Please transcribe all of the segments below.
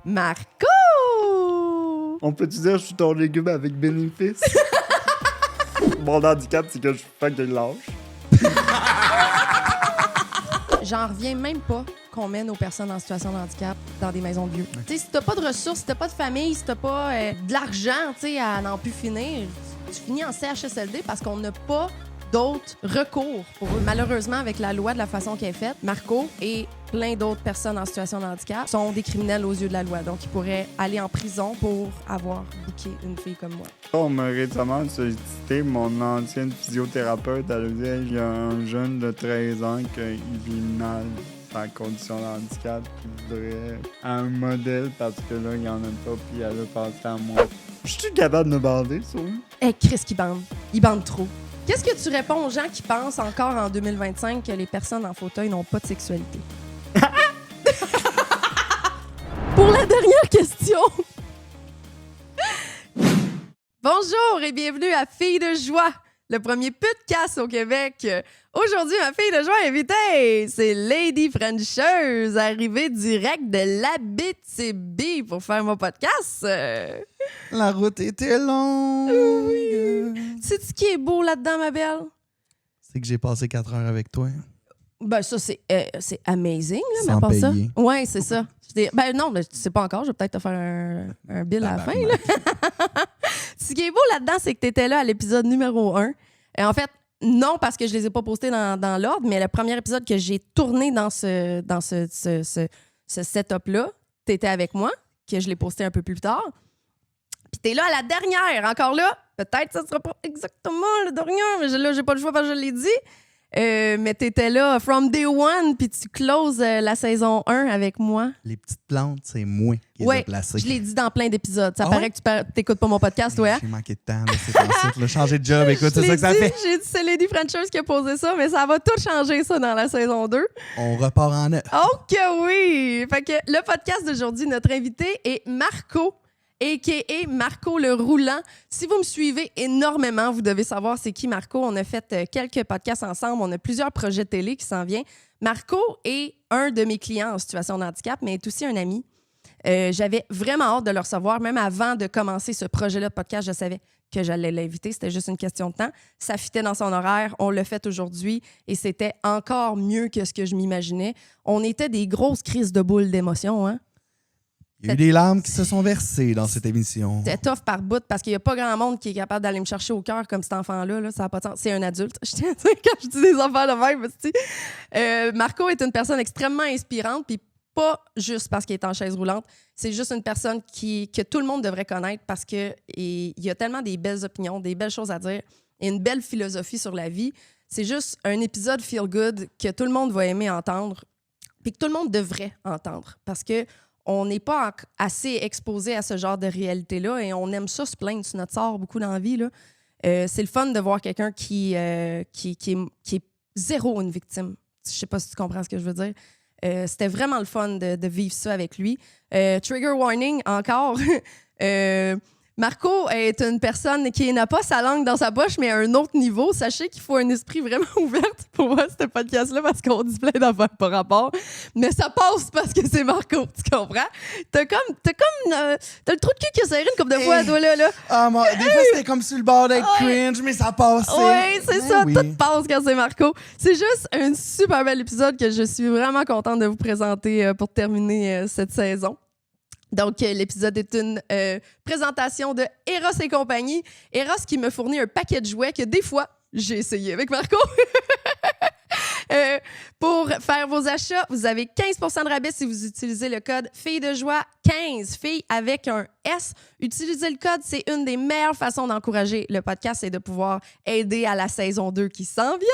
Marco! On peut-tu dire que je suis ton légume avec bénéfice? Mon handicap, c'est que je suis fucking lâche. J'en reviens même pas qu'on mène nos personnes en situation de handicap dans des maisons de vieux. Tu sais, si t'as pas de ressources, si t'as pas de famille, si t'as pas de l'argent, tu sais, à n'en plus finir, tu finis en CHSLD parce qu'on n'a pas d'autres recours pour eux. Malheureusement, avec la loi de la façon qu'elle est faite, Marco et plein d'autres personnes en situation de handicap sont des criminels aux yeux de la loi. Donc, ils pourraient aller en prison pour avoir booké une fille comme moi. On m'a récemment sollicité, mon ancienne physiothérapeute, elle a dit il y a un jeune de 13 ans qui vit mal sa condition de handicap, qui voudrait un modèle parce que là, il n'y en a pas, puis elle a pensé à moi. Je suis capable de me bander sur lui? Chris qui bande. Il bande trop. Qu'est-ce que tu réponds aux gens qui pensent encore en 2025 que les personnes en fauteuil n'ont pas de sexualité? Pour la dernière question. Bonjour et bienvenue à Filles de joie, le premier podcast au Québec. Aujourd'hui, ma fille de joie invitée, c'est Lady Frencheuse, arrivée direct de l'Abitibi pour faire mon podcast. La route était longue. Oui. Sais-tu ce qui est beau là-dedans, ma belle? C'est que j'ai passé 4 heures avec toi. Ben ça, c'est amazing, là, mais Sans à part ça. payer. Ouais, c'est ça. Ben non, tu sais pas encore, je vais peut-être te faire un bill à la fin. Là. Ce qui est beau là-dedans, c'est que tu étais là à l'épisode numéro 1. Et en fait, non parce que je les ai pas postés dans l'ordre, mais le premier épisode que j'ai tourné dans ce setup-là, tu étais avec moi, que je l'ai posté un peu plus tard. Puis t'es là à la dernière, encore là. Peut-être que ça sera pas exactement la dernière, mais là, j'ai pas le choix parce que je l'ai dit. Mais t'étais là from day one, puis tu closes la saison 1 avec moi. Les petites plantes, c'est moi qui les ai placées. Je l'ai dit dans plein d'épisodes. Ça Ah paraît ouais? que tu t'écoutes pas mon podcast, toi. J'ai manqué de temps, là, c'est ensuite. Changer de job, écoute, c'est ça que ça fait. J'ai dit c'est Lady Frencheuse qui a posé ça, mais ça va tout changer, ça, dans la saison 2. On repart en neuf. Oh que oui! Fait que le podcast d'aujourd'hui, notre invité est Marco, a.k.a. Marco le Roulant. Si vous me suivez énormément, vous devez savoir c'est qui Marco. On a fait quelques podcasts ensemble. On a plusieurs projets télé qui s'en viennent. Marco est un de mes clients en situation de handicap, mais est aussi un ami. J'avais vraiment hâte de le recevoir. Même avant de commencer ce projet-là de podcast, je savais que j'allais l'inviter. C'était juste une question de temps. Ça fitait dans son horaire. On l'a fait aujourd'hui et c'était encore mieux que ce que je m'imaginais. On était des grosses crises de boules d'émotion, hein? Il y a eu des larmes qui se sont versées dans cette émission. C'était tough par bout parce qu'il n'y a pas grand monde qui est capable d'aller me chercher au cœur comme cet enfant-là. Là. Ça n'a pas de sens. C'est un adulte. Je tiens à dire quand je dis des enfants de même. Marco est une personne extrêmement inspirante, puis pas juste parce qu'il est en chaise roulante. C'est juste une personne que tout le monde devrait connaître parce qu'il y a tellement des belles opinions, des belles choses à dire et une belle philosophie sur la vie. C'est juste un épisode feel good que tout le monde va aimer entendre puis que tout le monde devrait entendre parce que on n'est pas assez exposé à ce genre de réalité-là et on aime ça se plaindre sur notre sort beaucoup dans la vie. Là. C'est le fun de voir quelqu'un qui est zéro une victime. Je sais pas si tu comprends ce que je veux dire. C'était vraiment le fun de vivre ça avec lui. Trigger warning encore. Marco est une personne qui n'a pas sa langue dans sa poche, mais à un autre niveau. Sachez qu'il faut un esprit vraiment ouvert pour voir ce podcast-là parce qu'on dit plein d'affaires par rapport. Mais ça passe parce que c'est Marco, tu comprends? T'as le trou de cul qui a serré une couple de fois, toi, là. Ah, moi, des fois, c'était comme sur le bord d'être cringe, mais ça passait. Oui, c'est ça. Oui. Tout passe quand c'est Marco. C'est juste un super bel épisode que je suis vraiment contente de vous présenter pour terminer cette saison. Donc, l'épisode est une présentation de Eros et compagnie. Eros qui me fournit un paquet de jouets que des fois, j'ai essayé avec Marco. Pour faire vos achats, vous avez 15% de rabais si vous utilisez le code Filles de joie 15, filles avec un S. Utilisez le code, c'est une des meilleures façons d'encourager le podcast et de pouvoir aider à la saison 2 qui s'en vient.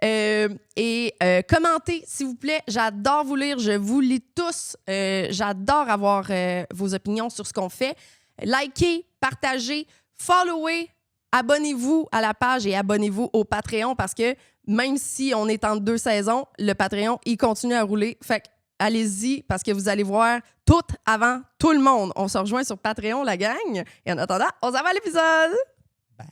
Commentez, s'il vous plaît. J'adore vous lire. Je vous lis tous. J'adore avoir vos opinions sur ce qu'on fait. Likez, partagez, followez, abonnez-vous à la page et abonnez-vous au Patreon parce que même si on est en 2 saisons, le Patreon, il continue à rouler. Fait que allez-y parce que vous allez voir tout avant tout le monde. On se rejoint sur Patreon, la gang. Et en attendant, on s'en va à l'épisode. Bye.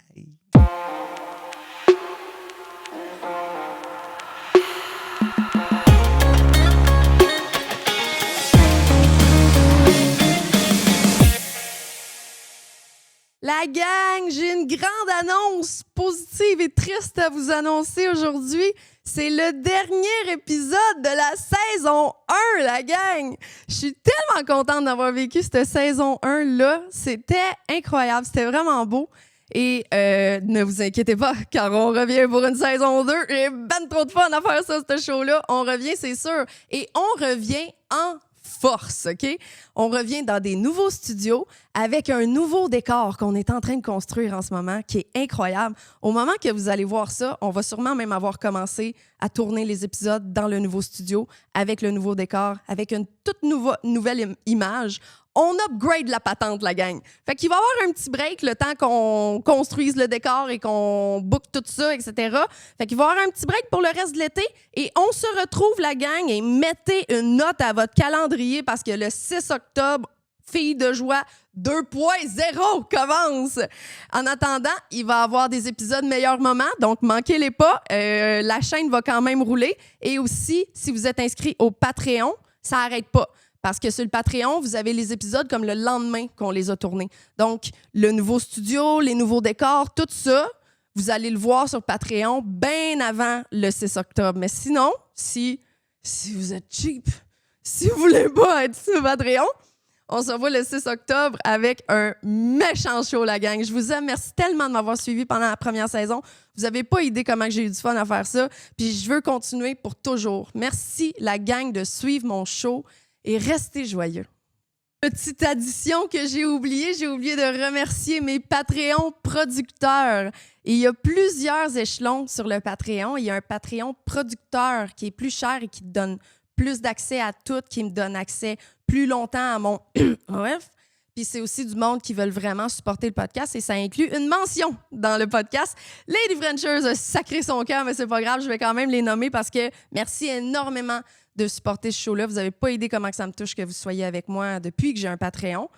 La gang, j'ai une grande annonce positive et triste à vous annoncer aujourd'hui. C'est le dernier épisode de la saison 1, la gang! Je suis tellement contente d'avoir vécu cette saison 1-là. C'était incroyable, c'était vraiment beau. Et ne vous inquiétez pas, car on revient pour une saison 2. J'ai ben trop de fun à faire ça, ce show-là. On revient, c'est sûr. Et on revient en force, OK? On revient dans des nouveaux studios avec un nouveau décor qu'on est en train de construire en ce moment, qui est incroyable. Au moment que vous allez voir ça, on va sûrement même avoir commencé à tourner les épisodes dans le nouveau studio, avec le nouveau décor, avec une toute nouvelle image. On upgrade la patente, la gang. Fait qu'il va y avoir un petit break le temps qu'on construise le décor et qu'on book tout ça, etc. Fait qu'il va y avoir un petit break pour le reste de l'été et on se retrouve, la gang, et mettez une note à votre calendrier parce que le 6 octobre, Filles de joie 2.0 commence. En attendant, il va y avoir des épisodes meilleurs moments, donc manquez-les pas. La chaîne va quand même rouler. Et aussi, si vous êtes inscrit au Patreon, ça n'arrête pas. Parce que sur le Patreon, vous avez les épisodes comme le lendemain qu'on les a tournés. Donc, le nouveau studio, les nouveaux décors, tout ça, vous allez le voir sur Patreon bien avant le 6 octobre. Mais sinon, si vous êtes cheap, si vous voulez pas être sur Patreon, on se revoit le 6 octobre avec un méchant show, la gang. Je vous remercie tellement de m'avoir suivi pendant la première saison. Vous n'avez pas idée comment j'ai eu du fun à faire ça. Puis je veux continuer pour toujours. Merci, la gang, de suivre mon show et restez joyeux. Petite addition que j'ai oublié de remercier mes Patreon producteurs. Et il y a plusieurs échelons sur le Patreon. Il y a un Patreon producteur qui est plus cher et qui te donne plus d'accès à tout, qui me donne accès plus longtemps à mon bref. Puis c'est aussi du monde qui veulent vraiment supporter le podcast et ça inclut une mention dans le podcast. Lady Frenchers a sacré son cœur, mais c'est pas grave, je vais quand même les nommer parce que merci énormément de supporter ce show-là. Vous n'avez pas idée comment que ça me touche que vous soyez avec moi depuis que j'ai un Patreon.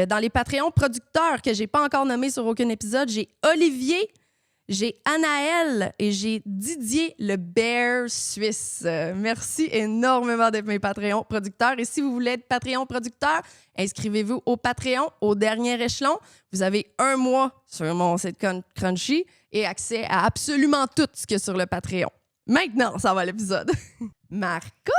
Dans les Patreons producteurs que j'ai pas encore nommés sur aucun épisode, j'ai Olivier, j'ai Anaël et j'ai Didier le Bear Suisse. Merci énormément d'être mes Patreons producteurs. Et si vous voulez être Patreon producteur, inscrivez-vous au Patreon, au dernier échelon. Vous avez 1 mois sur mon site Crunchy et accès à absolument tout ce qu'il y a sur le Patreon. Maintenant, ça va à l'épisode. Marco!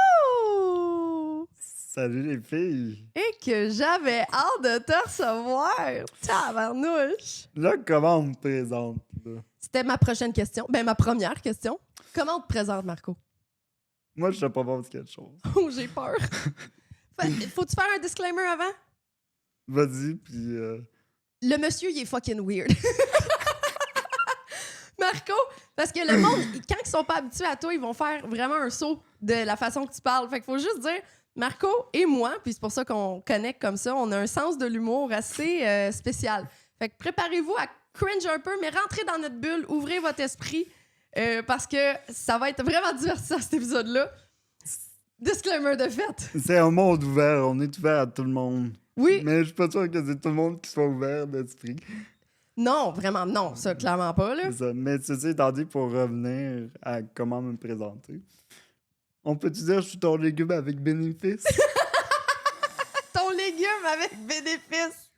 Salut les filles! Et que j'avais hâte de te recevoir! Tabarnouche! Là, comment on me présente? Là? C'était ma prochaine question. Ben, ma première question. Comment on te présente, Marco? Moi, je sais pas voir quelque chose. Oh, j'ai peur. Faut-tu faire un disclaimer avant? Vas-y, puis... Le monsieur, il est fucking weird. Marco, parce que le monde, quand ils sont pas habitués à toi, ils vont faire vraiment un saut de la façon que tu parles. Fait qu'il faut juste dire, Marco et moi, puis c'est pour ça qu'on connecte comme ça, on a un sens de l'humour assez spécial. Fait que préparez-vous à cringe un peu, mais rentrez dans notre bulle, ouvrez votre esprit, parce que ça va être vraiment divertissant cet épisode-là. Disclaimer de fait. C'est un monde ouvert, on est ouvert à tout le monde. Oui. Mais je suis pas sûr que c'est tout le monde qui soit ouvert d'esprit. Non, vraiment non, ça, clairement pas, là. C'est ça. Mais ceci étant dit, pour revenir à comment me présenter, on peut-tu dire que je suis ton légume avec bénéfice? Ton légume avec bénéfice!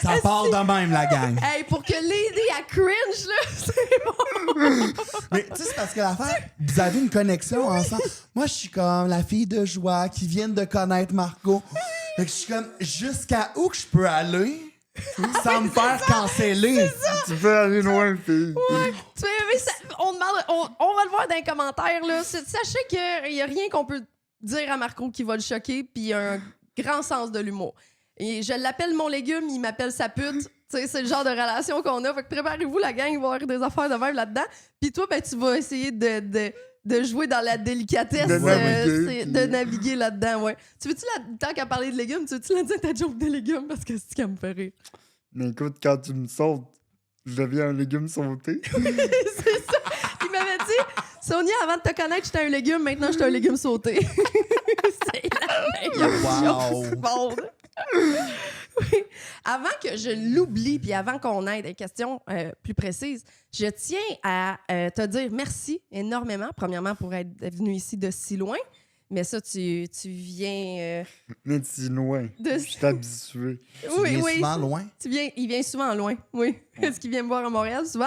Ça part de même, la gang. Hey, pour que Lady a cringe, là, c'est bon! Mais tu sais, c'est parce que l'affaire, vous avez une connexion ensemble. Moi, je suis comme la fille de joie qui vient de connaître Marco. Fait que je suis comme, jusqu'à où que je peux aller sans me faire canceller? Tu peux aller loin, fille. Ouais. On va le voir dans les commentaires, là. Sachez qu'il n'y a rien qu'on peut dire à Marco qui va le choquer, puis il a un grand sens de l'humour. Et je l'appelle mon légume, il m'appelle sa pute. C'est le genre de relation qu'on a. Fait que préparez-vous, la gang, il va y avoir des affaires de même là-dedans. Puis toi, ben, tu vas essayer de jouer dans la délicatesse, de naviguer là-dedans, ouais. Tu veux-tu, tant qu'à parler de légumes, tu veux-tu la dire ta joke de légumes? Parce que c'est ce qui me fait rire. Mais écoute, quand tu me sautes, je deviens un légume sauté. C'est ça. Il m'avait dit, Sonia, avant de te connaître, j'étais un légume, maintenant je suis un légume sauté. C'est la meilleure joke du monde. Oui. Avant que je l'oublie, puis avant qu'on ait des questions plus précises, je tiens à te dire merci énormément, premièrement pour être venu ici de si loin, Mais ça, tu viens Mais c'est loin. de... Je suis habitué. Tu viens souvent loin? Il vient souvent loin, oui. Est-ce qu'il vient me voir à Montréal souvent?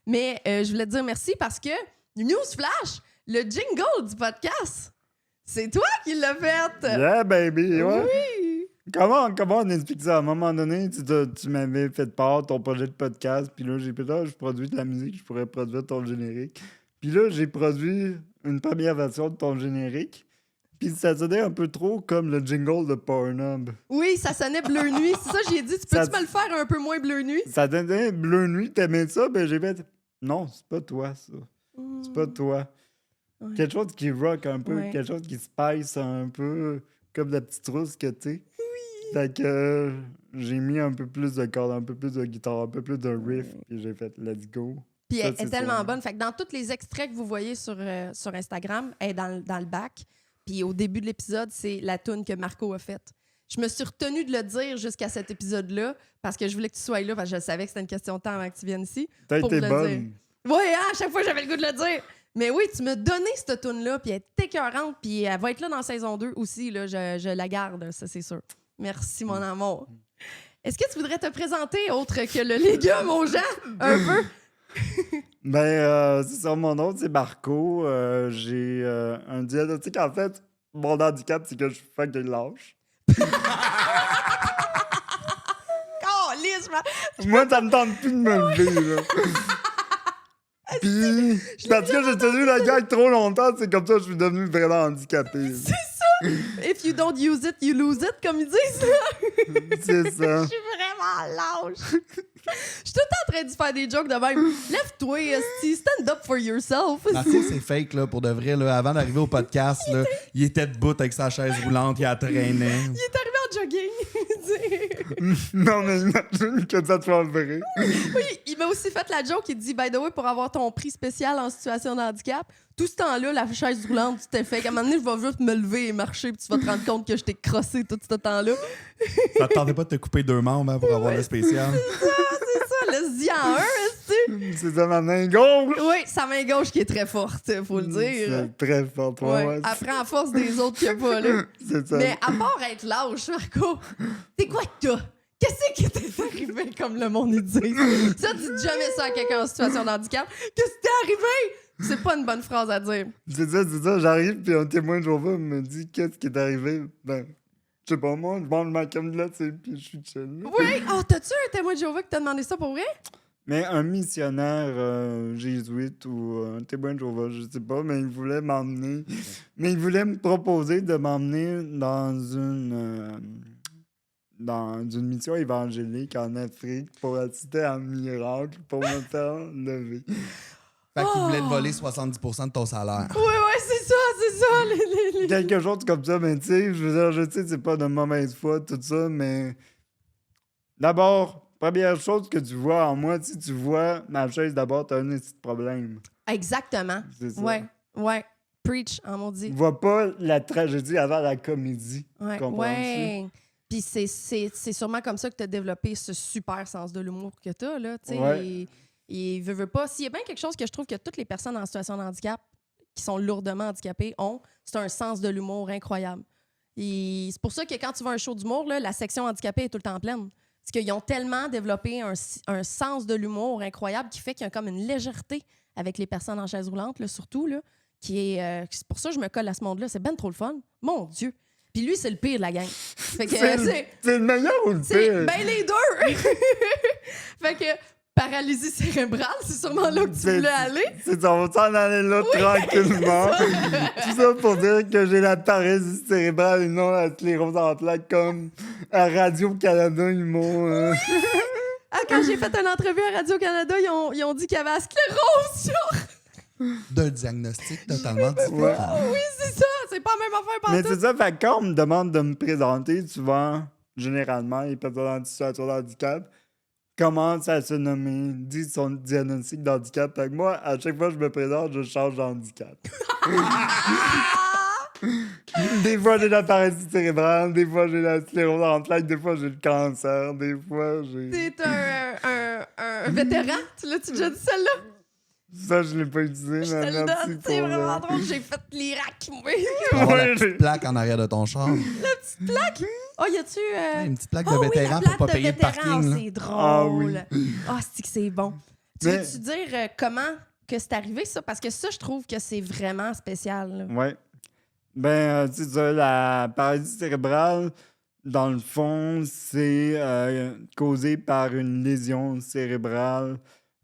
Mais je voulais te dire merci parce que, Newsflash, le jingle du podcast, c'est toi qui l'as fait! Yeah, baby, ouais. Oui! Comment on explique ça? À un moment donné, tu m'avais fait part de ton projet de podcast, puis là, j'ai dit, je produis de la musique, je pourrais produire ton générique. Puis là, j'ai produit une première version de ton générique, puis ça sonnait un peu trop comme le jingle de Pornhub. Oui, ça sonnait Bleu Nuit. C'est ça, j'ai dit, tu peux-tu me le faire un peu moins Bleu Nuit? Ça donnait Bleu Nuit, t'aimais ça? Ben j'ai fait, non, c'est pas toi, ça. C'est pas toi. Ouais. Quelque chose qui rock un peu, Ouais. quelque chose qui spice un peu, comme la petite rousse que t'es. Oui! Fait que j'ai mis un peu plus de cordes, un peu plus de guitare, un peu plus de riff, puis j'ai fait let's go. Puis Ça, elle est c'est tellement ça. bonne. Fait que dans tous les extraits que vous voyez sur Instagram, elle est dans le bac. Puis au début de l'épisode, c'est la toune que Marco a faite. Je me suis retenue de le dire jusqu'à cet épisode-là parce que je voulais que tu sois là parce que je savais que c'était une question de temps avant que tu viennes ici. T'as pour été le bonne. Oui, à chaque fois, j'avais le goût de le dire. Mais oui, tu m'as donné cette toune-là, puis elle est écœurante, puis elle va être là dans saison 2 aussi. Là, je la garde, ça, c'est sûr. Merci, mon amour. Est-ce que tu voudrais te présenter autre que le légume aux gens, un peu? Ben, c'est ça, mon nom, c'est Marco. J'ai un diagnostic. En fait, mon handicap, c'est que je suis fucking lâche. Oh, Lise, Moi, ça me tente plus de me lever, là. Puis, parce que j'ai tenu la gag trop longtemps, c'est comme ça que je suis devenu vraiment handicapé. c'est ça! If you don't use it, you lose it, comme ils disent. C'est ça. Je suis vraiment lâche. Je suis tout le temps en train de faire des jokes de même. Lève-toi, esti, stand up for yourself. Marco, c'est fake, là, pour de vrai. Là. Avant d'arriver au podcast, là, il était debout avec sa chaise roulante, il a traîné. Il est arrivé en jogging. Non, mais imagine que ça te soit vrai. Oui, il m'a aussi fait la joke. Il dit, by the way, pour avoir ton prix spécial en situation de handicap, tout ce temps-là, la chaise roulante, tu t'es fait. À un moment donné, je vais juste me lever et marcher, puis tu vas te rendre compte que je t'ai crossé tout ce temps-là. Ça te tentait pas de te couper 2 membres hein, pour avoir le spécial? C'est ça, laisse-y en un, esti. C'est ça, ma main gauche. Oui, sa main gauche qui est très forte, faut le dire. C'est très fort, toi. Ouais. Ouais, Elle prend en force des autres qu'il n'y a pas, là. c'est ça. Mais à part être lâche, Marco, c'est quoi que t'as? Qu'est-ce qui t'est arrivé, comme le monde dit? Ça, dis jamais ça à quelqu'un en situation de handicap. Qu'est-ce qui t'est arrivé? C'est pas une bonne phrase à dire. C'est ça. J'arrive, puis un témoin de Jéhovah me dit qu'est-ce qui est arrivé. Ben, je sais pas, moi, je mange ma crème glacée, puis je suis chill. Oui! Oh, t'as-tu un témoin de Jéhovah qui t'a demandé ça pour vrai? Mais un missionnaire jésuite ou un témoin de Jéhovah, je sais pas, mais il voulait m'emmener. Mais il voulait me proposer de m'emmener dans une mission évangélique en Afrique pour assister à un miracle, pour me faire lever. Fait qu'il voulait te voler 70% de ton salaire. Oui, c'est ça. Les... Quelque chose comme ça, mais tu sais, je veux dire, je sais, c'est pas de mauvaise foi, tout ça, mais d'abord, première chose que tu vois en moi, si tu vois ma chaise, d'abord, t'as un petit problème. Exactement. C'est ça. Ouais. Preach, en maudit. Vois pas la tragédie avant la comédie. Ouais. Comprends-tu? Puis c'est sûrement comme ça que tu as développé ce super sens de l'humour que tu as, là. Tu sais, Ouais. il veut pas. S'il y a bien quelque chose que je trouve que toutes les personnes en situation de handicap qui sont lourdement handicapées ont, c'est un sens de l'humour incroyable. Et c'est pour ça que quand tu vas à un show d'humour, là, la section handicapée est tout le temps pleine. Parce qu'ils ont tellement développé un sens de l'humour incroyable qui fait qu'il y a comme une légèreté avec les personnes en chaise roulante, là, surtout, là, qui est... c'est pour ça que je me colle à ce monde-là. C'est ben trop le fun. Mon Dieu! Puis lui, c'est le pire de la gang. Fait que, C'est le meilleur ou le c'est pire? ben les deux! Fait que paralysie cérébrale, c'est sûrement là que tu voulais aller. C'est ça, on va s'en aller là tranquillement. Tout ça pour dire que j'ai la paralysie cérébrale et non la sclérose en plaques comme à Radio-Canada, ils m'ont... Ah, quand j'ai fait une entrevue à Radio-Canada, ils ont dit qu'il y avait la sclérose sur... D'un diagnostic totalement différent. Ouais. Oui, c'est ça! C'est pas la même affaire Mais partout. c'est ça, fait que quand on me demande de me présenter, souvent, généralement, les personnes en situation de handicap commencent à se nommer, disent son diagnostic d'handicap. Fait que moi, à chaque fois que je me présente, je change de handicap. Des fois, j'ai la paralysie cérébrale, des fois, j'ai la sclérose en plaques, des fois, j'ai le cancer, des fois, j'ai... T'es un vétéran? Tu l'as-tu déjà dit celle-là? Ça, je l'ai pas utilisé, Je te mais le merci donne, pour c'est le- vraiment drôle. J'ai fait l'Irak, moi. Avoir la Ouais, petite plaque en arrière de ton char. Oh, y a-tu. Une petite plaque de Oh oui, vétéran la pour pas plaque de payer le vétéran, parking. là. c'est drôle. Ah oui. C'est que c'est bon. Tu Mais- veux-tu dire comment que c'est arrivé, ça? Parce que ça, je trouve que c'est vraiment spécial. Là. Ouais. Ben, tu sais, la paralysie cérébrale, dans le fond, c'est causé par une lésion cérébrale.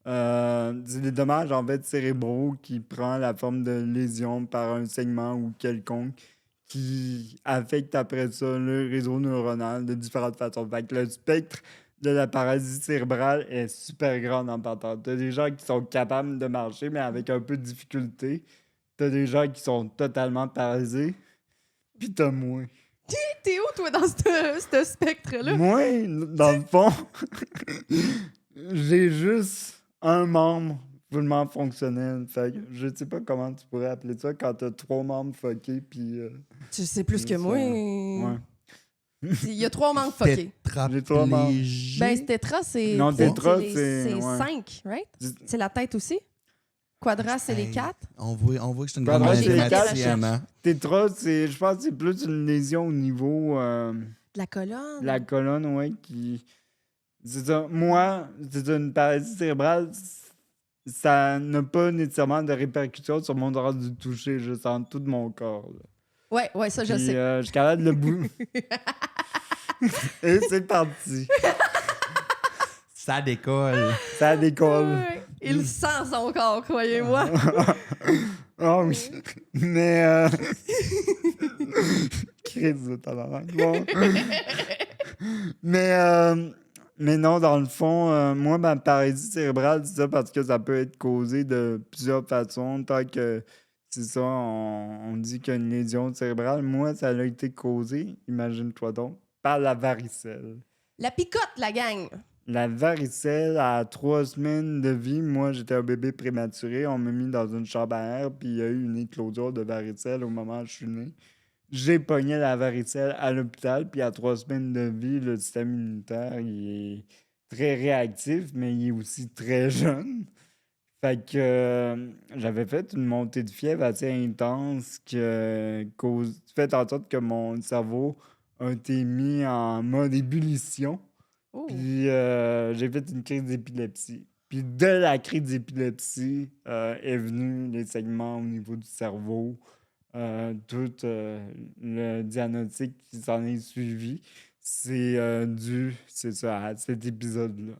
C'est des dommages, en fait, cérébraux qui prend la forme de lésion par un segment ou quelconque qui affecte après ça le réseau neuronal de différentes façons. Fait que le spectre de la paralysie cérébrale est super grand en partant. T'as des gens qui sont capables de marcher, mais avec un peu de difficulté. T'as des gens qui sont totalement paralysés. Puis t'as moi. T'es où, toi, dans ce spectre-là? Moi, dans le fond, j'ai juste un membre vraiment fonctionnel. Fait que je sais pas comment tu pourrais appeler ça quand t'as 3 membres fuckés. Puis. Tu sais plus que C'est moi. Ouais. Il y a 3 manques fuckés. J'ai 3 membres. Tétraplégique. Ben, tétra, c'est. Non, tétra, c'est- C'est ouais. 5, right? Du- C'est la tête aussi? Quadra, c'est les Hey, 4? On voit que je suis une Ben, grande moi, c'est les mathématicienne. hein. Tétra, je pense que c'est plus une lésion au niveau De la colonne? de la colonne, ouais, qui. C'est ça. Moi, c'est une paralysie cérébrale. Ça n'a pas nécessairement de répercussions sur mon droit du toucher. Je sens tout de mon corps. Là. Ouais, ça, je Puis, sais. je suis capable de le bouger. Et c'est parti. Ça décolle. Ça décolle. Ouais. Il sent son corps, croyez-moi. Ah oui. Mais. Crise de tabarnak. Bon. Mais non, dans le fond, moi, ma paralysie cérébrale, c'est ça parce que ça peut être causé de plusieurs façons. Tant que, c'est ça, on dit qu'il y a une lésion cérébrale. Moi, ça a été causé, imagine-toi donc, par la varicelle. La picote, la gang. La varicelle, à 3 semaines de vie, moi, j'étais un bébé prématuré. On m'a mis dans une chambre à air, puis il y a eu une éclosion de varicelle au moment où je suis né. J'ai pogné la varicelle à l'hôpital, puis à 3 semaines de vie, le système immunitaire, il est très réactif, mais il est aussi très jeune. Fait que j'avais fait une montée de fièvre assez intense qui fait en sorte que mon cerveau a été mis en mode ébullition. Oh. Puis j'ai fait une crise d'épilepsie. Puis de la crise d'épilepsie est venu les segments au niveau du cerveau, tout le diagnostic qui s'en est suivi. C'est dû, c'est ça, à cet épisode-là.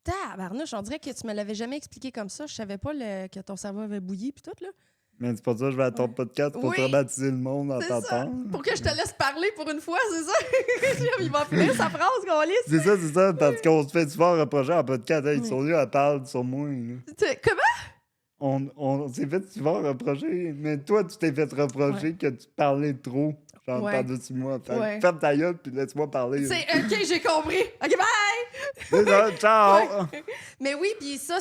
Tabarnouche, on dirait que tu me l'avais jamais expliqué comme ça. Je savais pas que ton cerveau avait bouilli puis tout, là. Mais c'est pour ça que je vais à ton podcast pour Oui. traumatiser le monde en C'est ça. t'attendant. Pour que je te laisse parler pour une fois, c'est ça? Il va finir sa phrase, qu'on lisse. C'est ça, parce qu'on se fait souvent reprocher en podcast. Hey, ils sont venus à parler sur moi. Là. Comment? On s'est fait souvent reprocher, mais toi, tu t'es fait reprocher que tu parlais trop. Genre, Ouais. par-dessus moi. Fait que Ouais. ferme ta gueule, puis laisse-moi parler. C'est OK, j'ai compris. OK, bye! C'est ça, ciao! Mais oui, puis ça,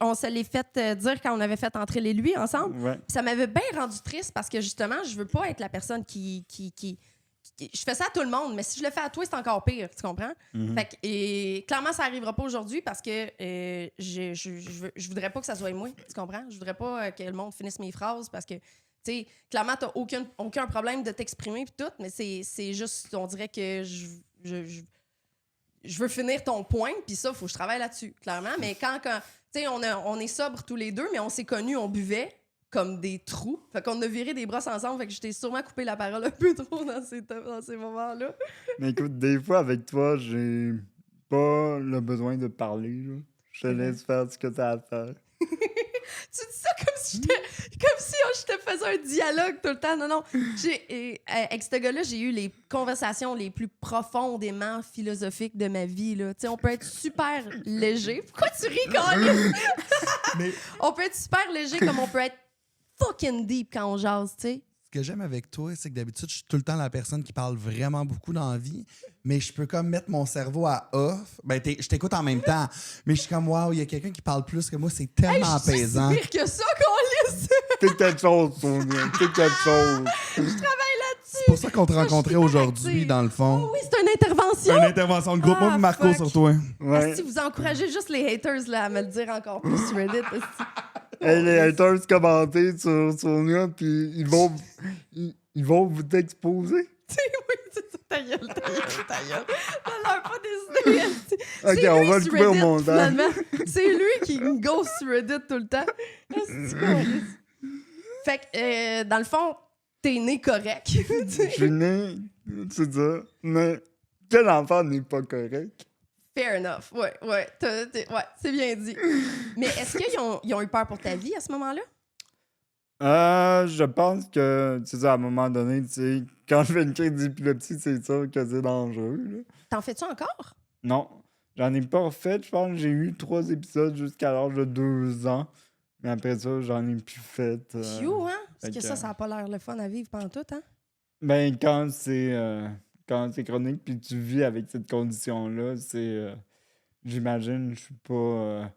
on se l'est fait dire quand on avait fait entrer les lui ensemble. Ouais. Puis ça m'avait bien rendu triste parce que justement, je veux pas être la personne qui je fais ça à tout le monde, mais si je le fais à toi, c'est encore pire, tu comprends? Mhm. Fait que, et clairement, ça arrivera pas aujourd'hui parce que je voudrais pas que ça soit moi, tu comprends? Je voudrais pas que le monde finisse mes phrases parce que, tu sais, clairement, t'as aucun problème de t'exprimer pis tout, mais c'est juste, on dirait que je veux finir ton point, puis ça, faut que je travaille là-dessus, clairement. Mais quand tu sais, on est sobres tous les deux, mais on s'est connus, on buvait comme des trous. Fait qu'on a viré des brosses ensemble, fait que je t'ai sûrement coupé la parole un peu trop dans ces moments-là. Mais écoute, des fois, avec toi, j'ai pas le besoin de parler. Là. Je te laisse faire ce que t'as à faire. Tu dis ça comme si je te faisais un dialogue tout le temps. Non. Avec ce gars-là, j'ai eu les conversations les plus profondément philosophiques de ma vie. Là. On peut être super léger. Pourquoi tu ris, Colin? Mais On peut être super léger comme on peut être fucking deep quand on jase, tu sais. ce que j'aime avec toi, c'est que d'habitude, je suis tout le temps la personne qui parle vraiment beaucoup dans la vie, mais je peux comme mettre mon cerveau à off. Ben, je t'écoute en même temps, mais je suis comme, waouh, il y a quelqu'un qui parle plus que moi, c'est tellement Je suis apaisant. pire que ça, Colin! T'es quelque chose, Sonia. T'es quelque chose. C'est pour ça qu'on te rencontrait hyperactive. aujourd'hui, dans le fond. Oh oui, c'est une intervention! Une intervention de groupe, moi Ah, et Marco fuck. sur toi. Ouais. Si vous encouragez juste les haters là, à me le dire encore plus sur Reddit. asti. Hey, les haters commenter sur nous, puis ils vont vous exposer. Oui, c'est ça, ta gueule. Ta gueule. On leur pas décidé. Ok, C'est on lui va le sur couper au Reddit, montage. finalement. C'est lui qui me ghost sur Reddit tout le temps. Asti, câlisse. Fait que, dans le fond, t'es né correct. Je suis né, c'est ça. Mais quel enfant n'est pas correct? Fair enough. Ouais, c'est bien dit. Mais est-ce qu'ils ont eu peur pour ta vie à ce moment-là? Je pense que, c'est ça, à un moment donné, tu sais, quand je fais une crise d'épilepsie, c'est sûr que c'est dangereux, là. T'en fais-tu encore? Non, j'en ai pas refait. Je pense que j'ai eu 3 épisodes jusqu'à l'âge de 2 ans. Mais après ça, j'en ai plus fait. You, hein? Parce fait que que- ça a pas l'air le fun à vivre pendant tout, hein? Ben, quand c'est chronique puis tu vis avec cette condition-là, j'imagine, je suis pas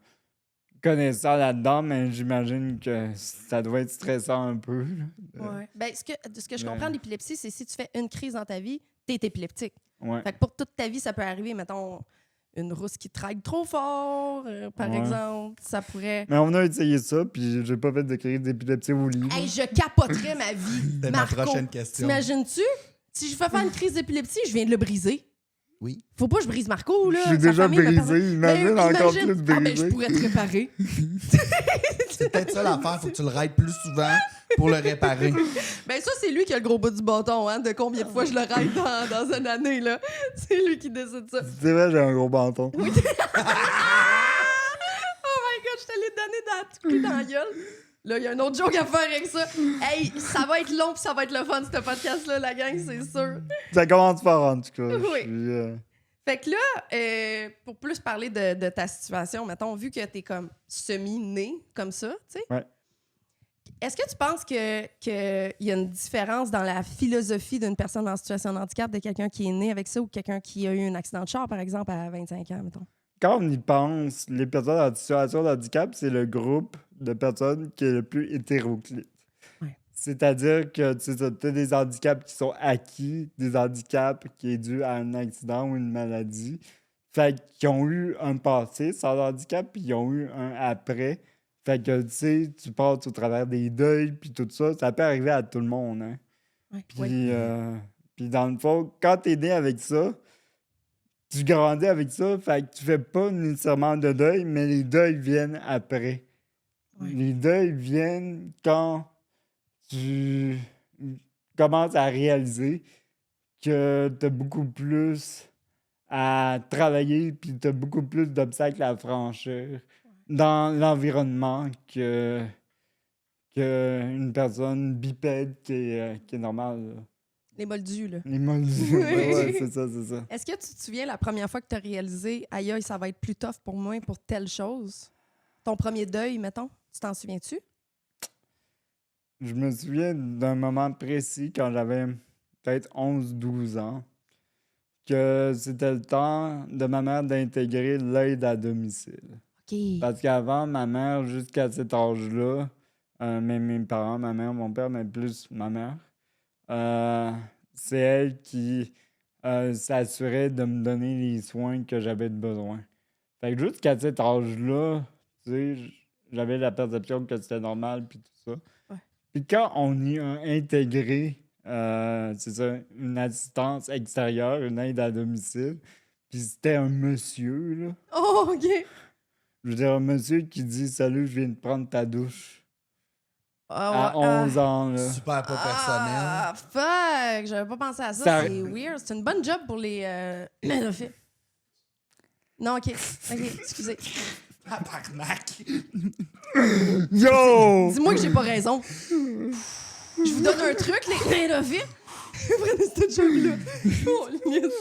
connaissant là-dedans, mais j'imagine que ça doit être stressant un peu, là. Ouais. Ben, ce que je Ouais. comprends de l'épilepsie, c'est si tu fais une crise dans ta vie, t'es épileptique. Ouais. Fait que pour toute ta vie, ça peut arriver, mettons, une rousse qui trague trop fort, par Ouais. exemple. Ça pourrait. Mais on a essayé ça, puis j'ai pas fait de crise d'épilepsie au lit. Hey, je capoterais ma vie. C'était ma Marco, prochaine question. t'imagines-tu? Si je fais faire une crise d'épilepsie, je viens de le briser. Oui. Faut pas que je brise Marco, là. Je suis Sa déjà famille me brisé, pardonne. imagine Ben, encore imagine. plus Ah, ben, brisé. je pourrais te réparer. C'est peut-être ça l'affaire. Faut que tu le raides plus souvent pour le réparer. Ben, ça, c'est lui qui a le gros bout du bâton, hein, de combien de fois je le ride dans une année, là. C'est lui qui décide ça. C'est vrai, j'ai un gros bâton. Oh my god, je te l'ai donné dans tout cul dans la gueule. Là, il y a un autre joke à faire avec ça. Hey, ça va être long pis ça va être le fun, ce podcast-là, la gang, c'est sûr. Ça commence fort, en tout cas. Oui. Je suis, Fait que là, pour plus parler de ta situation, mettons, vu que t'es comme semi-né comme ça, tu sais. Ouais. Est-ce que tu penses qu'il y a une différence dans la philosophie d'une personne en situation de handicap, de quelqu'un qui est né avec ça ou quelqu'un qui a eu un accident de char, par exemple, à 25 ans, mettons? Quand on y pense, les personnes en situation de handicap, c'est le groupe de personnes qui est le plus hétéroclite. Ouais. C'est-à-dire que tu as des handicaps qui sont acquis, des handicaps qui est dû à un accident ou une maladie. Fait qu'ils ont eu un passé sans handicap, puis ils ont eu un après. Fait que, tu sais, tu passes au travers des deuils, puis tout ça. Ça peut arriver à tout le monde, hein. Ouais. Puis, puis dans le fond, quand t'es né avec ça, tu grandis avec ça, fait que tu fais pas nécessairement de deuil, mais les deuils viennent après. Ouais. Les deuils viennent quand tu commences à réaliser que tu as beaucoup plus à travailler puis tu as beaucoup plus d'obstacles à franchir dans l'environnement qu'une personne bipède qui est normale, là. Les moldus, là. Les moldus. Oui. Ouais, c'est ça, c'est ça. Est-ce que tu te souviens la première fois que tu as réalisé « Aïe, aïe, ça va être plus tough pour moi pour telle chose ». Ton premier deuil, mettons, tu t'en souviens-tu? Je me souviens d'un moment précis quand j'avais peut-être 11-12 ans, que c'était le temps de ma mère d'intégrer l'aide à domicile. OK. Parce qu'avant, ma mère, jusqu'à cet âge-là, même mes parents, ma mère, mon père, mais plus ma mère, c'est elle qui s'assurait de me donner les soins que j'avais besoin. Fait que jusqu'à cet âge-là, tu sais, j'avais la perception que c'était normal, puis tout ça. Ouais. Puis quand on y a intégré, c'est ça, une assistance extérieure, une aide à domicile, puis c'était un monsieur, là. Oh, OK. Je veux dire, un monsieur qui dit « Salut, je viens de prendre ta douche » Ah, à 11 ans, là. Super pas personnel. Ah, fuck! J'avais pas pensé à ça. Ça- C'est weird. C'est une bonne job pour les pédophiles. Non, OK. OK, excusez. Tabarnak. Yo! Dis-moi que j'ai pas raison. Je vous donne un truc, les pédophiles. Prenez cette job-là. Oh, yes.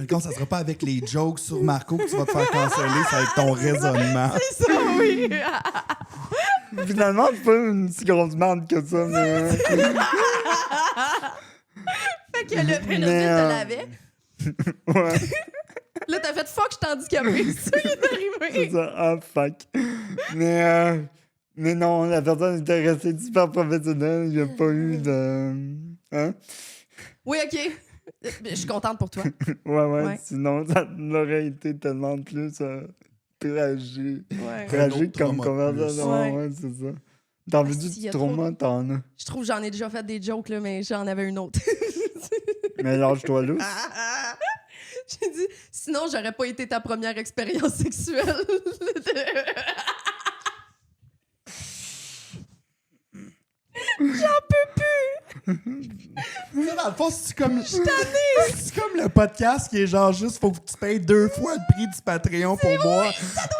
Quand ça sera pas avec les jokes sur Marco que tu vas te faire canceller, c'est avec ton raisonnement. C'est ça, oui. Finalement, c'est pas une si grosse merde que ça, mais... Fait que le pédophile Mais, te l'avait. ouais, Là, t'as fait fuck, je t'ai handicapé. C'est ça qui est c'est arrivé. ça. Ah, fuck. Mais non, la personne était restée super professionnelle. Il n'y a pas eu de... Hein? Oui, OK. Je suis contente pour toi. Ouais, Ouais. sinon, ça aurait été tellement plus Tragique. Ouais. Tragique Un autre comme trauma de conversation. plus. Ouais, c'est ça. T'en veux s'il y du a trauma, t'en as. Je trouve que j'en ai déjà fait des jokes, là, mais j'en avais une autre. Mais lâche-toi là. J'ai dit, sinon, j'aurais pas été ta première expérience sexuelle. Ça, dans le fond, c'est comme le podcast qui est genre juste, faut que tu payes 2 fois le prix du Patreon pour voir.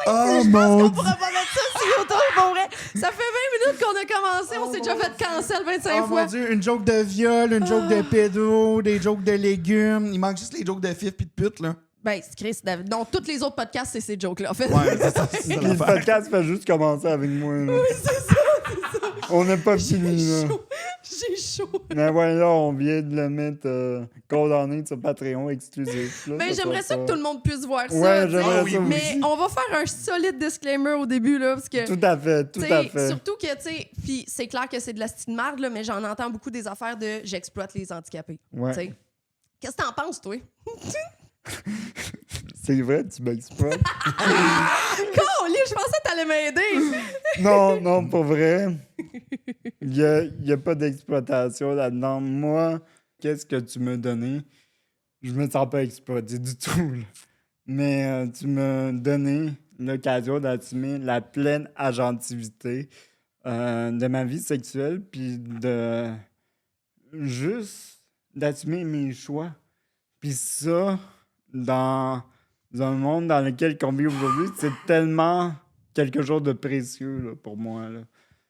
Oh Je pense mon qu'on Dieu! pourra pas mettre ça sur YouTube, pour vrai. Ça fait 20 minutes qu'on a commencé, on s'est déjà fait cancel 25 Oh mon fois. Dieu, une joke de viol, une joke de pédo, des jokes de légumes. Il manque juste les jokes de fif pis de pute, là. Ben, c'est Chris, David. Donc, tous les autres podcasts, c'est ces jokes-là, en fait. Ouais, c'est ça, c'est ça Puis le l'affaire. podcast fait juste commencer avec moi. Là. Oui, c'est ça. On n'a pas fini, J'ai là. chaud. J'ai chaud. Mais ouais, là, on vient de le mettre condamné sur Patreon exclusif. Là, Ben, j'aimerais ça que tout le monde puisse voir ça. Ouais, tu sais. j'aimerais ça Mais aussi. on va faire un solide disclaimer au début, là, parce que... Tout à fait, tout T'sais, à fait. surtout que, tu sais, puis c'est clair que c'est de la style marde, là, mais j'en entends beaucoup des affaires de j'exploite les handicapés. Ouais. T'sais. Qu'est-ce que t'en penses, toi? C'est vrai, tu m'exploites. Colin, je pensais que t'allais m'aider! Non, non, pour vrai. Il y a pas d'exploitation là-dedans. Moi, qu'est-ce que tu m'as donné? Je me sens pas exploité du tout. Là. Mais tu m'as donné l'occasion d'assumer la pleine agentivité de ma vie sexuelle, puis de juste d'assumer mes choix. Puis ça, dans un monde dans lequel on vit aujourd'hui, c'est tellement quelque chose de précieux là, pour moi. Là.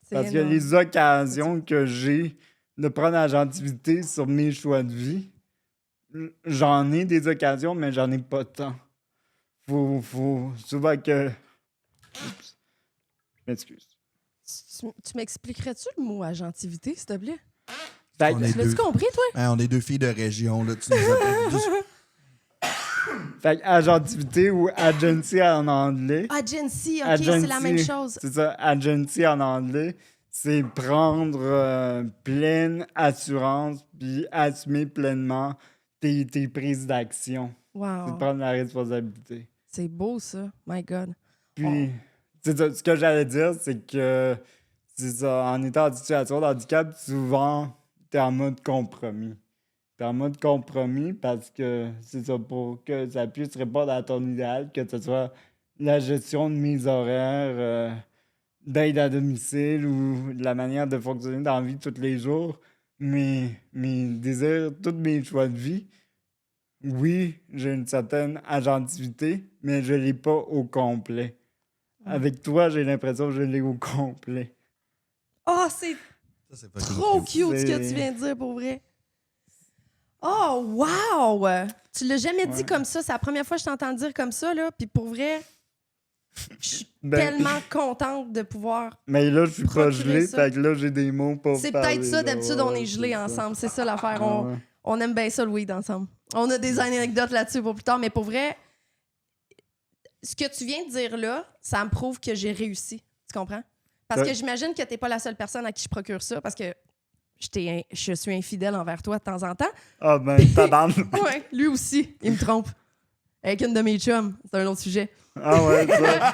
Parce que les occasions que j'ai de prendre la gentilité sur mes choix de vie, j'en ai des occasions, mais j'en ai pas tant. Faut souvent que... Oups. Je m'excuse. Tu m'expliquerais-tu le mot agentivité, s'il te plaît? Fait On que- est L'as-tu compris, toi? Hein, on est 2 filles de région, là. Tu nous as... Fait que agentivité ou agency en anglais. Agency, OK, c'est la même chose. C'est ça, agency en anglais, c'est prendre pleine assurance puis assumer pleinement tes prises d'action. C'est de Wow. prendre la responsabilité. C'est beau, ça. My God. Puis, c'est ça, ce que j'allais dire, c'est que c'est ça, en étant en situation de handicap, souvent, t'es en mode compromis. T'es en mode compromis parce que c'est ça, pour que ça puisse répondre à ton idéal, que ce soit la gestion de mes horaires, d'aide à domicile ou de la manière de fonctionner dans la vie de tous les jours, mes désirs, tous mes choix de vie. Oui, j'ai une certaine agentivité, mais je ne l'ai pas au complet. Avec toi, j'ai l'impression que je l'ai au complet. Oh, c'est Ça, c'est fucking trop cute. cute ce que C'est- tu viens de dire, pour vrai. Oh, wow! Tu l'as jamais dit Ouais. comme ça. C'est la première fois que je t'entends le dire comme ça, là. Puis pour vrai, je suis Ben, tellement contente de pouvoir... Mais là, je suis pas procurer gelé, ça. fait que là, j'ai des mots pour C'est parler, peut-être ça, là. d'habitude, on Ouais, est gelés c'est ça. ensemble. C'est ça l'affaire. Ah ouais. On aime bien ça, le weed, ensemble. On a des anecdotes là-dessus pour plus tard, mais pour vrai, ce que tu viens de dire là, ça me prouve que j'ai réussi. Tu comprends? Parce Ouais. que j'imagine que t'es pas la seule personne à qui je procure ça, parce que je suis infidèle envers toi de temps en temps. Ah ben, tabarnak. Ouais, lui aussi, il me trompe. Avec une de mes chums, c'est un autre sujet. Ah ouais, ça.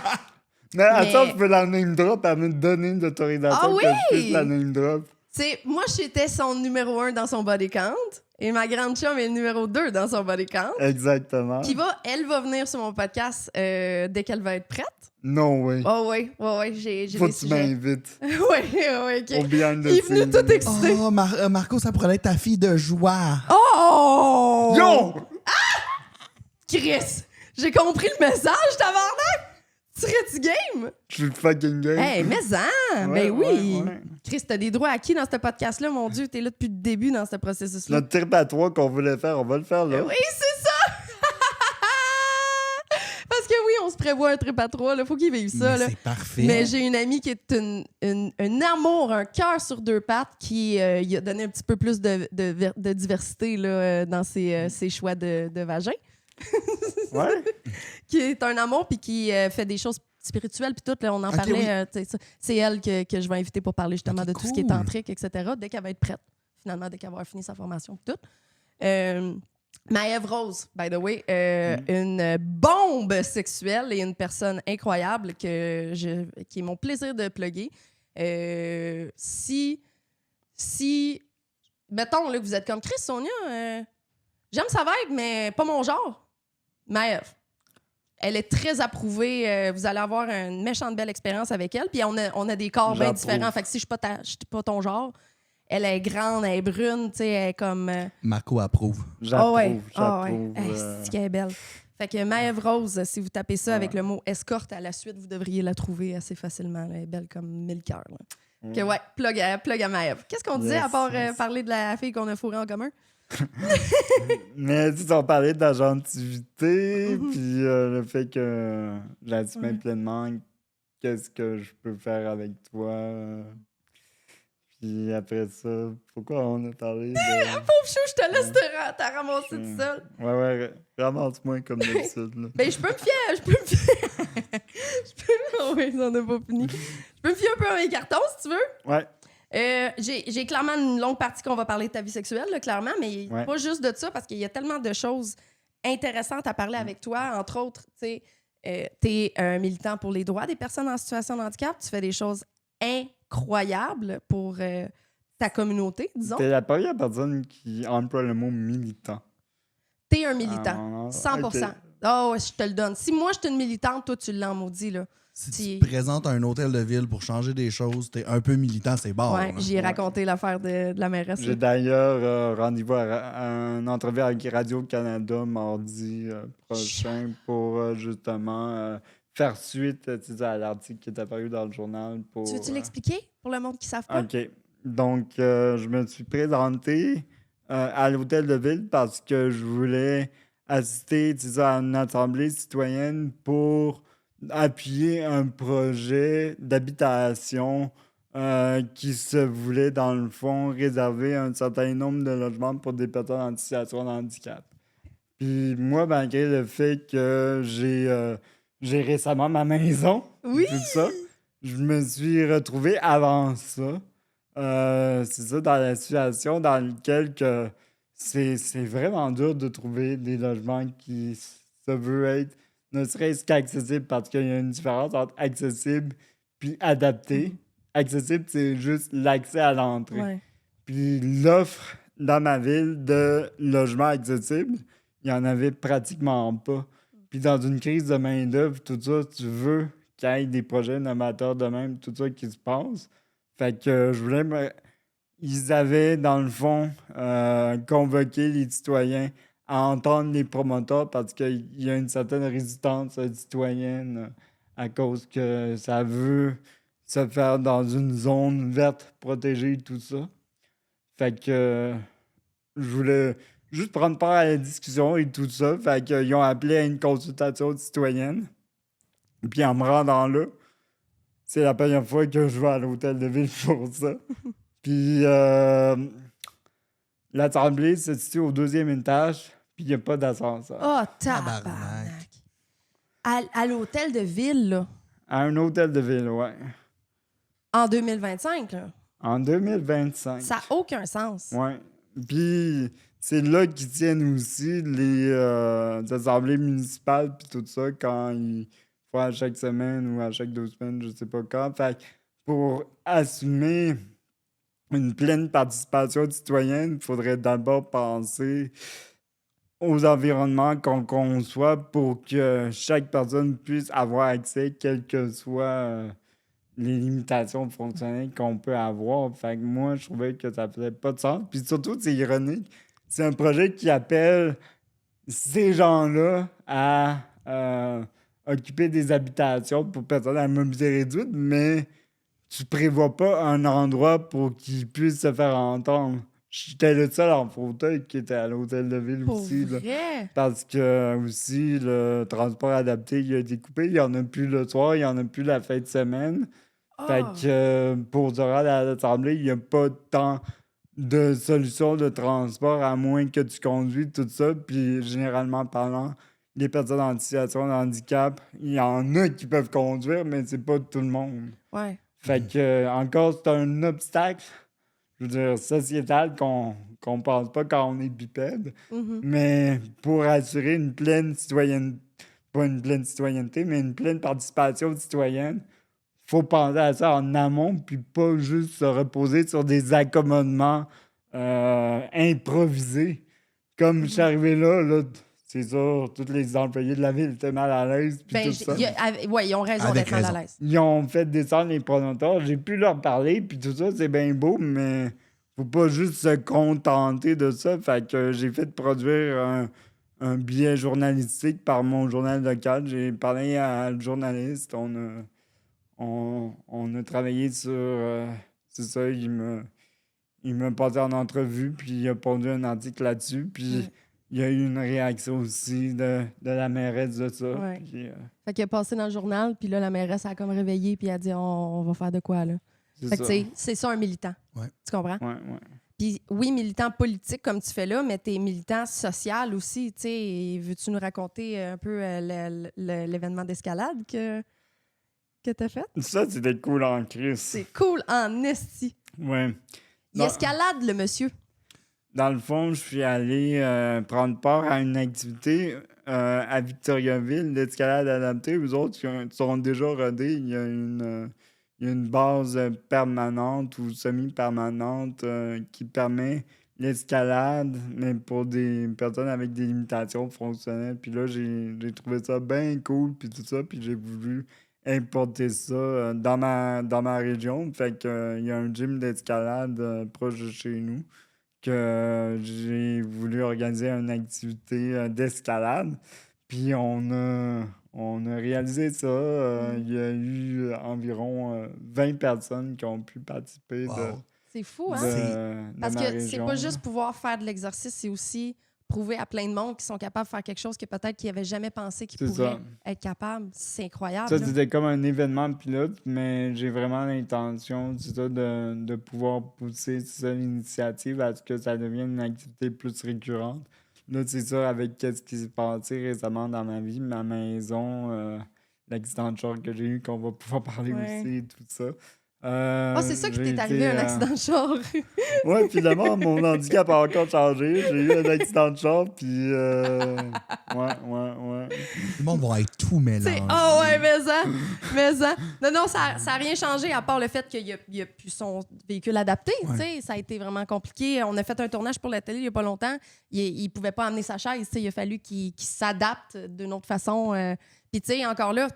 Mais attends, Mais- je peux la name drop, elle me donner l'autorisation Ah que oui! je puisse la name drop. C'est moi, j'étais son numéro 1 dans son body count, et ma grande chum est le numéro 2 dans son body count. Exactement. Elle va venir sur mon podcast dès qu'elle va être prête. Non, oui. Oh oui, j'ai Faut des que tu sujets. m'invites Oui, OK. au behind the Il est venu scenes. tout excité. Oh, Marco, ça pourrait être ta fille de joie. Oh! Yo! Chris, j'ai compris le message, tabarnak! Serais-tu game? Je suis le fucking game. Hey, mais en! Ouais, Ben oui! ouais, ouais. Chris, t'as des droits acquis dans ce podcast-là, mon Dieu. T'es là depuis le début dans ce processus-là. Notre trip à 3 qu'on voulait faire, on va le faire là. Oui, c'est ça! Parce que oui, on se prévoit un trip à 3, là. Faut qu'il vive ça, Mais là. c'est parfait. Mais j'ai une amie qui est un amour, un cœur sur 2 pattes qui y a donné un petit peu plus de diversité là, dans ses choix de vagin. Ouais. Qui est un amour puis qui fait des choses spirituelles puis tout. Là, on en Ok, parlait. oui. Tu sais, ça. C'est elle que je vais inviter pour parler justement Ok, de tout ce qui est cool. tantrique, etc. Dès qu'elle va être prête, finalement, dès qu'elle va avoir fini sa formation puis tout. Maëve Rose, by the way, une bombe sexuelle et une personne incroyable qui est mon plaisir de plugger. Si, mettons là, que vous êtes comme Chris, Sonia, j'aime sa vibe, mais pas mon genre. Maëve. Elle est très approuvée. Vous allez avoir une méchante belle expérience avec elle. Puis on a des corps bien différents. Fait que si je suis pas ton genre, elle est grande, elle est brune, tu sais, elle est comme... Marco approuve. J'approuve. C'est qu'elle est belle. Fait que Maëve Rose, si vous tapez ça avec le mot escorte à la suite, vous devriez la trouver assez facilement. Elle est belle comme 1000 cœurs. Que ouais, plug à Maëve. Qu'est-ce qu'on disait à part parler de la fille qu'on a fourrée en commun? Mais tu sais, on parlait de la gentilité, puis le fait que j'assume pleinement qu'est-ce que je peux faire avec toi. Puis après ça, pourquoi on a parlé de... Pauvre chou, je te laisse te ramasser tout seul. Ouais, ramasse-moi comme d'habitude. Là. Ben, je peux me fier. Oh oui, on n'a pas fini. Je peux me fier un peu à mes cartons, si tu veux. Ouais. J'ai clairement une longue partie qu'on va parler de ta vie sexuelle, là, clairement, mais pas juste de ça, parce qu'il y a tellement de choses intéressantes à parler avec toi. Entre autres, tu sais, t'es un militant pour les droits des personnes en situation de handicap. Tu fais des choses incroyables pour ta communauté, disons. T'es la première personne qui emploie le mot militant. T'es un militant, 100%. Okay. Oh, je te le donne. Si moi, je suis une militante, toi, tu l'as maudit, là. Si tu te présentes à un hôtel de ville pour changer des choses, t'es un peu militant, c'est bon. Ouais, j'y ai raconté l'affaire de la mairesse. J'ai d'ailleurs rendez-vous à une entrevue avec Radio-Canada mardi prochain pour justement faire suite à l'article qui est apparu dans le journal. Pour, tu veux-tu l'expliquer pour le monde qui ne savent pas? OK. Donc, je me suis présenté à l'hôtel de ville parce que je voulais assister à une assemblée citoyenne pour appuyer un projet d'habitation qui se voulait, dans le fond, réserver un certain nombre de logements pour des personnes en situation de handicap. Puis moi, malgré le fait que j'ai récemment ma maison, oui! Tout ça, je me suis retrouvé avant ça. C'est ça, dans la situation dans laquelle que c'est vraiment dur de trouver des logements qui se veulent être ne serait-ce qu'accessible, parce qu'il y a une différence entre accessible puis adapté. Accessible, c'est juste l'accès à l'entrée. Ouais. Puis l'offre dans ma ville de logements accessibles, il n'y en avait pratiquement pas. Puis dans une crise de main-d'œuvre, tout ça, tu veux qu'il y ait des projets novateurs de même, tout ça qui se passe. Fait que je voulais Ils avaient, dans le fond, convoqué les citoyens à entendre les promoteurs parce qu'il y a une certaine résistance citoyenne à cause que ça veut se faire dans une zone verte protégée, tout ça. Fait que je voulais juste prendre part à la discussion et tout ça. Fait qu'ils ont appelé à une consultation citoyenne. Puis en me rendant là, c'est la première fois que je vais à l'hôtel de ville pour ça. Puis l'assemblée se situe au 2e étage, puis il n'y a pas d'ascenseur. Oh, tabarnak! À l'hôtel de ville, là. À un hôtel de ville, ouais. En 2025, là. En 2025. Ça n'a aucun sens. Ouais. Puis c'est là qu'ils tiennent aussi les assemblées municipales, puis tout ça, quand ils font à chaque semaine ou à chaque 2 semaines, je sais pas quand. Fait que pour assumer une pleine participation citoyenne, il faudrait d'abord penser aux environnements qu'on conçoit pour que chaque personne puisse avoir accès, quelles que soient les limitations fonctionnelles qu'on peut avoir. Fait que moi, je trouvais que ça faisait pas de sens. Puis surtout, c'est ironique. C'est un projet qui appelle ces gens-là à occuper des habitations pour personnes à mobilité réduite, mais tu prévois pas un endroit pour qu'ils puissent se faire entendre. J'étais le seul en fauteuil qui était à l'hôtel de ville Pour aussi. vrai? Là, parce que aussi, le transport adapté, il a été coupé. Il n'y en a plus le soir, il n'y en a plus la fin de semaine. Oh. Fait que pour durant l'assemblée, il n'y a pas tant de solutions de transport à moins que tu conduis tout ça. Puis généralement parlant, les personnes en situation de handicap, il y en a qui peuvent conduire, mais c'est pas tout le monde. Ouais. Fait que encore, c'est un obstacle, je veux dire, sociétal qu'on qu'on pense pas quand on est bipède. Mhm. Mais pour assurer une pleine citoyenneté, pas une pleine citoyenneté, mais une pleine participation citoyenne, faut penser à ça en amont, puis pas juste se reposer sur des accommodements improvisés. Comme je suis arrivé là, c'est sûr, tous les employés de la ville étaient mal à l'aise, puis Ben, tout ça. ils ont raison Avec d'être mal à raison. l'aise. Ils ont fait descendre les promoteurs. J'ai pu leur parler, puis tout ça, c'est bien beau, mais faut pas juste se contenter de ça. Fait que j'ai fait produire un billet journalistique par mon journal local. J'ai parlé à le journaliste. On a travaillé sur... c'est ça, il m'a passé en entrevue, puis il a pondu un article là-dessus, puis il y a eu une réaction aussi de la mairesse de ça. Ouais. Puis, Fait qu'il a passé dans le journal, puis là, la mairesse a comme réveillé, puis elle a dit on va faire de quoi, là. c'est Fait que, ça. tu sais, c'est ça un militant. Ouais. Tu comprends? Ouais, ouais. Puis oui, militant politique comme tu fais là, mais t'es militant social aussi, tu sais. Et veux-tu nous raconter un peu l'événement d'escalade que t'as fait? Ça, c'était cool en crise. C'est cool en esti. Ouais. Il Non. escalade, le monsieur. Dans le fond, je suis allé prendre part à une activité à Victoriaville, l'escalade adaptée. Eux autres, ils sont déjà rodés. Il y a une base permanente ou semi-permanente qui permet l'escalade, mais pour des personnes avec des limitations fonctionnelles. Puis là, j'ai trouvé ça bien cool, puis tout ça, puis j'ai voulu importer ça dans ma région. Fait que il y a un gym d'escalade proche de chez nous que j'ai voulu organiser une activité d'escalade. Puis on a réalisé ça. Il y a eu environ 20 personnes qui ont pu participer Wow. C'est fou, hein? de Parce ma que région. c'est pas juste pouvoir faire de l'exercice, c'est aussi prouver à plein de monde qu'ils sont capables de faire quelque chose que peut-être qu'ils n'avaient jamais pensé qu'ils C'est pouvaient ça. être capables. C'est incroyable. Ça, là. c'était comme un événement pilote, mais j'ai vraiment l'intention c'est ça, de pouvoir pousser c'est ça, l'initiative à ce que ça devienne une activité plus récurrente. Là, c'est ça, avec ce qui s'est passé récemment dans ma vie, ma maison, l'accident de char que j'ai eu, qu'on va pouvoir parler Ouais. aussi, et tout ça. C'est ça qui j'ai t'est arrivé, été, un accident de char. Ouais, finalement, mon handicap a encore changé. J'ai eu un accident de char, puis... ouais. Le monde va être tout mélangé. Oh ouais, mais ça. Non, ça a rien changé à part le fait qu'il y a plus son véhicule adapté. Ouais. Tu sais, ça a été vraiment compliqué. On a fait un tournage pour la télé il y a pas longtemps. Il pouvait pas amener sa chaise. Tu sais, il a fallu qu'il s'adapte d'une autre façon. Puis tu sais, encore là,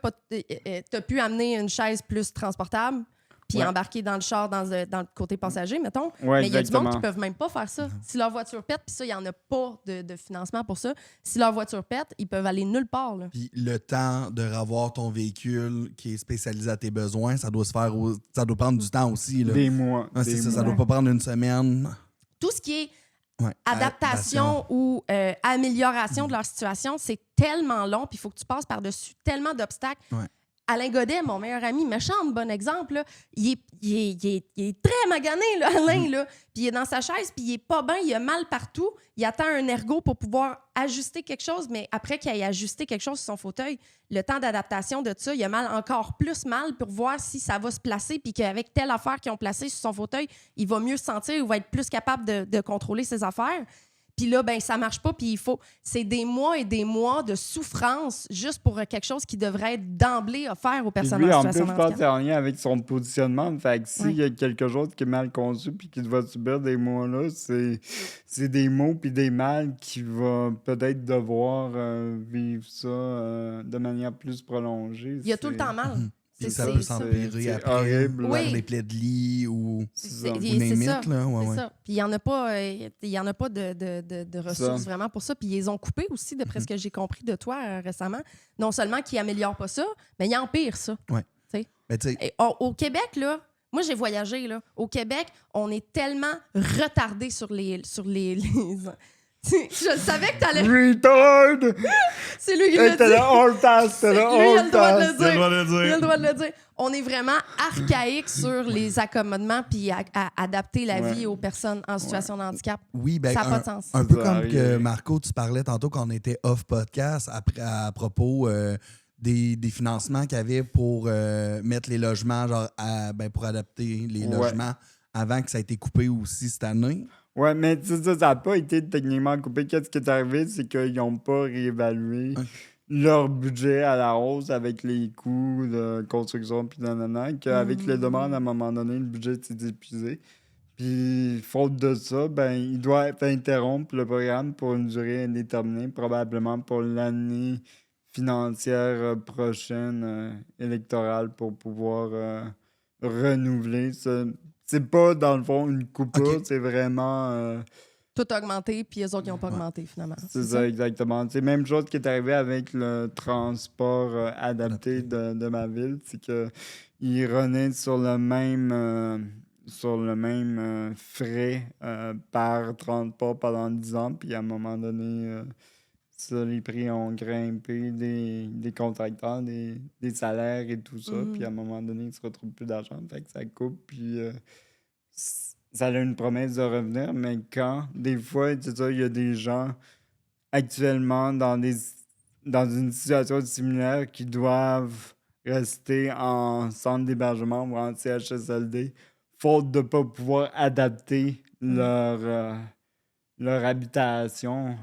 t'as pu amener une chaise plus transportable puis Ouais. embarquer dans le char dans le côté passager, mettons. Ouais, Mais il y a du monde exactement. qui peuvent même pas faire ça. Si leur voiture pète, puis ça, il y en a pas de financement pour ça. Si leur voiture pète, ils peuvent aller nulle part, là. Puis le temps de revoir ton véhicule qui est spécialisé à tes besoins, ça doit se faire ça doit prendre du temps aussi. Là. Des mois. Ouais, c'est des ça, ça mois. doit pas prendre une semaine. Tout ce qui est Ouais. adaptation ou amélioration de leur situation, c'est tellement long, puis il faut que tu passes par-dessus tellement d'obstacles. Ouais. Alain Godet, mon meilleur ami, méchant de bon exemple, là, il est très magané, là, Alain, là. Puis il est dans sa chaise, puis il est pas bien, il a mal partout. Il attend un ergo pour pouvoir ajuster quelque chose, mais après qu'il ait ajusté quelque chose sur son fauteuil, le temps d'adaptation de ça, il a mal encore plus mal pour voir si ça va se placer, puis qu'avec telle affaire qu'ils ont placée sur son fauteuil, il va mieux se sentir ou va être plus capable de contrôler ses affaires. Puis là, ben ça marche pas, puis c'est des mois et des mois de souffrance juste pour quelque chose qui devrait être d'emblée offert aux Puis personnes lui, en en plus, situation je de pense que handicap. c'est en lien avec son positionnement. Fait que s'il Ouais. y a quelque chose qui est mal conçu puis qui va subir des mots-là, c'est des mots puis des mal qui va peut-être devoir vivre ça de manière plus prolongée. Il y a tout le temps mal. Puis C'est ça peut ça. s'empirer C'est après. horrible. Oui. Par les plaies de lit ou C'est C'est ça. ou c'est name ça. it, là. Ouais, C'est ouais. ça. Puis il n'y en a pas de ressources vraiment pour ça. Puis ils les ont coupés aussi, d'après ce que j'ai compris de toi récemment. Non seulement qu'ils n'améliorent pas ça, mais ils empirent ça. Ben, tu sais, Et au Québec, là, moi j'ai voyagé, là. Au Québec, on est tellement retardé sur les... Je savais que t'allais... Retard! C'est lui qui Hey, l'a t'as dit. le hall pass, t'as Lui, le il a hall le droit de pass. le dire. le droit de le dire. Il a le droit de le dire. On est vraiment archaïque sur les accommodements puis à adapter la Ouais. vie aux personnes en situation de handicap. Oui, ben, Ça n'a pas de sens. un peu Ça comme arrive. que Marco, tu parlais tantôt quand on était off podcast à propos des financements qu'il y avait pour mettre les logements, genre pour adapter les Ouais. logements avant que ça ait été coupé aussi cette année. Ouais, mais tu sais, ça n'a pas été techniquement coupé. Qu'est-ce qui est arrivé, c'est qu'ils n'ont pas réévalué leur budget à la hausse avec les coûts de construction, puis nanana, qu'avec les demandes, à un moment donné, le budget s'est épuisé. Puis, faute de ça, ben, il doit interrompre le programme pour une durée indéterminée, probablement pour l'année financière prochaine électorale pour pouvoir renouveler. C'est pas, dans le fond, une coupure, Ok. c'est vraiment... Tout a augmenté, puis les autres, ils n'ont pas augmenté, finalement. c'est ça, exactement. C'est même chose qui est arrivé avec le transport adapté de ma ville, c'est que il renaît sur le même frais par transport pendant 10 ans, puis à un moment donné, ça, les prix ont grimpé des contracteurs, des salaires et tout ça, puis à un moment donné, ils se retrouvent plus d'argent, fait que ça coupe, puis ça a une promesse de revenir, mais quand, des fois, tu sais, il y a des gens actuellement dans une situation similaire qui doivent rester en centre d'hébergement ou en CHSLD, faute de ne pas pouvoir adapter leur habitation.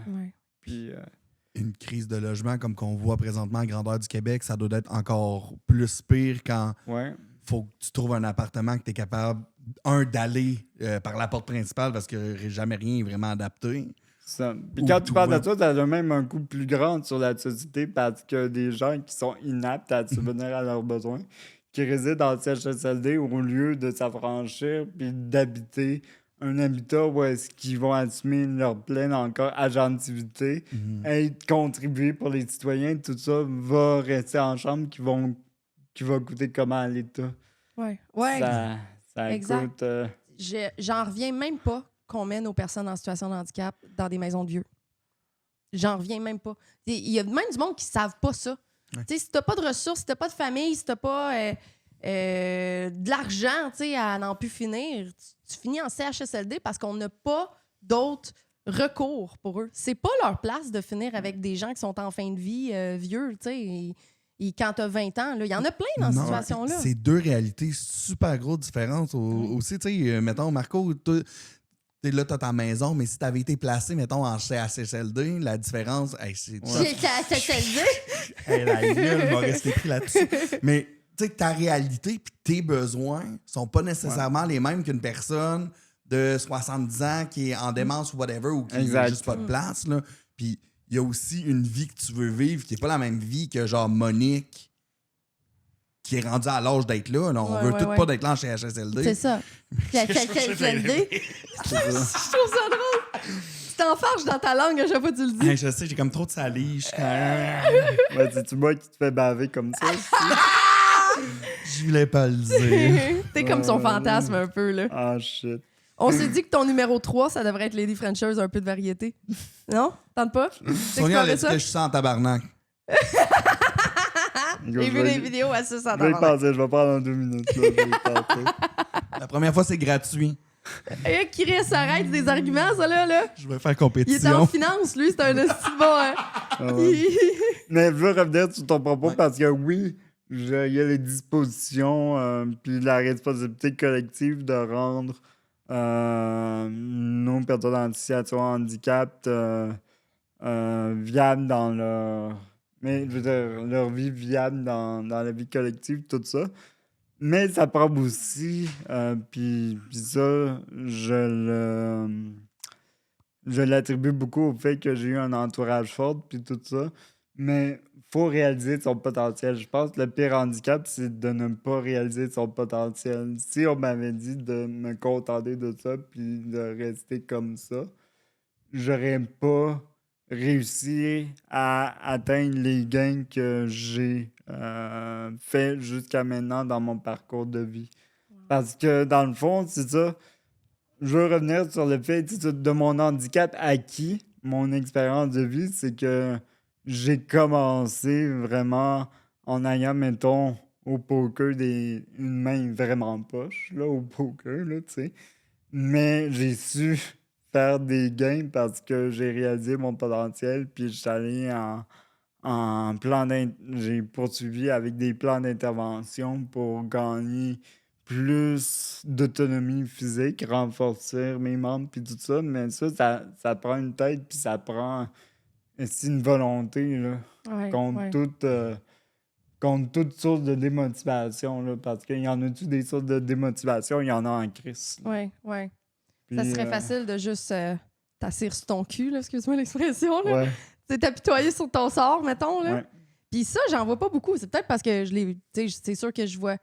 Ouais. Puis, Une crise de logement comme qu'on voit présentement à grandeur du Québec, ça doit être encore plus pire quand ouais. faut que tu trouves un appartement que tu es capable, d'aller par la porte principale parce que jamais rien est vraiment adapté. Ça. Puis Ou quand tu parles de toi. ça, ça a même un coût plus grand sur la société parce que des gens qui sont inaptes à subvenir à leurs besoins, qui résident dans le CHSLD au lieu de s'affranchir puis d'habiter un habitat où est-ce qu'ils vont assumer leur pleine encore agentivité, être contribué pour les citoyens, tout ça va rester en chambre qui va coûter comment à l'État. Ouais. Ouais. Ça Exact. coûte... J'en reviens même pas qu'on mène aux personnes en situation de handicap dans des maisons de vieux. J'en reviens même pas. Il y a même du monde qui ne savent pas ça. Ouais. Tu sais, si t'as pas de ressources, si t'as pas de famille, si t'as pas de l'argent à n'en plus finir, tu finis en CHSLD parce qu'on n'a pas d'autres recours pour eux. C'est pas leur place de finir avec des gens qui sont en fin de vie vieux, tu sais. Et quand t'as 20 ans, il y en a plein dans cette Non, situation-là. c'est deux réalités super grosses différentes. Aussi, tu sais, mettons, Marco, t'es là, t'as ta maison, mais si t'avais été placé, mettons, en CHSLD, la différence, hey, c'est... J'ai CHSLD. Hey, la gueule m'a resté pris là-dessus. Mais, tu sais, ta réalité puis tes besoins sont pas nécessairement les mêmes qu'une personne de 70 ans qui est en démence ou whatever, ou qui n'a juste pas de place, là. Puis, il y a aussi une vie que tu veux vivre qui n'est pas la même vie que, genre, Monique, qui est rendue à l'âge d'être là. On veut tout pas d'être là en CHSLD. C'est ça. CHSLD. Je trouve ça drôle. Tu t'enfarges dans ta langue à chaque fois que tu le dis. Hey, je sais, j'ai comme trop de salive. Ouais, c'est-tu moi qui te fais baver comme ça aussi? Je voulais pas le dire. T'es comme son fantasme un peu, là. Ah, shit. On s'est dit que ton numéro 3, ça devrait être Lady Frencheuse, un peu de variété. Non? Tente pas? Sonia, elle a T'explorer dit ça? que je suis en tabarnak. J'ai vu des vidéos à ça, ça Je vais y penser, je vais prendre en 2 minutes. Là, je vais y penser. La première fois, c'est gratuit. Et Chris, arrête des arguments, ça, là. Je vais faire Il est compétition. en finance, lui, c'est un esti bon, hein? Ah ouais. Mais je veux revenir sur ton propos parce que oui, il y a les dispositions puis la responsabilité collective de rendre nos personnes en situation de handicap viables dans leur... Mais je veux dire, leur vie viable dans la vie collective, tout ça. Mais ça prend aussi, puis ça, je l'attribue beaucoup au fait que j'ai eu un entourage fort, puis tout ça. Mais faut réaliser son potentiel. Je pense que le pire handicap, c'est de ne pas réaliser son potentiel. Si on m'avait dit de me contenter de ça, puis de rester comme ça, j'aurais pas réussi à atteindre les gains que j'ai fait jusqu'à maintenant dans mon parcours de vie. Parce que dans le fond, c'est ça. Je veux revenir sur le fait de mon handicap acquis, mon expérience de vie, c'est que j'ai commencé vraiment en ayant, mettons, au poker une main vraiment poche, là, au poker, là, tu sais. Mais j'ai su faire des gains parce que j'ai réalisé mon potentiel, puis je suis allé j'ai poursuivi avec des plans d'intervention pour gagner plus d'autonomie physique, renforcer mes membres, puis tout ça. Mais ça prend une tête, puis ça prend aussi une volonté, là, Ouais, contre toutes sortes de démotivation, là, parce qu'il y en a-tu des sortes de démotivation? Il y en a en crise. Ouais. Puis, Ça serait facile de juste t'asseoir sur ton cul, là, excuse-moi l'expression. Là. Ouais, Tu t'apitoyer sur ton sort, mettons. Là. ouais. Puis ça, j'en vois pas beaucoup. C'est peut-être parce que c'est sûr que je vois.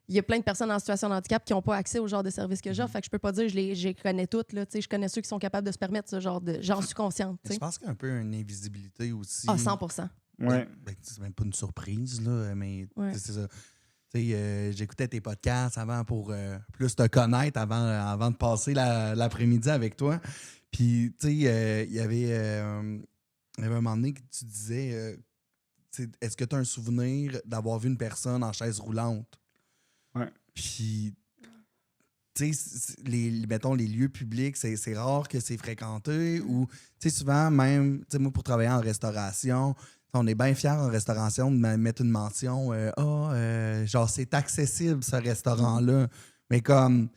Il y a plein de personnes en situation de handicap qui n'ont pas accès au genre de services que j'offre. Fait que je peux pas dire que je les connais toutes. Là, je connais ceux qui sont capables de se permettre ce genre de. J'en suis consciente. Je pense qu'il y a un peu une invisibilité aussi. Ah, 100%. Ouais. C'est même pas une surprise, là, mais Ouais. c'est ça. J'écoutais tes podcasts avant pour plus te connaître, avant de passer l'après-midi avec toi. Puis, il y avait un moment donné que tu disais est-ce que tu as un souvenir d'avoir vu une personne en chaise roulante? Ouais. Puis, mettons, les lieux publics, c'est rare que c'est fréquenté ou, souvent, même, moi, pour travailler en restauration, on est bien fiers en restauration de mettre une mention genre, c'est accessible, ce restaurant-là. Mais comme,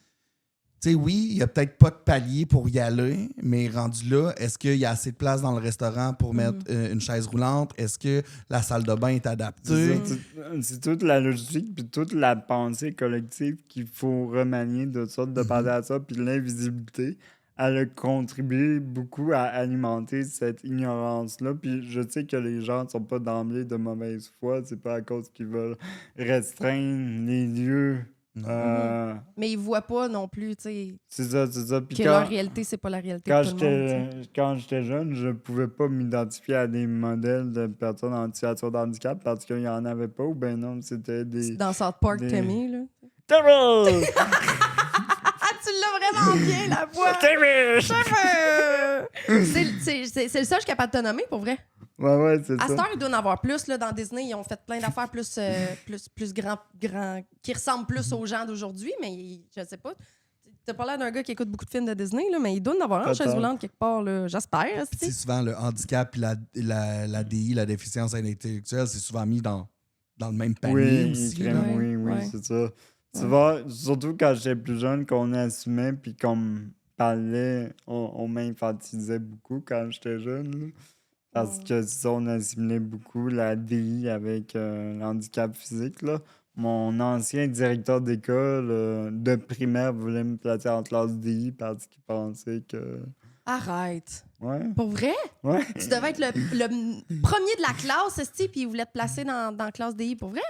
oui, il n'y a peut-être pas de palier pour y aller, mais rendu là, est-ce qu'il y a assez de place dans le restaurant pour mettre une chaise roulante? Est-ce que la salle de bain est adaptée? C'est toute la logique puis toute la pensée collective qu'il faut remanier de sorte de penser à ça, puis l'invisibilité. Elle a contribué beaucoup à alimenter cette ignorance-là. Puis je sais que les gens ne sont pas d'emblée de mauvaise foi. C'est pas à cause qu'ils veulent restreindre les lieux. Mais ils voient pas non plus, C'est ça. Puis que leur réalité, c'est pas la réalité de tout le monde. Quand j'étais jeune, je pouvais pas m'identifier à des modèles de personnes en situation de handicap parce qu'il y en avait pas. Ou ben non, c'était des... Dans South Park, Tammy, là. Terrible! Tu l'as vraiment bien, la voix! C'est le seul que je suis capable de te nommer, pour vrai. Ouais, c'est À ça. cette heure, il doit en avoir plus. Là, dans Disney, ils ont fait plein d'affaires plus grand, qui ressemblent plus aux gens d'aujourd'hui, mais je sais pas. T'as pas l'air d'un gars qui écoute beaucoup de films de Disney, là, mais il doit en avoir un en chaise roulante quelque part. Là. J'espère. Puis souvent, le handicap et la DI, la déficience intellectuelle, c'est souvent mis dans le même panier aussi. Oui, c'est ça. Tu vois, surtout quand j'étais plus jeune, qu'on assumait puis qu'on me parlait, on m'infantilisait beaucoup quand j'étais jeune. Là. Parce que ça, on assimilait beaucoup la DI avec l'handicap physique. Là. Mon ancien directeur d'école de primaire voulait me placer en classe DI parce qu'il pensait que... Arrête. Ouais. Pour vrai? Ouais. Tu devais être le premier de la classe, puis il voulait te placer dans la classe DI. Pour vrai?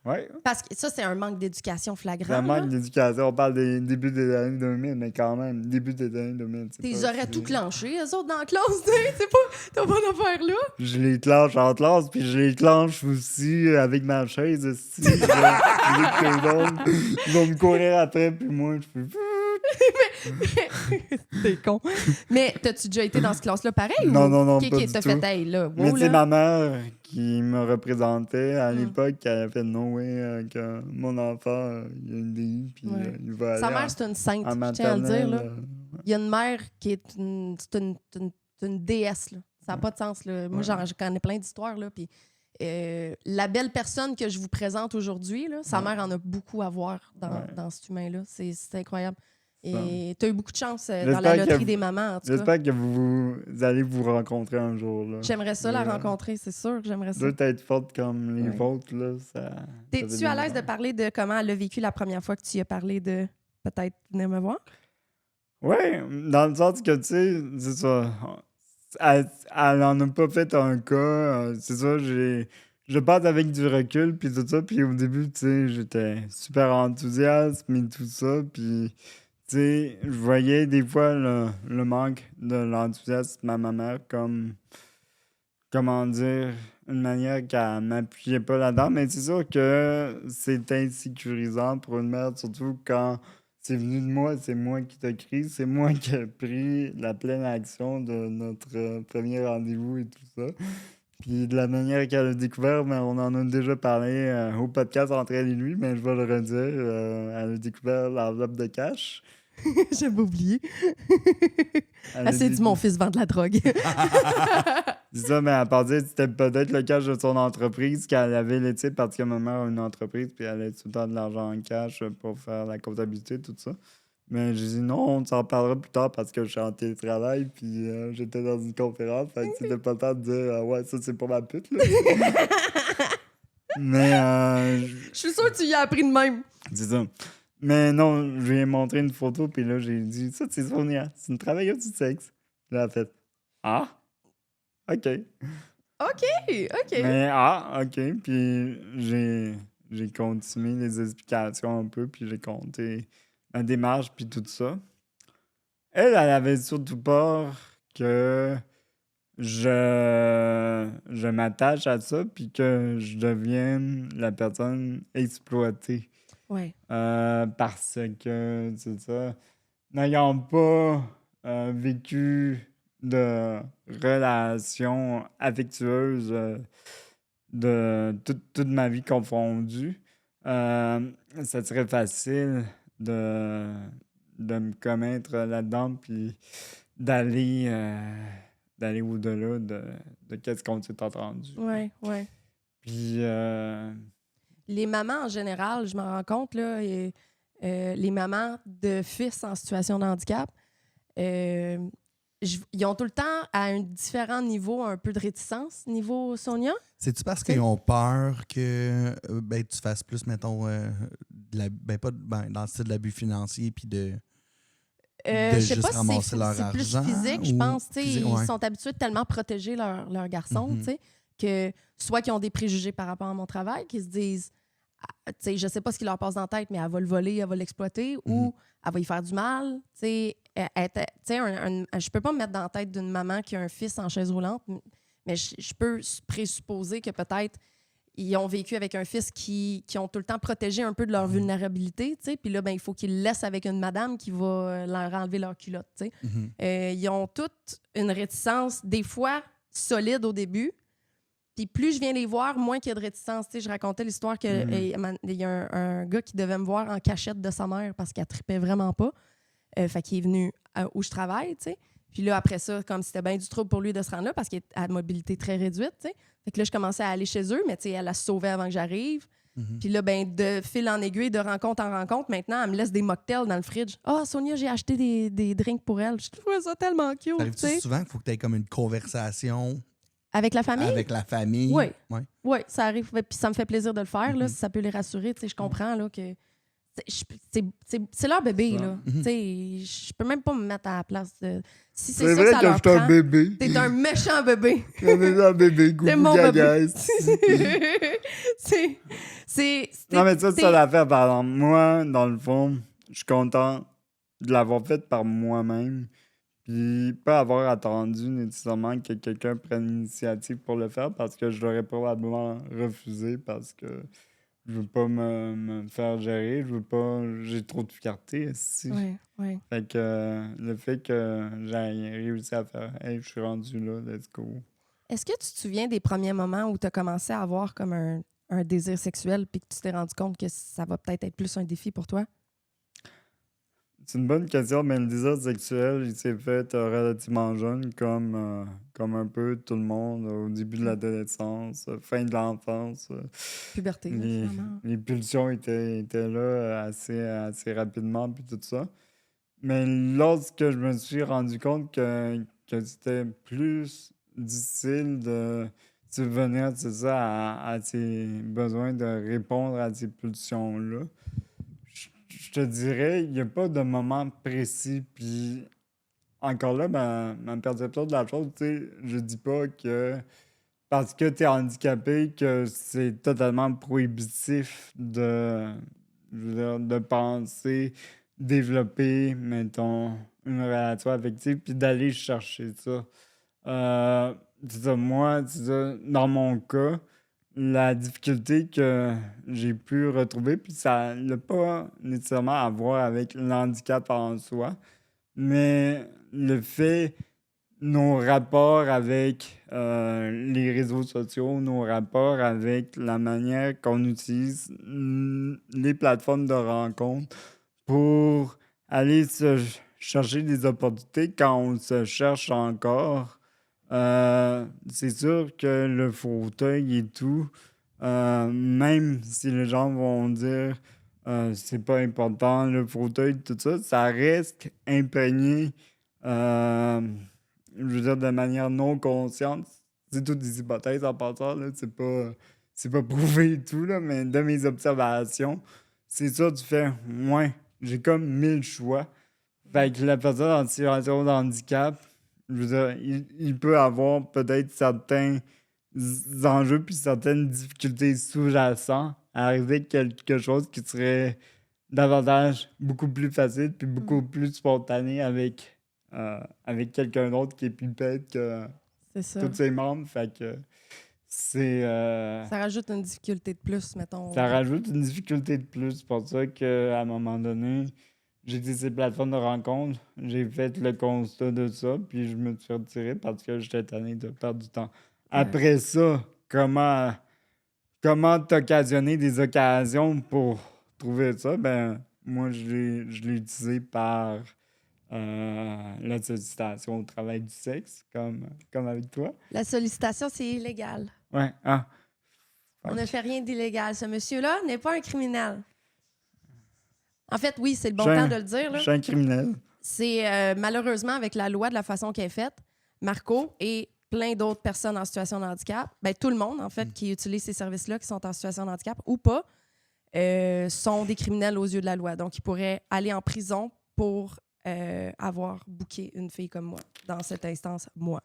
Ouais. Parce que ça, c'est un manque d'éducation flagrant. Ça manque là. d'éducation. On parle des débuts des années 2000, mais quand même, début des années 2000. T'es aurais tout clenché, eux autres, dans la classe, t'as pas d'affaire là. Je les clenche en classe, puis je les clenche aussi avec ma chaise. Aussi, ils vont me courir après, puis moi, je fais... T'es con. Mais t'as-tu déjà été dans cette classe-là pareil? Non, qui pas du t'a tout. fait, hey, là, wow, Mais c'est là. ma mère qui me représentait à l'époque, qui avait fait no way que mon enfant, il a une DI, puis il va aller Sa mère, c'est une sainte, en je tiens à le dire. Là. maternelle. Il y a une mère qui est une déesse. Là. Ça n'a pas de sens. Là. Moi, je connais plein d'histoires. Là, puis, la belle personne que je vous présente aujourd'hui, là, sa mère en a beaucoup à voir dans cet humain-là. C'est incroyable. Et tu as eu beaucoup de chance dans la loterie des mamans, en tout cas. J'espère que vous allez vous rencontrer un jour. Là. J'aimerais ça la rencontrer, c'est sûr que j'aimerais ça. Doit être forte comme les vôtres. Là, T'es-tu à l'aise de parler de comment elle a vécu la première fois que tu y as parlé de peut-être venir me voir? Oui, dans le sens que, tu sais, c'est ça. Elle en a pas fait un cas. C'est ça, je passe avec du recul, puis tout ça. Puis au début, tu sais, j'étais super enthousiaste, et tout ça. Puis, tu sais, je voyais des fois le manque de l'enthousiasme de ma mère comme, comment dire, une manière qu'elle m'appuyait pas là-dedans. Mais c'est sûr que c'est insécurisant pour une mère, surtout quand c'est venu de moi, c'est moi qui t'ai écrit, c'est moi qui ai pris la pleine action de notre premier rendez-vous et tout ça. Puis de la manière qu'elle a découvert, ben, on en a déjà parlé au podcast Entre elle et lui, mais je vais le redire. Elle a découvert l'enveloppe de cash. J'avais oublié. Elle s'est dit, mon fils vend de la drogue. C'est ça, mais à part dire, c'était peut-être le cash de son entreprise qu'elle avait laissé parce que ma mère a une entreprise puis elle a tout le temps de l'argent en cash pour faire la comptabilité, tout ça. Mais j'ai dit non, on s'en parlera plus tard parce que je suis en télétravail puis j'étais dans une conférence. Fait que c'était pas le temps de dire ouais, ça c'est pour ma pute. Là. Mais Je suis sûre que tu y as appris de même. c'est ça. Mais non, je lui ai montré une photo puis là j'ai dit ça c'est Sonia, c'est une travailleuse du sexe. Là, elle a fait ah, ok. OK. Mais ok. Puis j'ai continué les explications un peu, puis j'ai compté ma démarche, puis tout ça. Elle avait surtout peur que je m'attache à ça, puis que je devienne la personne exploitée. Ouais. Parce que, c'est ça, n'ayant pas vécu de relations affectueuses de toute ma vie confondue, ça serait facile de me commettre là-dedans puis d'aller d'aller au-delà de qu'est-ce qu'on s'est entendu. Ouais. Puis Les mamans, en général, je me rends compte, là, les mamans de fils en situation de handicap, ils ont tout le temps, à un différent niveau, un peu de réticence, niveau Sonia. C'est-tu parce qu'ils ont peur que tu fasses plus, mettons, dans le style de l'abus financier puis de Je sais juste pas si ramasser leur c'est plus argent, physique, je ou pense. Tu sais, physique, ils ouais. sont habitués de tellement protéger leur garçon, Mhm. tu sais, que soit qu'ils ont des préjugés par rapport à mon travail, qu'ils se disent, ah, tu sais, je sais pas ce qui leur passe dans la tête, mais elle va le voler, elle va l'exploiter, ou elle va y faire du mal. Tu sais, je peux pas me mettre dans la tête d'une maman qui a un fils en chaise roulante, mais je peux présupposer que peut-être ils ont vécu avec un fils qui ont tout le temps protégé un peu de leur vulnérabilité, tu sais. Puis là, ben, il faut qu'ils le laissent avec une madame qui va leur enlever leur culotte, tu sais. Mhm. Ils ont toute une réticence, des fois solide au début. Puis plus je viens les voir, moins qu'il y a de réticence. Tu sais, je racontais l'histoire qu'il y a un gars qui devait me voir en cachette de sa mère parce qu'elle tripait vraiment pas. Fait qu'il est venu où je travaille, tu sais. Puis là, après ça, comme c'était bien du trouble pour lui de se rendre là parce qu'il est à mobilité très réduite, tu sais. Fait que là, je commençais à aller chez eux, mais tu sais, elle a sauvé avant que j'arrive. Puis là, ben, de fil en aiguille, de rencontre en rencontre, maintenant, elle me laisse des mocktails dans le fridge. « Ah, Sonia, j'ai acheté des drinks pour elle. » Je trouvais ça tellement cute, tu T'arrives-tu sais. souvent qu'il faut que tu aies comme une conversation Avec la famille? avec la famille? Oui. Ouais. Oui, ça arrive. Puis ça me fait plaisir de le faire, là, si ça peut les rassurer. Tu sais, je comprends là, que c'est leur bébé. Là. Tu sais, je peux même pas me mettre à la place de... Si c'est ça vrai que ça que leur je suis un prend, bébé. t'es un méchant bébé. J'en ai un bébé, T'es gougou mon bébé. gaga. Non, mais ça, c'est ça l'affaire, par exemple. Moi, dans le fond, je suis content de l'avoir fait par moi-même. Puis pas avoir attendu nécessairement que quelqu'un prenne l'initiative pour le faire parce que je l'aurais probablement refusé parce que je veux pas me faire gérer. Je veux pas. J'ai trop de fierté ici. Oui. Fait que le fait que j'ai réussi à faire hey, je suis rendu là, let's go. Est-ce que tu te souviens des premiers moments où tu as commencé à avoir comme un désir sexuel puis que tu t'es rendu compte que ça va peut-être être plus un défi pour toi? C'est une bonne question, mais le désir sexuel, il s'est fait relativement jeune, comme un peu tout le monde, au début de l'adolescence, fin de l'enfance. Puberté, là, finalement. Les pulsions étaient là assez rapidement, puis tout ça. Mais lorsque je me suis rendu compte que c'était plus difficile de subvenir, c'est ça, à ses besoins, de répondre à ces pulsions-là, je te dirais, il n'y a pas de moment précis. Puis encore là, ma perception de la chose, tu sais, je dis pas que parce que tu es handicapé que c'est totalement prohibitif je veux dire, de penser, développer, mettons, une relation affective, puis d'aller chercher ça. C'est ça, moi, c'est ça, dans mon cas, la difficulté que j'ai pu retrouver, puis ça n'a pas nécessairement à voir avec l'handicap en soi, mais le fait, nos rapports avec les réseaux sociaux, nos rapports avec la manière qu'on utilise les plateformes de rencontre pour aller se chercher des opportunités quand on se cherche encore, C'est sûr que le fauteuil et tout, même si les gens vont dire c'est pas important, le fauteuil, tout ça, ça reste imprégné, euh, je veux dire, de manière non consciente. C'est toutes des hypothèses en passant, là, c'est pas prouvé et tout, là, mais de mes observations, c'est ça, tu fais, ouais, j'ai comme 1000 choix. Fait que la personne en situation de handicap, je veux dire, il peut avoir peut-être certains enjeux puis certaines difficultés sous-jacentes à arriver à quelque chose qui serait davantage beaucoup plus facile puis beaucoup plus spontané avec quelqu'un d'autre qui est plus bête que C'est ça. tous ses membres. Fait que c'est... Ça rajoute une difficulté de plus, mettons. ça rajoute une difficulté de plus. C'est pour ça qu'à un moment donné, j'ai utilisé ces plateformes de rencontres. J'ai fait le constat de ça, puis je me suis retiré parce que j'étais tanné de perdre du temps. Après ça, comment t'occasionner des occasions pour trouver ça? Ben, moi, je l'ai utilisé par la sollicitation au travail du sexe, comme avec toi. La sollicitation, c'est illégal. Ouais, ah. On ne fait rien d'illégal. Ce monsieur-là n'est pas un criminel. En fait, oui, c'est le bon Je suis temps un- de le dire. Là. Je suis un criminel. C'est malheureusement avec la loi de la façon qu'elle est faite, Marco et plein d'autres personnes en situation de handicap, ben, tout le monde, en fait, qui utilise ces services-là, qui sont en situation de handicap ou pas, sont des criminels aux yeux de la loi. Donc, ils pourraient aller en prison pour avoir booké une fille comme moi, dans cette instance, moi.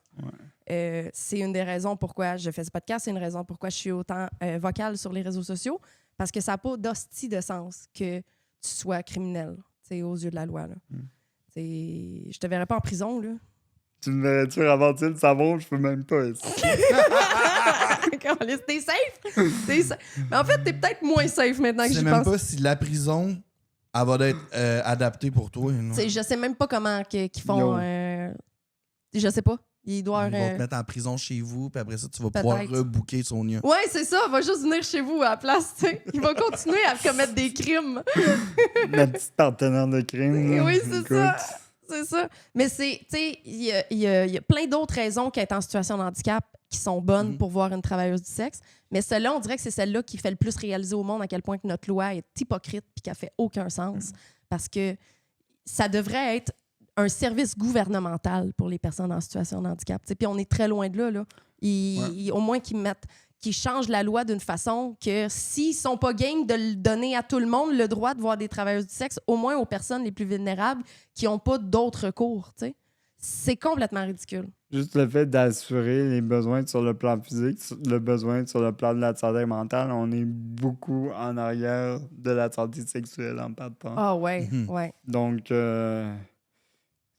C'est une des raisons pourquoi je fais ce podcast, c'est une raison pourquoi je suis autant vocale sur les réseaux sociaux, parce que ça n'a pas d'hostie de sens que tu sois criminel, aux yeux de la loi. Là. Je te verrais pas en prison, là. Tu me verrais-tu ramasser le savon? Je peux même pas. T'es safe? T'es safe. Mais en fait, t'es peut-être moins safe maintenant que Je j'y sais même pense. pas si la prison, elle va être adaptée pour toi. Non? Je sais même pas comment qu'ils font. Yo. Je sais pas. Ils doivent. Ils vont te mettre en prison chez vous, puis après ça, tu vas pouvoir Peut-être. rebooker Sonia. Ouais, c'est ça. Il va juste venir chez vous à la place. T'sais. Il va continuer à commettre des crimes. Ma petite partenaire de crime. là. Oui, c'est Écoute. ça. C'est ça. Mais c'est, tu sais, il y a plein d'autres raisons qu'être en situation de handicap qui sont bonnes pour voir une travailleuse du sexe. Mais celle-là, on dirait que c'est celle-là qui fait le plus réaliser au monde à quel point que notre loi est hypocrite puis qu'elle fait aucun sens. Parce que ça devrait être un service gouvernemental pour les personnes en situation de handicap. Puis on est très loin de là. Là. Au moins qu'ils changent la loi d'une façon que s'ils sont pas game de le donner à tout le monde, le droit de voir des travailleuses du sexe, au moins aux personnes les plus vulnérables qui n'ont pas d'autres recours. T'sais. C'est complètement ridicule. Juste le fait d'assurer les besoins sur le plan physique, le besoin sur le plan de la santé mentale, on est beaucoup en arrière de la santé sexuelle en partant. Ah ouais, ouais. Donc,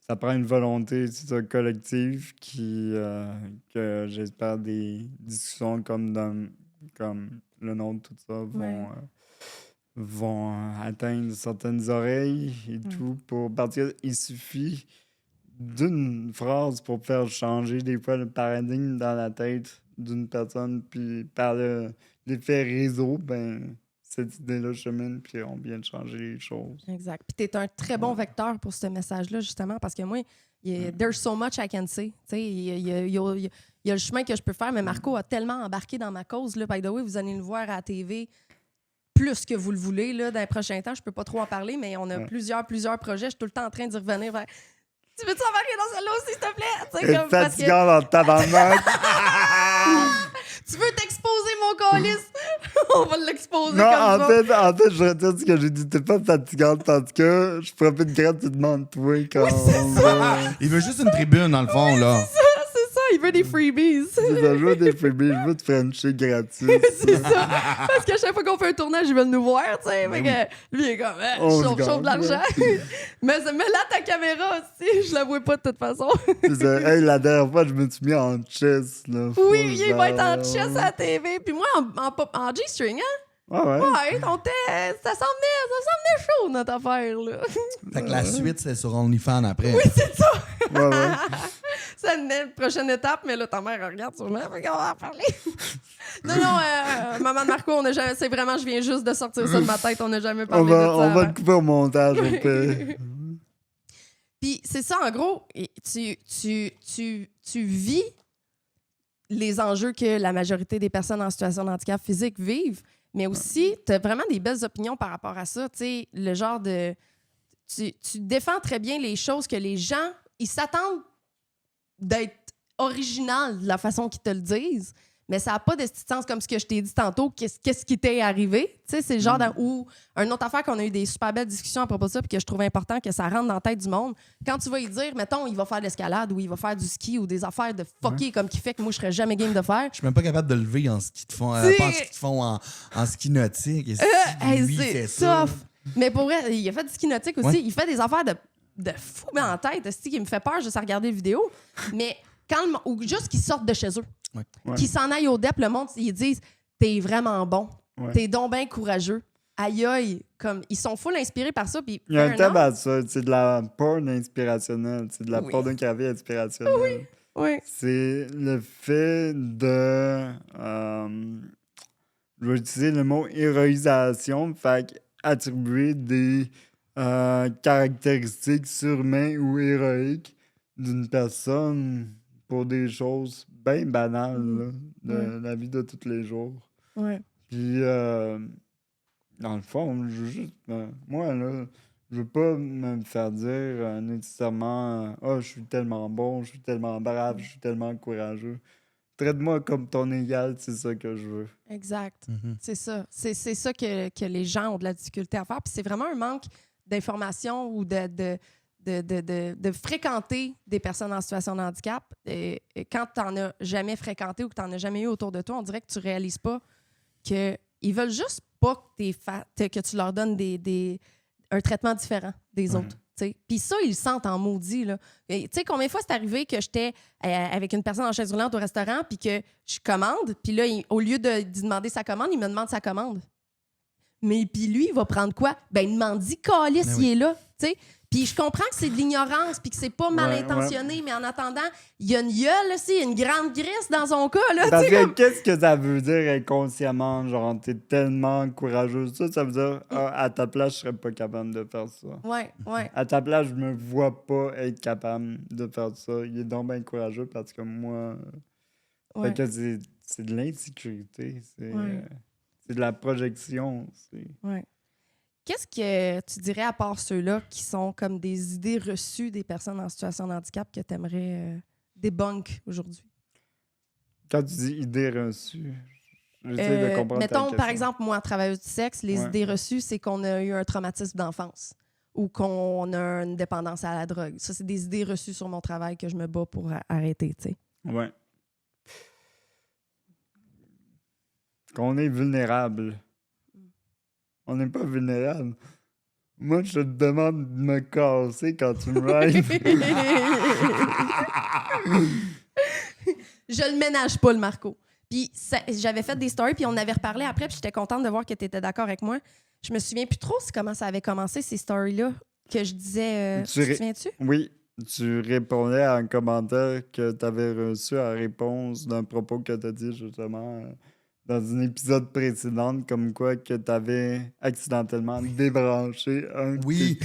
ça prend une volonté collective que j'espère des discussions comme le nôtre, tout ça, vont atteindre certaines oreilles et tout. Parce qu'il suffit d'une phrase pour faire changer des fois le paradigme dans la tête d'une personne, puis par l'effet réseau, ben cette idée-là chemine, puis on vient de changer les choses. Exact. Puis t'es un très bon vecteur pour ce message-là, justement, parce que moi, there's so much I can say. Il y a le chemin que je peux faire, mais Marco a tellement embarqué dans ma cause. Là, by the way, vous allez le voir à la TV plus que vous le voulez. Là, dans les prochains temps, je peux pas trop en parler, mais on a plusieurs projets. Je suis tout le temps en train d'y revenir vers... Tu veux-tu embarquer dans celle-là aussi, s'il te plaît? C'est fatigant dans le tabarnak! Tu veux t'exposer, mon calice? On va l'exposer Non, comme en fait, je retire ce que j'ai dit. T'es pas fatigante parce que je frappe une gratuitement de toi quand Il veut juste une tribune, dans le fond, là. C'est ça, il veut des freebies. je veux des freebies, je veux te frencher gratuit. C'est ça. Parce qu'à chaque fois qu'on fait un tournage, ils veulent nous voir, tu sais. Fait que lui, il est comme, On chauffe regarde, de l'argent. mais là, ta caméra aussi, je la vois pas de toute façon. C'est ça. Hey, la dernière fois, je me suis mis en chess. Là. Oui, il va être en chess à la TV. Puis moi, en G-string, hein? Ah ouais? Ouais, ça s'en venait chaud, notre affaire, là. Fait que la suite, c'est sur OnlyFans après. Oui, c'est ça. Ouais, ouais. C'est une prochaine étape, mais là, ta mère regarde sûrement, fait qu'on va en parler. non, maman de Marco, on a jamais, c'est vraiment, je viens juste de sortir ça de ma tête, on n'a jamais parlé de ça. On va avant. le couper au montage, au pire. Puis c'est ça, en gros, tu vis les enjeux que la majorité des personnes en situation de handicap physique vivent, mais aussi, tu as vraiment des belles opinions par rapport à ça. Tu sais, le genre de... Tu défends très bien les choses que les gens, ils s'attendent d'être original de la façon qu'ils te le disent, mais ça n'a pas de sens comme ce que je t'ai dit tantôt. Qu'est-ce qui t'est arrivé? Tu sais, c'est le genre où... Une autre affaire qu'on a eu des super belles discussions à propos de ça puis que je trouve important que ça rentre dans la tête du monde. Quand tu vas lui dire, mettons, il va faire de l'escalade ou il va faire du ski ou des affaires de fucké comme qui fait que moi, je serais jamais game de faire. Je suis même pas capable de lever en ski de fond, pas en ski de fond, en ski nautique. Et lui, il fait ça. Mais pour vrai, il a fait du ski nautique aussi. Ouais. Il fait des affaires de fou en tête, qui me fait peur juste à regarder les vidéos. Mais ou juste qu'ils sortent de chez eux. Ouais. Qu'ils s'en aillent au DEP, le monde, ils disent « T'es vraiment bon. Ouais. T'es donc bien courageux. » Aïe aïe, comme ils sont full inspirés par ça. Puis il y a un thème à ça, c'est de la porn inspirationnelle, c'est de la pornographie inspirationnelle. Oui. Oui. C'est le fait de... je vais utiliser le mot héroïsation, fait attribuer des caractéristiques surhumaines ou héroïques d'une personne pour des choses bien banales là, de la vie de tous les jours. Ouais. Puis, dans le fond, je veux juste... moi, là, je veux pas me faire dire nécessairement « Ah, je suis tellement bon, je suis tellement brave, je suis tellement courageux. » Traite-moi comme ton égal, c'est ça que je veux. Exact. Mm-hmm. C'est ça. C'est ça que les gens ont de la difficulté à faire. Puis c'est vraiment un manque d'information ou de fréquenter des personnes en situation de handicap. Et quand tu n'en as jamais fréquenté ou que tu n'en as jamais eu autour de toi, on dirait que tu ne réalises pas qu'ils veulent juste pas que tu leur donnes un traitement différent des autres. Puis ça, ils le sentent en maudit. Tu sais, combien de fois c'est arrivé que j'étais avec une personne en chaise roulante au restaurant puis que je commande, puis là, au lieu de demander sa commande, il me demande sa commande. Mais puis lui, il va prendre quoi? Ben, il m'en dit, câlisse, il est là. Tu sais? Puis je comprends que c'est de l'ignorance puis que c'est pas mal intentionné, mais en attendant, il y a une gueule, il y a une grande grisse dans son cas. Là, parce que qu'est-ce que ça veut dire inconsciemment? Genre, t'es tellement courageuse. Ça veut dire, à ta place, je serais pas capable de faire ça. Ouais. À ta place, je me vois pas être capable de faire ça. Il est donc bien courageux parce que moi... Fait que c'est de l'insécurité. C'est de la projection. Ouais. Qu'est-ce que tu dirais, à part ceux-là, qui sont comme des idées reçues des personnes en situation de handicap que tu aimerais débunk aujourd'hui? Quand tu dis idées reçues, j'essaie de comprendre. Mettons, par exemple, moi, travailleuse du sexe, les idées reçues, c'est qu'on a eu un traumatisme d'enfance ou qu'on a une dépendance à la drogue. Ça, c'est des idées reçues sur mon travail que je me bats pour arrêter, tu sais. Ouais. Qu'on est vulnérable. On n'est pas vulnérable. Moi, je te demande de me casser quand tu me rides. Je le ménage pas, le Marco. Puis j'avais fait des stories, puis on avait reparlé après, puis j'étais contente de voir que tu étais d'accord avec moi. Je me souviens plus trop comment ça avait commencé, ces stories-là, que je disais... tu te souviens-tu? Oui, tu répondais à un commentaire que tu avais reçu en réponse d'un propos que tu as dit, justement... dans un épisode précédent, comme quoi que t'avais accidentellement débranché un... Oui.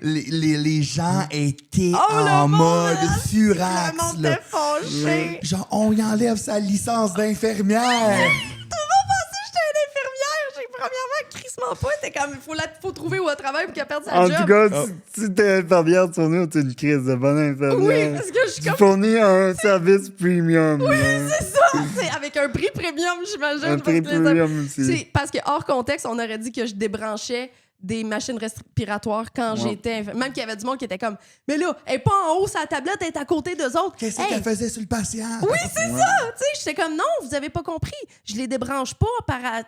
Les gens étaient en mode furax. Le monde était fâché. Genre, on y enlève sa licence d'infirmière. Tout le monde pensait que j'étais une infirmière. J'ai premièrement crissement pas. C'était comme, il faut trouver où elle travaille pour qu'elle perde sa job. En tout cas, si t'es infirmière, tu es une crise de bonne infirmière. Oui, parce que je suis comme... Tu fournis un service premium. Oui, c'est ça. C'est avec un prix premium, j'imagine. Un prix premium aussi. Parce que hors contexte, on aurait dit que je débranchais des machines respiratoires quand j'étais... Même qu'il y avait du monde qui était comme « Mais là, elle est pas en haut, sa tablette, elle est à côté d'eux autres. » Qu'est-ce qu'elle faisait sur le patient? Oui, c'est ça! Tu sais, j'étais comme « Non, vous avez pas compris. Je les débranche pas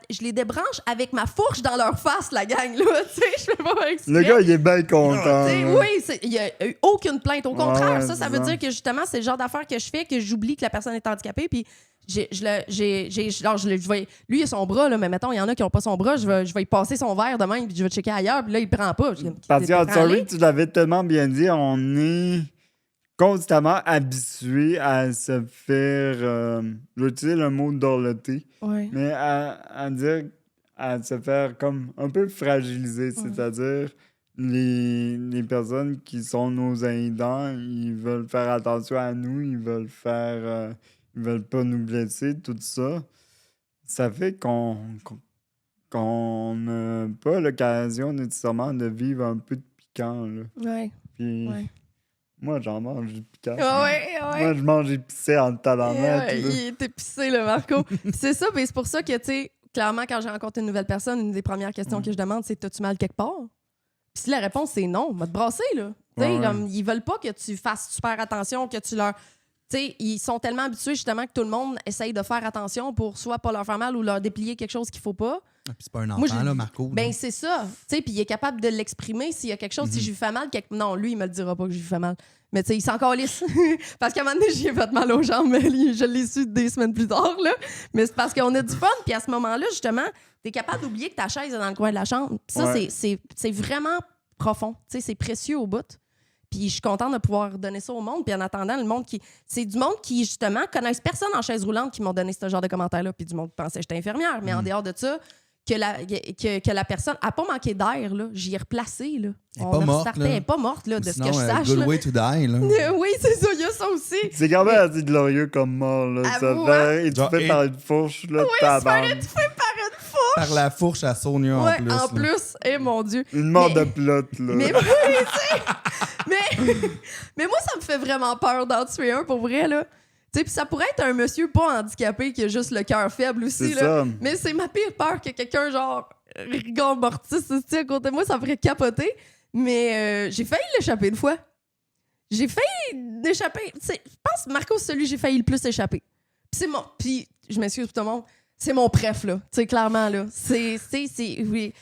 je les débranche avec ma fourche dans leur face, la gang, là. » Tu sais, je fais pas exprès. Le gars, il est bien content. Oui, il y a eu aucune plainte. Au contraire, ça veut dire que justement, c'est le genre d'affaires que je fais que j'oublie que la personne est handicapée, puis lui, il a son bras, là, mais mettons, il y en a qui n'ont pas son bras, je vais y passer son verre de même, puis je vais checker ailleurs, puis là, il prend pas. Parce que, sorry, tu l'avais tellement bien dit, on est constamment habitué à se faire, je vais utiliser le mot dorloter, mais à se faire comme un peu fragiliser, c'est-à-dire les personnes qui sont nos aidants, ils veulent faire attention à nous, ils veulent ils veulent pas nous blesser, tout ça, ça fait qu'on n'a pas l'occasion nécessairement de vivre un peu de piquant, là. Ouais. Puis moi, j'en mange du piquant. Ouais. Moi, je mange épicé en tabarnak, là. Il est épicé, le Marco. Puis c'est ça, mais c'est pour ça que, tu sais, clairement, quand j'ai rencontré une nouvelle personne, une des premières questions que je demande, c'est t'as-tu mal quelque part? Puis si la réponse c'est non, va te brasser, là. Tu sais, comme, ils veulent pas que tu fasses super attention, que tu leur. Tu sais, ils sont tellement habitués justement que tout le monde essaye de faire attention pour soit pas leur faire mal ou leur déplier quelque chose qu'il faut pas. Puis c'est pas un enfant, là, Marco. Ben, c'est ça. Tu sais, puis il est capable de l'exprimer s'il y a quelque chose. Si je lui fais mal, non, lui, il me le dira pas que je lui fais mal. Mais tu sais, il s'en calisse. Parce qu'à un moment donné, j'ai fait mal aux jambes, mais je l'ai su des semaines plus tard, là. Mais c'est parce qu'on a du fun. Puis à ce moment-là, justement, t'es capable d'oublier que ta chaise est dans le coin de la chambre. Puis ça, c'est vraiment profond. Tu sais, c'est précieux au bout. Puis je suis contente de pouvoir donner ça au monde. Puis en attendant, le monde qui... C'est du monde qui, justement, connaissent personne en chaise roulante qui m'ont donné ce genre de commentaires-là. Puis du monde qui pensait que j'étais infirmière. Mais en dehors de ça, que la personne n'a pas manqué d'air, là. J'y ai replacé, là. Elle n'est pas morte, là. Elle n'est pas morte, là, de sinon, ce que je sache. Good là. way to die, là. Oui, c'est ça, il y a ça aussi. C'est quand même assez glorieux comme mort, là. Ça Avoue, fait... Et tu Genre, fais par une fourche, là, Oui, tabarnak. tu fais par une fourche. Par la fourche à Sonia, Ouais, en plus. en là. plus. Eh, mon Dieu. Une mort Mais- de plot, là. Mais oui, tu sais. Mais moi, ça me fait vraiment peur d'en tuer un, pour vrai, là. Tu sais, puis ça pourrait être un monsieur pas handicapé qui a juste le cœur faible aussi, C'est là. ça. Mais c'est ma pire peur que quelqu'un, genre, rigole mortis, à côté de moi, ça me ferait capoter. Mais j'ai failli l'échapper une fois. J'ai failli l'échapper. Tu sais, je pense, Marco, c'est celui que j'ai failli le plus échapper. Puis c'est mon... Puis, je m'excuse pour tout le monde, c'est mon préf, là. Tu sais, clairement, là. Oui.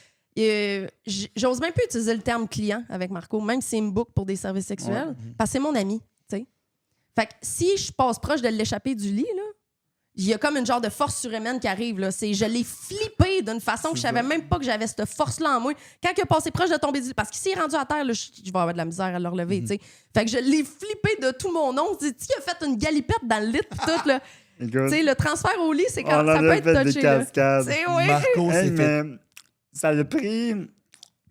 J'ose même plus utiliser le terme client avec Marco, même s'il me book pour des services sexuels, parce que c'est mon ami, tu sais. Fait que si je passe proche de l'échapper du lit, là, il y a comme une genre de force surhumaine qui arrive, là. Je l'ai flippé d'une façon que je savais même pas que j'avais cette force-là en moi. Quand il a passé proche de tomber du lit, parce qu'il s'est rendu à terre, là, je vais avoir de la misère à le relever, tu sais. Fait que je l'ai flippé de tout mon nom. Tu sais, il a fait une galipette dans le lit pis tout, là. Tu sais, le transfert au lit, c'est quand On ça en peut a être fait des touché, là. cascades. C'est oui. Marco Hey, s'est fait... mais ça a pris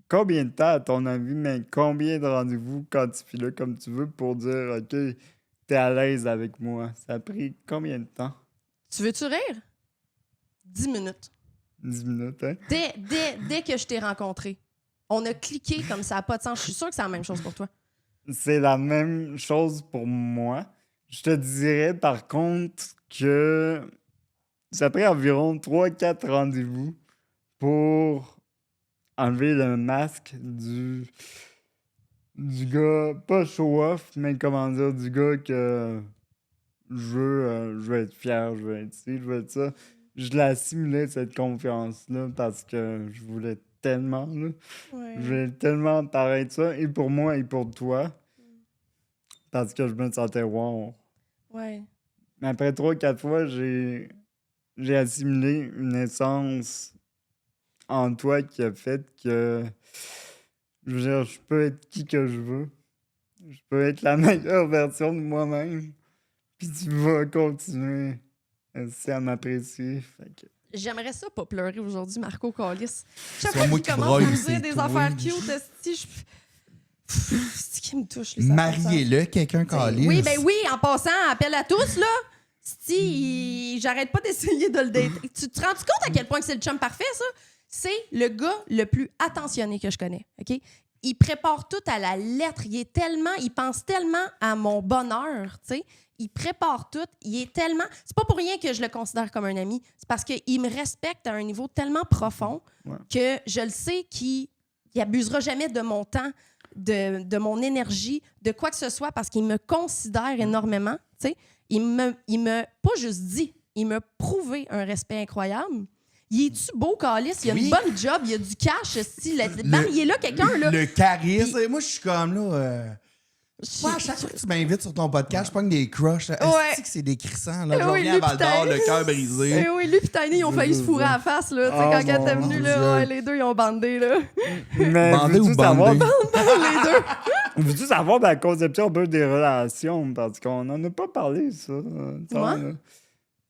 combien de temps, à ton avis, mais combien de rendez-vous quand tu files là comme tu veux pour dire, OK, t'es à l'aise avec moi? Ça a pris combien de temps? Tu veux-tu rire? 10 minutes. 10 minutes, hein? Dès que je t'ai rencontré, on a cliqué comme ça n'a pas de sens. Je suis sûre que c'est la même chose pour toi. C'est la même chose pour moi. Je te dirais, par contre, que ça a pris environ 3-4 rendez-vous pour enlever le masque du gars, pas show-off, mais comment dire, du gars que je veux être fier, je veux être ci, je veux être ça. Je l'ai assimilé, cette confiance-là, parce que je voulais tellement, là. Ouais. Je voulais tellement paraître ça, et pour moi et pour toi, parce que je me sentais wow. Ouais. Mais après 3-4 fois, j'ai assimilé une essence en toi qui a fait que, je veux dire, je peux être qui que je veux. Je peux être la meilleure version de moi-même. Puis tu vas continuer à m'apprécier. Fait que... J'aimerais ça pas pleurer aujourd'hui, Marco Callis. Chaque Soit fois moi qu'il qui commence broille, à me c'est dire des toi. affaires cute, c'est qui me touche, lui, ça Mariez-le, quelqu'un calisse. Oui, ben oui, en passant, appel à tous, là. J'arrête pas d'essayer de le dater. Tu te rends compte à quel point que c'est le chum parfait, ça? C'est le gars le plus attentionné que je connais, OK? Il prépare tout à la lettre. Il pense tellement à mon bonheur, tu sais. Il prépare tout. Il est tellement... C'est pas pour rien que je le considère comme un ami. C'est parce qu'il me respecte à un niveau tellement profond que je le sais qu'il abusera jamais de mon temps, de mon énergie, de quoi que ce soit, parce qu'il me considère énormément, tu sais. Il me pas juste dit, il m'a prouvé un respect incroyable. Il est-tu beau, Calis? Il a une bonne job, il a du cash. Il est là, quelqu'un, là. Le charisme. Moi, je suis comme là... à chaque fois que tu m'invites sur ton podcast, je pogne des crushs. Est-ce que c'est des crissants? Là? Je reviens à Val-d'Or, le cœur brisé. Oui, lui et Tiny, ils ont failli se fourrer à la face, là. Tu sais, quand elle était venue, là, les deux, ils ont bandé, là. Mais Bandé ou veux-tu savoir... bandé? Les deux. Veux-tu savoir la conception un peu des relations? Parce qu'on n'en a pas parlé, ça. Moi? Là.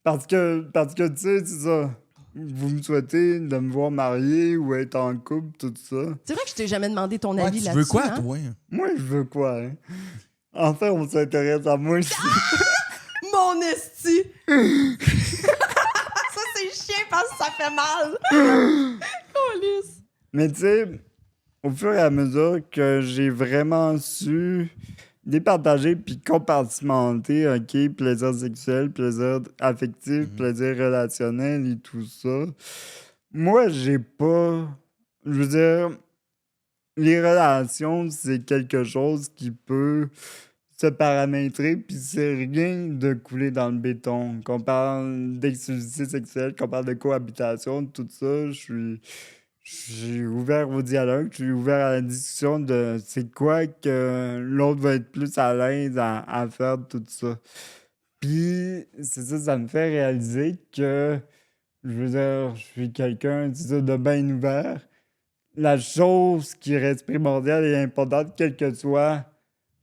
Parce que tu sais, c'est ça. Vous me souhaitez de me voir marié ou être en couple, tout ça. C'est vrai que je t'ai jamais demandé ton Ouais, avis tu là-dessus. veux quoi, hein? toi? Moi, je veux quoi, hein? Enfin, on s'intéresse à moi aussi. Mon esti! Ça, c'est chiant parce que ça fait mal! Câlisse. Mais tu sais, au fur et à mesure que j'ai vraiment su départager puis compartimenter, OK, plaisir sexuel, plaisir affectif, plaisir relationnel et tout ça, moi, j'ai pas... Je veux dire, les relations, c'est quelque chose qui peut se paramétrer, puis c'est rien de couler dans le béton. Qu'on parle d'exclusivité sexuelle, qu'on parle de cohabitation, tout ça, je suis ouvert au dialogue, je suis ouvert à la discussion de c'est quoi que l'autre va être plus à l'aise à faire tout ça. Puis, c'est ça, ça me fait réaliser que, je veux dire, je suis quelqu'un de bien ouvert. La chose qui reste primordiale et importante, quelle que soit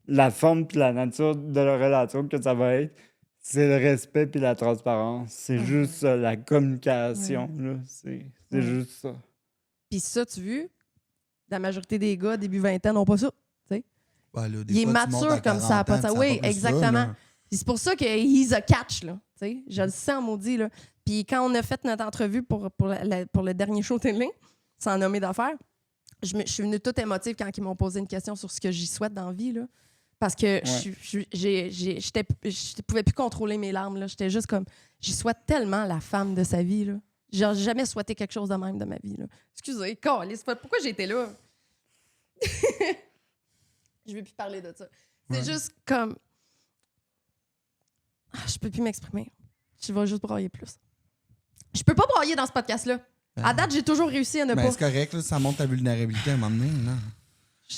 la forme puis la nature de la relation que ça va être, c'est le respect puis la transparence. C'est juste ça, la communication, là. C'est juste ça. Puis ça, tu vois, la majorité des gars, début vingtaine, n'ont pas ça. Ouais, là, des Il est fois, tu montes mature à comme ça. 40 ans, Ça. puis Oui, a pas plus exactement. ça, là. Puis c'est pour ça que he's a catch, là. T'sais, je le sens, maudit, là. Puis quand on a fait notre entrevue pour le dernier show télé, sans nommer d'affaires, je suis venue toute émotive quand ils m'ont posé une question sur ce que j'y souhaite dans la vie, là. Parce que je pouvais plus contrôler mes larmes, là. J'étais juste comme... J'y souhaite tellement la femme de sa vie, là. J'ai jamais souhaité quelque chose de même de ma vie, là. Excusez, câlisse, pourquoi j'ai été là? Je vais plus parler de ça. C'est juste comme... je peux plus m'exprimer. Je vais juste brailler plus. Je peux pas brailler dans ce podcast-là. À date, j'ai toujours réussi à ne Mais pas... c'est correct, là, ça montre ta vulnérabilité à un moment donné. Là.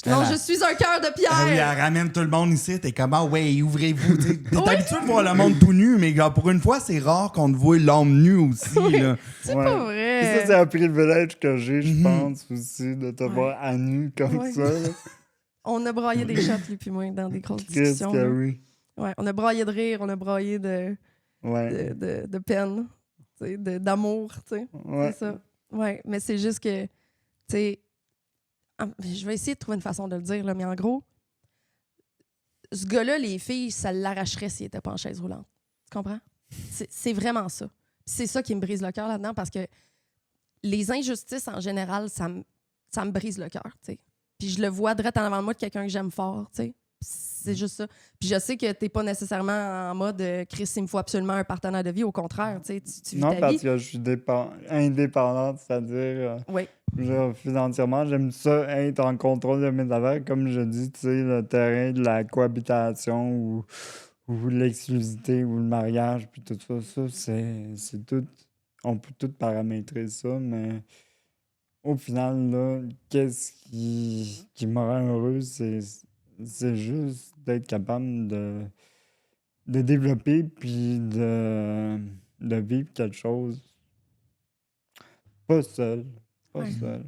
Non, je suis un cœur de pierre. Ah oui, elle ramène tout le monde ici. T'es comme, ah ouais, ouvrez-vous. T'es habitué de voir le monde tout nu, mais gars, pour une fois, c'est rare qu'on te voie l'homme nu aussi. Là. C'est pas vrai. Puis ça, c'est un privilège que j'ai, je pense, aussi, de te voir à nu comme ça. Là. On a braillé des shots, lui puis moi, dans des grosses Qu'est-ce discussions. que là. oui. Ouais, on a braillé de rire, on a braillé de peine, tu sais, d'amour, tu sais. Ouais. C'est ça. Ouais, mais c'est juste que, tu sais, je vais essayer de trouver une façon de le dire, là, mais en gros, ce gars-là, les filles, ça l'arracherait s'il était pas en chaise roulante. Tu comprends? C'est vraiment ça. C'est ça qui me brise le cœur là-dedans parce que les injustices, en général, ça me brise le cœur, tu sais. Puis je le vois direct en avant de moi de quelqu'un que j'aime fort, tu sais. C'est juste ça. Puis je sais que t'es pas nécessairement en mode Chris, il me faut absolument un partenaire de vie. Au contraire, tu sais, tu vis Non, ta parce vie. que je suis indépendante, c'est-à-dire Oui. financièrement, j'aime ça être en contrôle de mes affaires. Comme je dis, tu sais, le terrain de la cohabitation ou l'exclusivité ou le mariage, puis tout ça, c'est tout. On peut tout paramétrer ça, mais au final, là, qu'est-ce qui me rend heureux, c'est juste d'être capable de développer puis de vivre quelque chose. Pas seul. Pas Ouais. seul.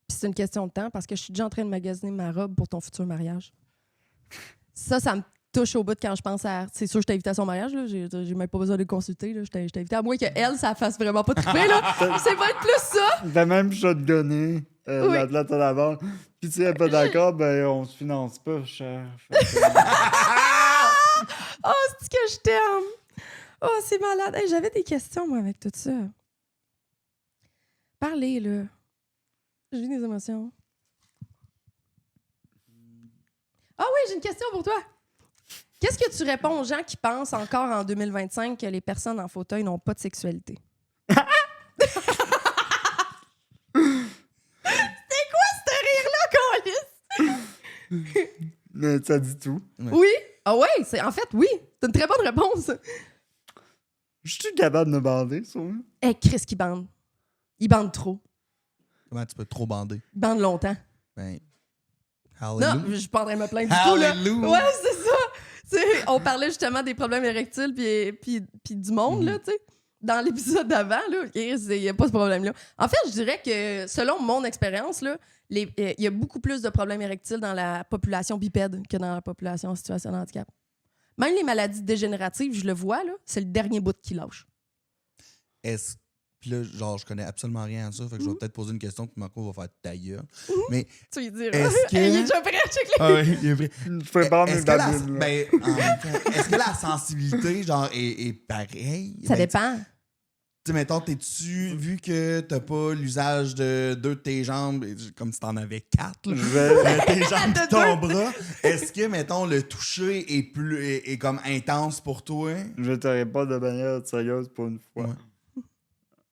Puis c'est une question de temps parce que je suis déjà en train de magasiner ma robe pour ton futur mariage. Ça me touche au bout quand je pense à... C'est sûr, je t'ai invité à son mariage, là. J'ai même pas besoin de le consulter, là. Je t'ai invité à moins qu'elle, ça fasse vraiment pas triper, là. C'est pas être plus ça! Il fait même shotgunner Oui. la plate à la barre. Puis si elle n'est pas d'accord, ben on se finance pas, cher. Oh, c'est que je t'aime! Oh, c'est malade. Hey, j'avais des questions, moi, avec tout ça. Parlez, là. J'ai des émotions. Ah oui, j'ai une question pour toi. Qu'est-ce que tu réponds aux gens qui pensent encore en 2025 que les personnes en fauteuil n'ont pas de sexualité? C'était quoi ce rire-là, Colis? Mais ça dit tout. Ouais. Oui? Ah ouais, en fait, oui. C'est une très bonne réponse. Je suis capable de me bander, ça. Hein? Hey, Chris qui bande. Il bande trop. Comment tu peux trop bander? Il bande longtemps. Ben, Non, hallelujah. je suis pas en train de me plaindre du tout, là. Hallelujah. Ouais, c'est ça. T'sais, on parlait justement des problèmes érectiles puis du monde, là, tu sais. Dans l'épisode d'avant, là, il n'y a pas ce problème-là. En fait, je dirais que, selon mon expérience, là, il y a beaucoup plus de problèmes érectiles dans la population bipède que dans la population en situation de handicap. Même les maladies dégénératives, je le vois, là, c'est le dernier bout qui lâche. Est-ce Puis là, genre, je connais absolument rien à ça. Fait que je vais peut-être poser une question, puis Marco va faire ta gueule. Mais Tu lui diras. Est-ce que- Il est déjà prêt à checker ah ouais, il est vrai. Je prépare mes Est-ce que, la, babines, là. ben, en même temps, est-ce que la sensibilité, genre, est pareille? Ça Ben, dépend. Tu sais, mettons, t'es-tu, vu que t'as pas l'usage de 2 de tes jambes, comme si t'en avais 4, là, Je vais... tes jambes De pis ton bras, est-ce que, mettons, le toucher est comme intense pour toi? Je vais te répondre de manière sérieuse pour une fois. Ouais.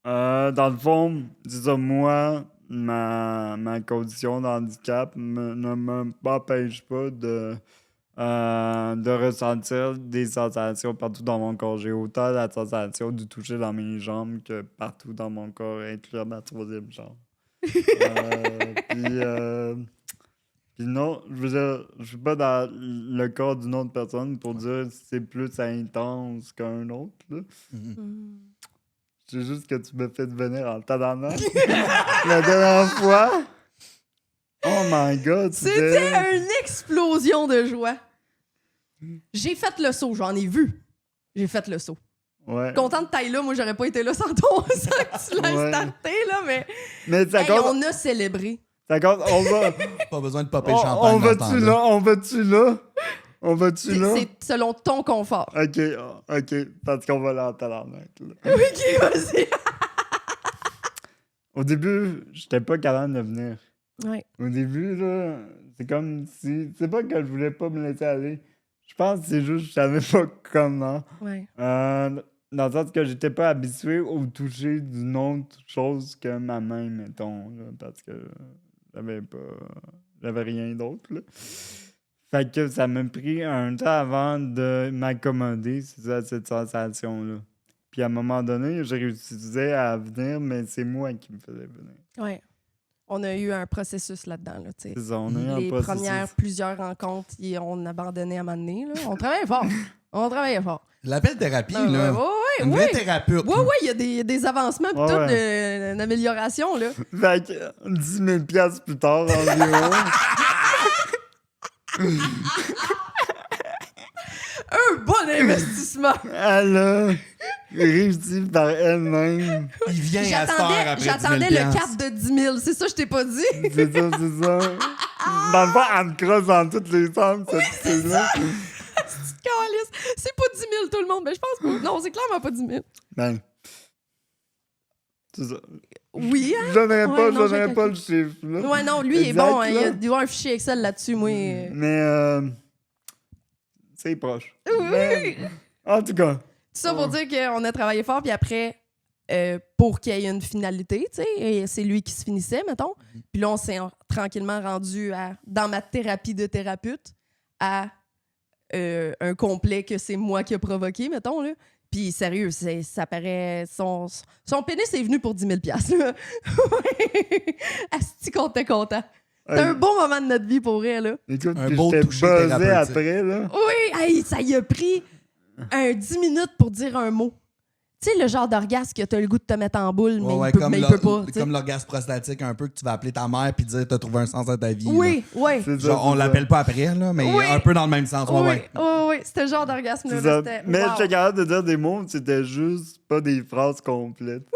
Dans le fond, c'est ça, moi, ma condition de handicap ne m'empêche pas de ressentir des sensations partout dans mon corps. J'ai autant la sensation du toucher dans mes jambes que partout dans mon corps, incluant ma 3e jambe. Puis non, je veux dire, je suis pas dans le corps d'une autre personne pour dire si c'est plus intense qu'un autre, là. C'est juste que tu me fais devenir en tabarnak. La dernière fois. Oh my god, C'était une explosion de joie. J'ai fait le saut, j'en ai vu. J'ai fait le saut. Ouais. Content de taille là, moi j'aurais pas été là sans toi, sans que tu l'aies Ouais. starté, là, mais. Mais ça Hey, compte. on a célébré. Ça compte, on va. Pas besoin de popper le on champagne. dans ce va-tu temps-là. là? On va-tu là? On va-tu là? C'est selon ton confort. Ok, parce qu'on va là en tabarnak, là. Ok, vas-y. Au début, j'étais pas capable de venir. Ouais. Au début, là, c'est comme si. C'est pas que je voulais pas me laisser aller. Je pense que c'est juste que je savais pas comment. Ouais. Dans le sens que j'étais pas habitué au toucher d'une autre chose que ma main, mettons, là, parce que j'avais rien d'autre, là. Fait que ça m'a pris un temps avant de m'accommoder, c'est ça, cette sensation-là. Puis à un moment donné, j'ai réussi à venir, mais c'est moi qui me faisais venir. Ouais. On a eu un processus là-dedans, là, tu sais. C'est ça, on a eu un Les processus. premières plusieurs rencontres, on abandonnait à un moment donné, là. On travaillait fort. On travaillait fort. L'appel thérapie, Ouais, là. ouais, Une ouais. vraie thérapeute. Ouais, ouais, il y a des avancements pis Ouais, tout, ouais. d'amélioration, là. Fait que 10 000 piastres plus tard, environ. Un bon investissement! Elle a réussi par elle-même. Il vient à cette heure après 10 000 J'attendais le cap de 10 000, c'est ça que je t'ai pas dit? C'est ça. Dans le fond, elle me crosse dans toutes les sens, cette fille-là. Calice. C'est pas 10 000 tout le monde, mais je pense pas. Non, c'est clairement pas 10 000. Ben. C'est ça. Oui, hein? J'aurais Ouais, non, j'ai pas le chiffre, là. Ouais, non, lui, il est Exact, bon. Hein, là. il y a un fichier Excel là-dessus, moi. Mais, c'est proche. Oui. Mais, en tout cas. Tout ça pour dire qu'on a travaillé fort, puis après, pour qu'il y ait une finalité, tu sais, et c'est lui qui se finissait, mettons. Puis là, on s'est tranquillement rendu dans ma thérapie de thérapeute à un complet que c'est moi qui a provoqué, mettons, là. Puis sérieux, ça paraît... Son pénis est venu pour 10 000 $, là. Asti qu'on était content. C'était un bon moment de notre vie, pour vrai, là. Écoute, Un puis beau j'étais toucher buzzé thérapeutique. après, là. Oui, hey, ça y a pris 10 minutes pour dire un mot. Tu sais, le genre d'orgasme que t'as le goût de te mettre en boule, mais il peut pas. tu sais. Comme l'orgasme prostatique, un peu que tu vas appeler ta mère puis dire t'as trouvé un sens à ta vie. Oui, oui. C'est ça, Genre, on c'est ça. l'appelle pas après, là, mais Oui. un peu dans le même sens. Ouais, Oui, ouais. oui, oui. C'était le genre d'orgasme-là. C'est ça. C'était... Mais wow. j'étais capable de dire des mots, c'était juste pas des phrases complètes.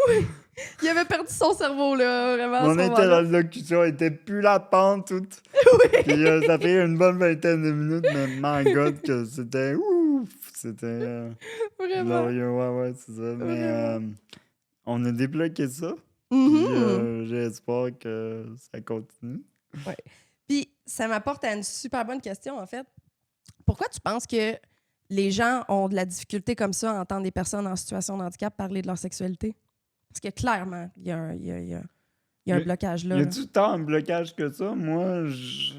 Il avait perdu son cerveau, là, vraiment. à Mon ce moment-là. interlocution était plus la pente toute. Puis ça fait une bonne vingtaine de minutes, mais my god, que c'était ouf! C'était. Vraiment. Ouais, c'est ça. Mais on a débloqué ça. Mhm. Puis j'espère que ça continue. Puis ça m'apporte à une super bonne question, en fait. Pourquoi tu penses que les gens ont de la difficulté comme ça à entendre des personnes en situation de handicap parler de leur sexualité? Parce que clairement, il y a un blocage là. Y là. a-tu tant un blocage que ça? Moi, je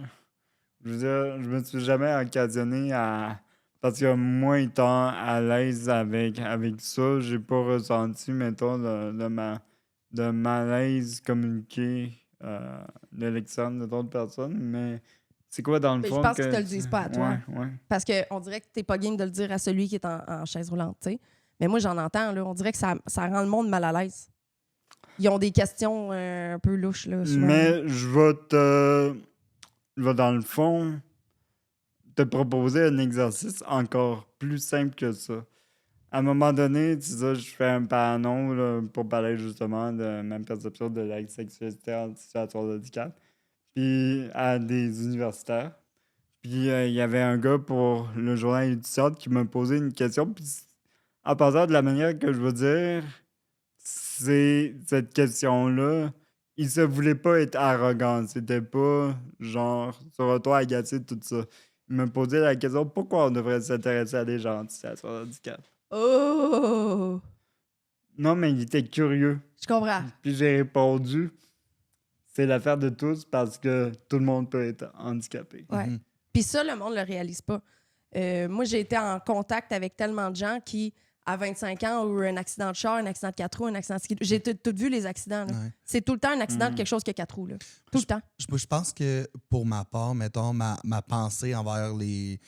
veux dire, je me suis jamais occasionné à. Parce que moi, étant à l'aise avec ça, j'ai pas ressenti, mettons, de malaise communiqué de l'externe de d'autres personnes. Mais c'est quoi dans le Mais fond? je pense qu'ils te le disent pas à toi. Ouais. Parce qu'on dirait que t'es pas game de le dire à celui qui est en chaise roulante, tu sais. Mais moi, j'en entends, là. On dirait que ça rend le monde mal à l'aise. Ils ont des questions un peu louches, là. souvent. Mais je vais dans le fond te proposer un exercice encore plus simple que ça. à un moment donné, tu sais, je fais un panneau là, pour parler justement de ma perception de la sexualité en situation de handicap. Puis à des universitaires. Puis il y avait un gars pour le journal étudiant qui m'a posé une question. Puis en passant de la manière que je veux dire, c'est cette question-là. Il se voulait pas être arrogant. C'était pas genre sur toi agacé, tout ça. Il me posait la question pourquoi on devrait s'intéresser à des gens en situation de handicap. Oh! Non, mais il était curieux. Je comprends. Puis j'ai répondu c'est l'affaire de tous parce que tout le monde peut être handicapé. Ouais. Puis ça, le monde le réalise pas. Moi, j'ai été en contact avec tellement de gens qui, à 25 ans, ont eu un accident de char, un accident de 4 roues, un accident de ski. J'ai tout vu les accidents. Là. Ouais. C'est tout le temps un accident de quelque chose qui a 4 roues. Là. Tout le temps. Je pense que pour ma part, mettons, ma pensée envers les.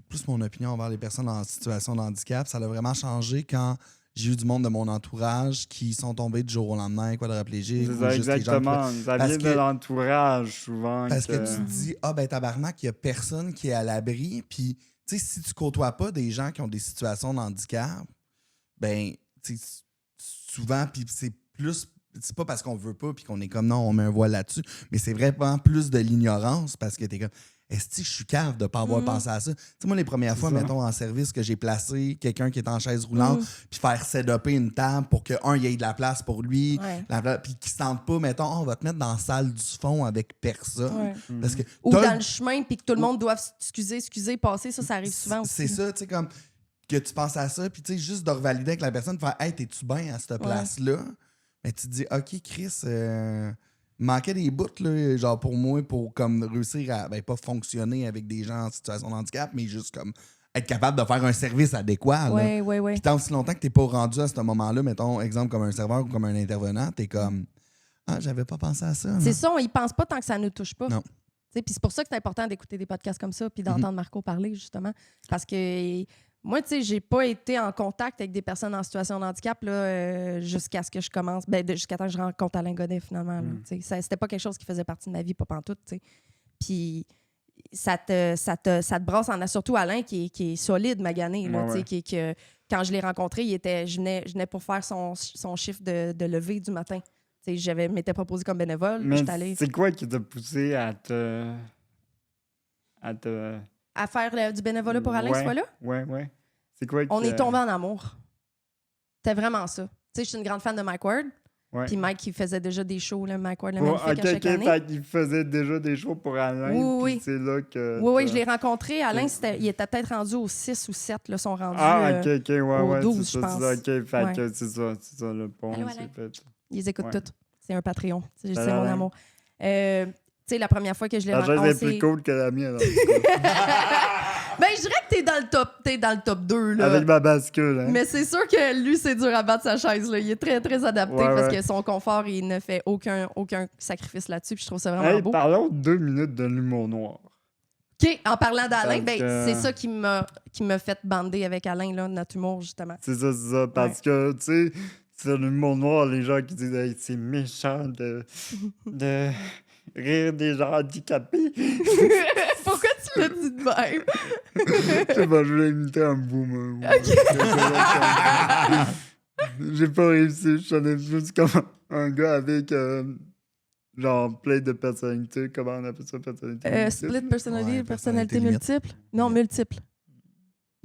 Plus mon opinion envers les personnes en situation de handicap, ça a vraiment changé quand j'ai eu du monde de mon entourage qui sont tombés du jour au lendemain, quadriplégiques. C'est ça, exactement. Ça vient de l'entourage, souvent. Parce que tu te dis, tabarnak, il n'y a personne qui est à l'abri. Puis, tu sais, si tu côtoies pas des gens qui ont des situations de handicap, ben, tu sais, souvent, puis c'est plus. C'est pas parce qu'on veut pas puis qu'on est comme non, on met un voile là-dessus, mais c'est vraiment plus de l'ignorance parce que t'es comme. Est-ce que je suis cave de ne pas avoir pensé à ça? Tu sais, moi, les premières fois, mettons, en service, que j'ai placé quelqu'un qui est en chaise roulante, puis faire set-upper une table pour qu'il y ait de la place pour lui, puis qu'il ne se sente pas, mettons, on va te mettre dans la salle du fond avec personne. Parce que ou dans le chemin, puis que tout le monde doit excusez, passer, ça arrive souvent aussi. C'est ça, tu sais, comme que tu penses à ça, puis tu sais, juste de revalider avec la personne, faire « Hey, t'es-tu bien à cette place-là? » Mais tu te dis « OK, Chris... manquait des bouts, là, genre pour moi, pour comme réussir à pas fonctionner avec des gens en situation de handicap, mais juste comme être capable de faire un service adéquat. Oui. Puis tant aussi longtemps que t'es pas rendu à ce moment-là, mettons, exemple comme un serveur ou comme un intervenant, t'es comme ah, j'avais pas pensé à ça. C'est ça, on y pense pas tant que ça ne nous touche pas. Non. Puis c'est pour ça que c'est important d'écouter des podcasts comme ça puis d'entendre Marco parler, justement. Parce que moi, tu sais, j'ai pas été en contact avec des personnes en situation de handicap là, jusqu'à ce que je commence, jusqu'à temps que je rencontre Alain Godet, finalement. C'était pas quelque chose qui faisait partie de ma vie, pas pantoute, tu sais. Puis ça te brasse en a, surtout Alain, qui est solide, magané, là, tu sais, que quand je l'ai rencontré, je venais pour faire son chiffre de lever du matin. Tu sais, je m'étais proposé comme bénévole. Mais c'est quoi qui t'a poussé à faire du bénévolat pour Alain, ce fois-là? Ouais. C'est quoi On est tombé en amour. C'était vraiment ça. Tu sais, je suis une grande fan de Mike Ward. Ouais. Puis Mike, il faisait déjà des shows, là, Mike Ward, le magnifique, à chaque année. Il faisait déjà des shows pour Alain. Oui. C'est là que... Oui, je l'ai rencontré. Alain, il était peut-être rendu au 6 ou 7, là, sont rendus au 12, je pense. C'est ça, le pont, c'est fait. Ils écoutent tout. C'est un Patreon. C'est mon amour. Tu sais, la première fois que je l'ai rencontré... La chaise est plus cool que la mienne. Ben, je dirais que t'es dans le top 2. Là. Avec ma bascule. Hein. Mais c'est sûr que lui, c'est dur à battre sa chaise. Là. Il est très, très adapté parce que son confort, il ne fait aucun sacrifice là-dessus. Puis je trouve ça vraiment beau. Parlons 2 minutes de l'humour noir. OK, en parlant d'Alain, c'est ça qui m'a fait bander avec Alain, là, notre humour, justement. C'est ça. Parce que, tu sais, c'est l'humour noir, les gens qui disent hey, c'est méchant de rire des gens handicapés. Pourquoi tu l'as dit de même? Je sais pas, je voulais imiter un boomer. Okay. J'ai pas réussi. Je suis juste comme un gars avec genre plein de personnalités. Comment on appelle ça, personnalité? Split personality, personnalité multiple. multiple? Non, multiple.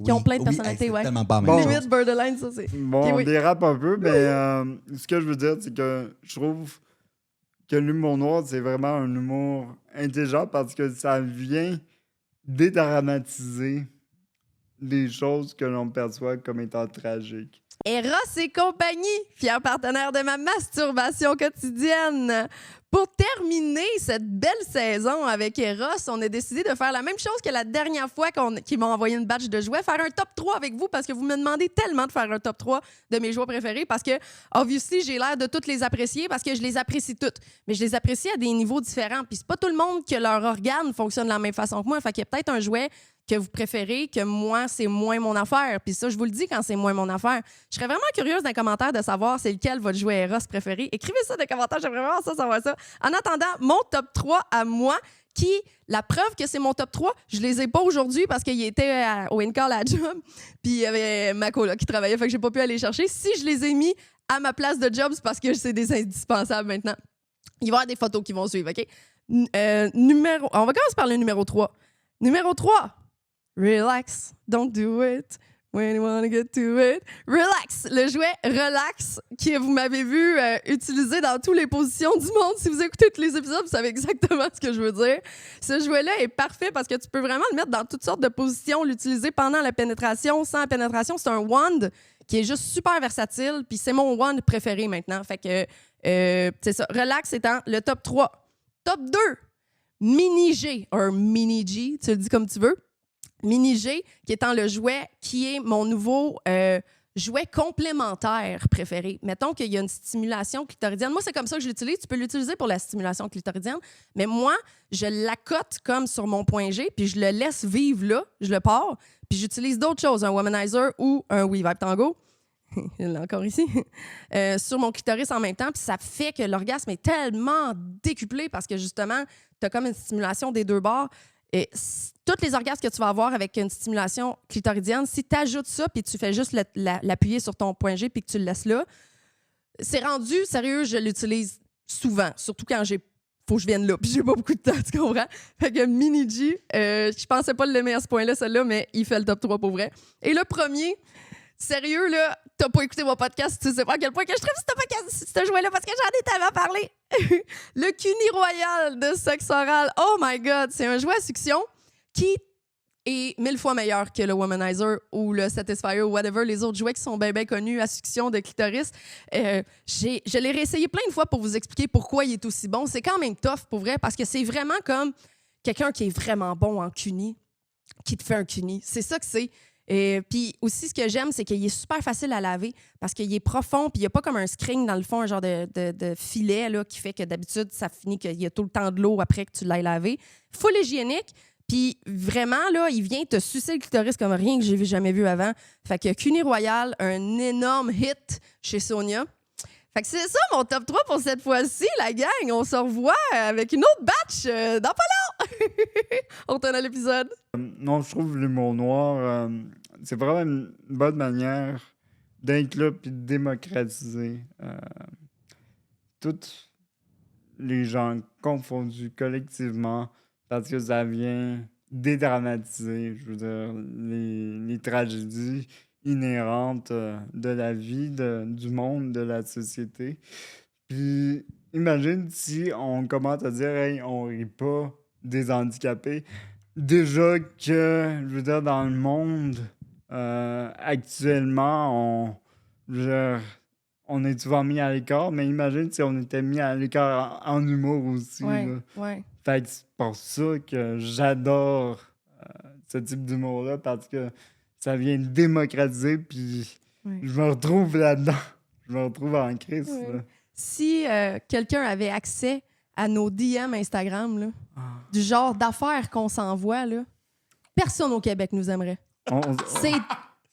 Qui ont plein de personnalités, c'est tellement pas mal. Limite borderline, ça, c'est... Bon, on dérape un peu, mais ce que je veux dire, c'est que je trouve que l'humour noir, c'est vraiment un humour intelligent parce que ça vient dédramatiser les choses que l'on perçoit comme étant tragiques. Eros et compagnie, fier partenaire de ma masturbation quotidienne. Pour terminer cette belle saison avec Eros, on a décidé de faire la même chose que la dernière fois qu'ils m'ont envoyé une batch de jouets, faire un top 3 avec vous parce que vous me demandez tellement de faire un top 3 de mes jouets préférés parce que, obviously, j'ai l'air de toutes les apprécier parce que je les apprécie toutes. Mais je les apprécie à des niveaux différents. Puis c'est pas tout le monde que leur organe fonctionne de la même façon que moi. Fait qu'il y a peut-être un jouet que vous préférez, que moi, c'est moins mon affaire. Puis ça, je vous le dis quand c'est moins mon affaire. Je serais vraiment curieuse d'un commentaire de savoir c'est lequel votre jouet Eros préféré. Écrivez ça dans les commentaires, j'aimerais vraiment ça savoir ça. En attendant, mon top 3 à moi, qui, la preuve que c'est mon top 3, je les ai pas aujourd'hui parce qu'il était au in-call à la job, puis il y avait Mako là, qui travaillait, fait que j'ai pas pu aller chercher. Si je les ai mis à ma place de job, c'est parce que c'est des indispensables maintenant. Il va y avoir des photos qui vont suivre, OK? On va commencer par le numéro 3. Numéro 3, relax, don't do it. When you wanna get to it. Relax, le jouet Relax que vous m'avez vu utiliser dans toutes les positions du monde. Si vous écoutez tous les épisodes, vous savez exactement ce que je veux dire. Ce jouet-là est parfait parce que tu peux vraiment le mettre dans toutes sortes de positions, l'utiliser pendant la pénétration, sans la pénétration. C'est un wand qui est juste super versatile, puis c'est mon wand préféré maintenant. Fait que c'est ça. Relax étant le top 3. Top 2, Mini G, ou Mini G, tu le dis comme tu veux. Mini G, qui étant le jouet qui est mon nouveau jouet complémentaire préféré. Mettons qu'il y a une stimulation clitoridienne. Moi, c'est comme ça que je l'utilise. Tu peux l'utiliser pour la stimulation clitoridienne. Mais moi, je l'accote comme sur mon point G, puis je le laisse vivre là, je le pars, puis j'utilise d'autres choses, un womanizer ou un WeVibe Tango. Il l'a encore ici. Sur mon clitoris en même temps, puis ça fait que l'orgasme est tellement décuplé parce que justement, tu as comme une stimulation des deux bords. Et tous les orgasmes que tu vas avoir avec une stimulation clitoridienne, si tu ajoutes ça puis tu fais juste l'appuyer sur ton point G puis que tu le laisses là, c'est rendu, sérieux, je l'utilise souvent, surtout quand faut que je vienne là puis j'ai pas beaucoup de temps, tu comprends? Fait que Mini G, je pensais pas l'aimer à ce point-là, celle-là, mais il fait le top 3 pour vrai. Et le premier, sérieux, là, t'as pas écouté mon podcast, tu sais pas à quel point que je trouve ce jouet-là parce que j'en ai tellement parlé. Le Cuni Royal de sexe oral. Oh my God! C'est un jouet à succion qui est 1000 fois meilleur que le Womanizer ou le Satisfyer ou whatever, les autres jouets qui sont bien connus à succion de clitoris. Je l'ai réessayé plein de fois pour vous expliquer pourquoi il est aussi bon. C'est quand même tough, pour vrai, parce que c'est vraiment comme quelqu'un qui est vraiment bon en cuni, qui te fait un cuni. C'est ça que c'est. Puis aussi, ce que j'aime, c'est qu'il est super facile à laver parce qu'il est profond, puis il n'y a pas comme un screen dans le fond, un genre de filet là, qui fait que d'habitude, ça finit qu'il y a tout le temps de l'eau après que tu l'aies lavé. Full hygiénique, puis vraiment, là, il vient te sucer le clitoris comme rien que j'ai jamais vu avant. Fait que Cuni Royal, un énorme hit chez Sonia. Fait que c'est ça mon top 3 pour cette fois-ci, la gang. On se revoit avec une autre batch dans pas long. On retourne à l'épisode. Non, je trouve l'humour noir, c'est vraiment une bonne manière d'inclure et de démocratiser tous les gens confondus collectivement parce que ça vient dédramatiser, je veux dire, les tragédies inhérentes de la vie, du monde, de la société. Puis imagine si on commence à dire « Hey, on rit pas des handicapés ». Déjà que, je veux dire, dans le monde, actuellement, on est souvent mis à l'écart, mais imagine si on était mis à l'écart en humour aussi. Ouais, là. ouais. Fait que c'est pour ça que j'adore ce type d'humour-là, parce que ça vient démocratiser, puis Ouais. je me retrouve là-dedans. Je me retrouve en crise. Ouais. Là. Si quelqu'un avait accès à nos DM Instagram, là, du genre d'affaires qu'on s'envoie, là, personne au Québec nous aimerait. C'est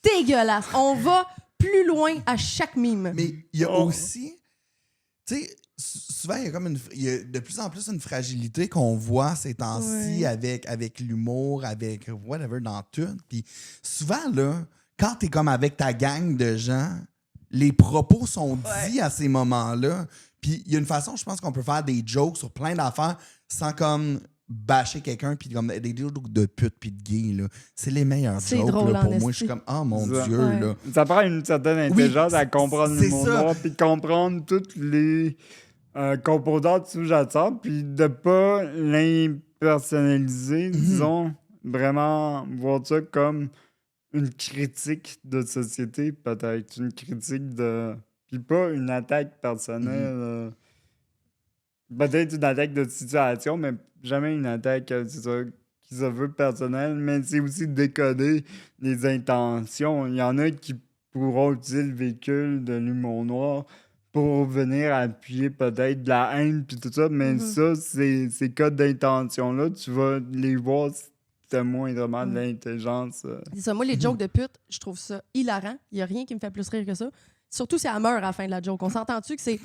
dégueulasse. On va plus loin à chaque mime. Mais il y a aussi, tu sais, souvent, il y a de plus en plus une fragilité qu'on voit ces temps-ci avec l'humour, avec whatever, dans tout. Puis souvent, là, quand t'es comme avec ta gang de gens, les propos sont dits à ces moments-là. Puis il y a une façon, je pense, qu'on peut faire des jokes sur plein d'affaires sans comme bâcher quelqu'un, puis comme des jokes de pute puis de gay, là. C'est les meilleurs C'est jokes, drôle, là, pour moi. Je suis comme, oh mon Ça. Dieu, Ouais. là. Ça prend une certaine intelligence à comprendre c'est l'humour ça. noir, puis de comprendre toutes les composantes sous-jacentes, puis de pas l'impersonnaliser, disons, vraiment voir ça comme une critique de société, peut-être, une critique de... Puis pas une attaque personnelle. Peut-être une attaque de situation, mais jamais une attaque, c'est ça, qui se veut personnelle, mais c'est aussi décoder les intentions. Il y en a qui pourront utiliser le véhicule de l'humour noir pour venir appuyer peut-être de la haine puis tout ça, mais ça, ces codes d'intention-là, tu vas les voir si t'as moindrement de l'intelligence. C'est ça. Moi, les jokes de pute, je trouve ça hilarant. Il n'y a rien qui me fait plus rire que ça. surtout si elle meurt à la fin de la joke. On s'entend-tu que c'est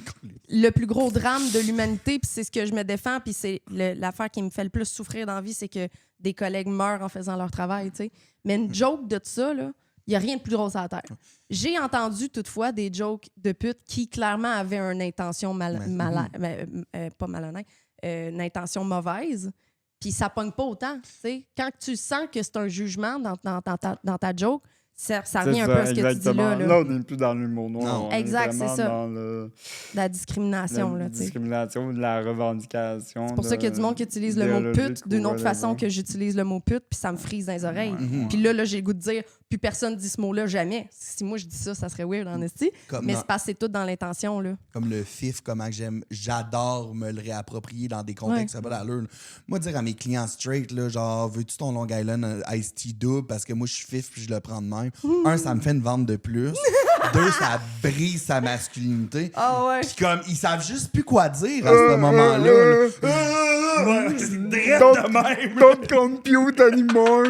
le plus gros drame de l'humanité, puis c'est ce que je me défends, puis c'est l'affaire qui me fait le plus souffrir dans la vie, c'est que des collègues meurent en faisant leur travail, tu sais. Mais une joke de ça, là, il n'y a rien de plus drôle à la terre. J'ai entendu toutefois des jokes de pute qui clairement avaient une intention pas malhonnête, une intention mauvaise, puis ça pogne pas autant. T'sais. Quand tu sens que c'est un jugement dans ta joke, ça revient un peu à ce que tu dis là. Là, on n'est plus dans l'humour noir. Non. On exact, est c'est ça. dans la discrimination. la Là, t'sais. discrimination, de la revendication. C'est pour ça qu'il y a du monde qui utilise le mot pute d'une autre façon que que j'utilise le mot pute, puis ça me frise dans les oreilles. Puis là, j'ai le goût de dire, plus personne dit ce mot-là jamais. Si moi je dis ça, ça serait weird en esti. Mais c'est parce que c'est tout dans l'intention. Là. Comme le fif, comment j'adore me le réapproprier dans des contextes, ça n'a pas d'allure. Là. Moi, dire à mes clients straight, là, genre, veux-tu ton Long Island Iced Tea double parce que moi, je suis fif puis je le prends de même. Un, ça me fait une vente de plus. Deux, ça brise sa masculinité. Ah ouais. Puis comme, ils savent juste plus quoi dire à ce moment-là. Ouais, c'est direct de même. Don't compute anymore.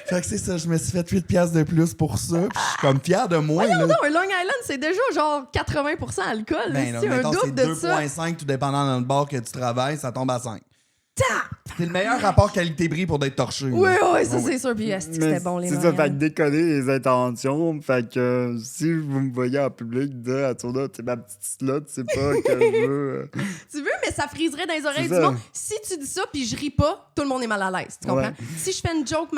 Fait que c'est ça, je me suis fait 8 piastres de plus pour ça. Puis je suis comme fier de moi. Voyons Là. donc, un Long Island, c'est déjà genre 80% alcool. Ben, là, là, un mettons, c'est double de ça. 2,5 tout dépendant dans le bar que tu travailles, ça tombe à 5. C'est le meilleur rapport qualité-prix pour d'être torché. Oui, là. oui, ça c'est sûr. Puis c'était bon, les c'est Long ça, fait que Island. décoller les intentions. Fait que si vous me voyez en public, dire à Tourna, t'es ma petite slot, c'est pas que je veux. Tu veux, mais ça friserait dans les oreilles C'est du ça. monde. Si tu dis ça puis je ris pas, tout le monde est mal à l'aise. Tu comprends? Ouais. Si je fais une joke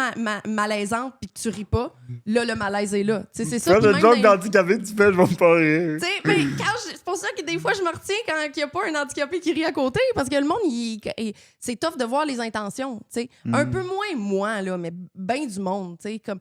malaisante puis que tu ris pas, là, le malaise est là. Tu sais, c'est ça. Quand Puis le même joke dans- d'handicapé tu fais, je vais pas rire. Tu sais, ben, c'est pour ça que des fois, je me retiens quand il n'y a pas un handicapé qui rit à côté, parce que le monde, c'est tough de voir les intentions. Tu sais. Un peu moins moi, là, mais bien du monde. Tu sais, comme,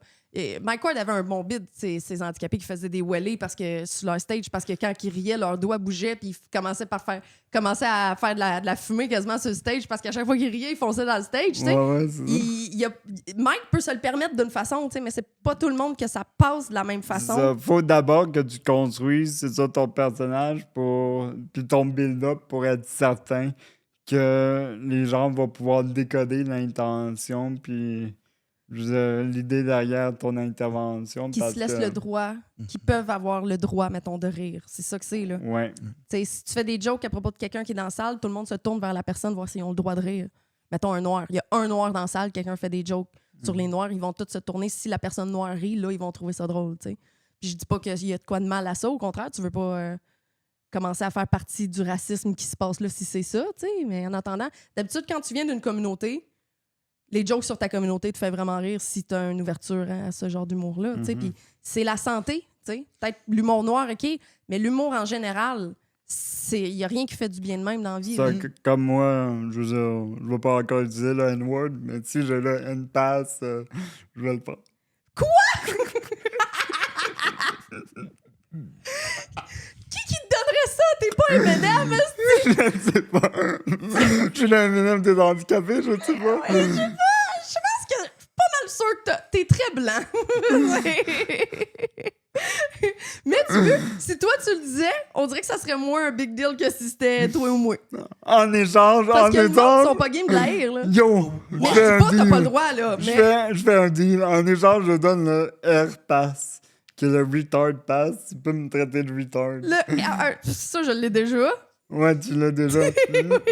Mike Ward avait un bon bid, ces handicapés qui faisaient des wellés parce que, sur leur stage, parce que quand ils riaient, leurs doigts bougeaient, puis ils commençaient à faire de la fumée quasiment sur le stage, parce qu'à chaque fois qu'ils riaient, ils fonçaient dans le stage. Tu sais. Ouais, c'est ça. Mike peut se le permettre d'une façon, tu sais, mais c'est pas tout le monde que ça passe de la même façon. Ça, faut d'abord que tu construises, c'est ça, ton personnage, puis ton build-up pour être certain que les gens vont pouvoir décoder l'intention, puis l'idée derrière ton intervention. Qui se laissent le droit, qui peuvent avoir le droit, mettons, de rire. C'est ça que c'est, là. Ouais. T'sais, si tu fais des jokes à propos de quelqu'un qui est dans la salle, tout le monde se tourne vers la personne, voir s'ils ont le droit de rire. Mettons un noir. Il y a un noir dans la salle, quelqu'un fait des jokes sur les noirs, ils vont tous se tourner. Si la personne noire rit, là, ils vont trouver ça drôle, tu sais. Puis je dis pas qu'il y a de quoi de mal à ça, au contraire, tu veux pas commencer à faire partie du racisme qui se passe là si c'est ça, tu sais. Mais en attendant, d'habitude, quand tu viens d'une communauté, les jokes sur ta communauté te fait vraiment rire si tu as une ouverture à ce genre d'humour-là. Tu sais. Puis c'est la santé. Tu sais. Peut-être l'humour noir, OK, mais l'humour en général, il n'y a rien qui fait du bien de même dans la vie. Ça, là. comme moi, je veux dire, je vais pas encore utiliser le N-word, mais si j'ai le N-pass, je vais le prendre. Qui te donnerait ça? T'es pas un M&M, Je ne sais pas. Je suis le minimum des handicapés, je ne sais pas. je pense que je suis pas mal sûre que t'es très blanc. Mais tu veux, si toi tu le disais, on dirait que ça serait moins un big deal que si c'était toi ou moi. En échange, Parce que le monde sont pas game de la rire, là. Yo, Mais je dis pas que t'as pas le droit, là. Mais Je fais un deal. En échange, je donne le R-Pass, qui est le Retard Pass. Tu peux me traiter de retard. ça, je l'ai déjà. Ouais, tu l'as déjà.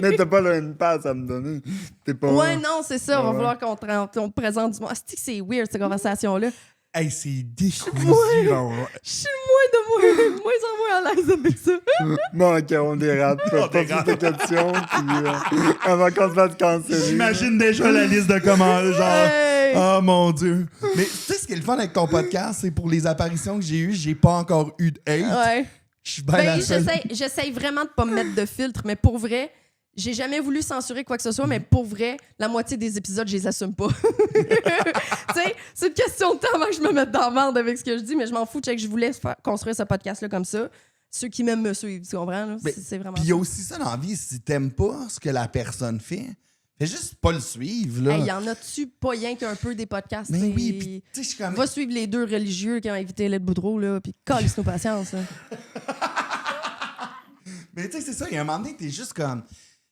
Mais t'as pas le N-Pass à me donner. T'es pas... Ouais, non, c'est ça. On va Ouais. falloir qu'on te présente du monde. C'est weird, cette conversation-là. Hey, c'est déchirant. Je suis moins en moins à l'aise avec ça. Bon, OK, on dérape. Pas plus de questions, puis avant qu'on se fasse canceller. J'imagine déjà la liste de commandes, genre. Hey! Oh mon Dieu. Mais tu sais ce qui est le fun avec ton podcast, c'est pour les apparitions que j'ai eues, j'ai pas encore eu de hate. Ouais. Je suis bien la seule. J'essaye vraiment de pas me mettre de filtre, mais pour vrai, j'ai jamais voulu censurer quoi que ce soit, mais pour vrai, la moitié des épisodes, je les assume pas. Tu sais, c'est une question de temps avant que je me mette dans la merde avec ce que je dis, mais je m'en fous. Check, je voulais construire ce podcast-là comme ça. Ceux qui m'aiment me suivent, tu comprends? Là? C'est vraiment Puis il y a ça. aussi ça dans la vie, si t'aimes pas ce que la personne fait, fais juste pas le suivre, là. Hey, y en a-tu pas rien qu'un peu des podcasts? Mais t'sais? oui, puis tu sais, je suis comme... Va suivre les deux religieux qui ont invité Led Boudreau, là, puis calisse nos patience. Là. Mais tu sais, c'est ça, il y a un moment donné, t'es juste comme...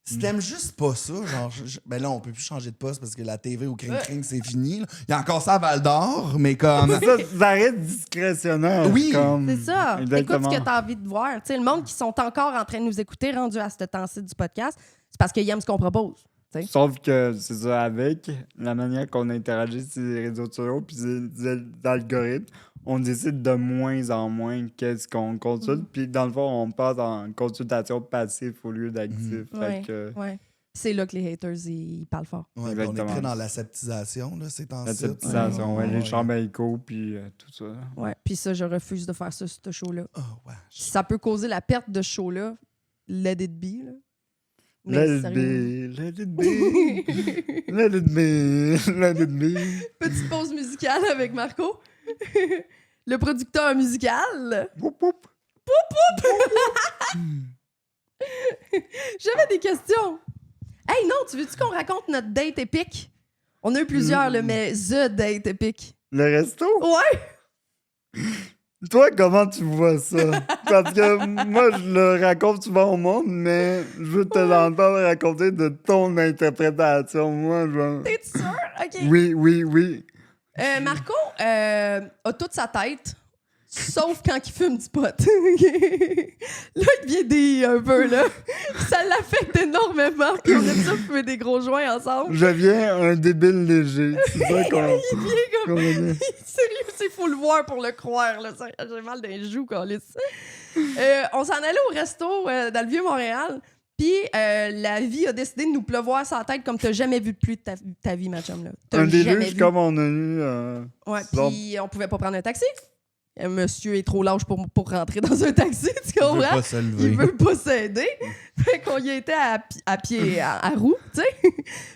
Si t'aimes juste pas ça, genre, ben là, on peut plus changer de poste parce que la TV au Cring-Cring, c'est fini. Là. Il y a encore ça à Val-d'Or, mais comme... Ça reste discrétionnaire. Oui. comme... C'est ça. Exactement. Écoute ce que tu as envie de voir. Tu sais, le monde qui sont encore en train de nous écouter, rendu à ce temps-ci du podcast, c'est parce qu'ils aiment ce qu'on propose. Tu sais. Sauf que c'est ça, avec la manière qu'on interagit sur les réseaux sociaux puis les algorithmes, on décide de moins en moins qu'est-ce qu'on consulte. Puis dans le fond, on passe en consultation passive au lieu d'actif. Ouais, Fait que ouais. C'est là que les haters, ils parlent fort. Ouais, on est Exactement. très dans l'aseptisation, là, ces temps-ci. la typisation, Ouais, les ouais. chambres à écho puis tout ça. Ouais. Puis ça, je refuse de faire ça, ce show-là. Oh, ouais. Si ça peut causer la perte de ce show-là, let it be. Là. Mais Let it sérieux. be, let it be, let it be, let it be. Petite pause musicale avec Marco. Le producteur musical. Poup, poup. J'avais des questions. Hey, non, tu veux-tu qu'on raconte notre date épique? On a eu plusieurs, là, mais the date épique. Le resto? Ouais! Toi, comment tu vois ça? Parce que moi, je le raconte souvent au monde, mais je veux te l'entendre raconter de ton interprétation. Moi, je... T'es-tu sûr? OK. Oui. Marco a toute sa tête, sauf quand il fume du pot. Là, il vient des un peu, là. Ça l'affecte énormément. Puis on aime ça fumer des gros joints ensemble. Je viens un débile léger. C'est ça qu'on... Il vient comme... qu'on dit. Sérieux, il faut le voir pour le croire. Là. J'ai mal dans les joues, câlisse. On s'en allait au resto dans le Vieux-Montréal. Puis la vie a décidé de nous pleuvoir sa tête comme t'as jamais vu de pluie de ta vie, ma chum. Là. T'as Un jamais déluge vu. comme on a eu... Ouais, bon. puis on pouvait pas prendre un taxi. Monsieur est trop lâche pour rentrer dans un taxi, tu Il veut comprends? pas se lever. Il veut pas s'aider. Fait qu'on y était à pied, à roue, tu sais.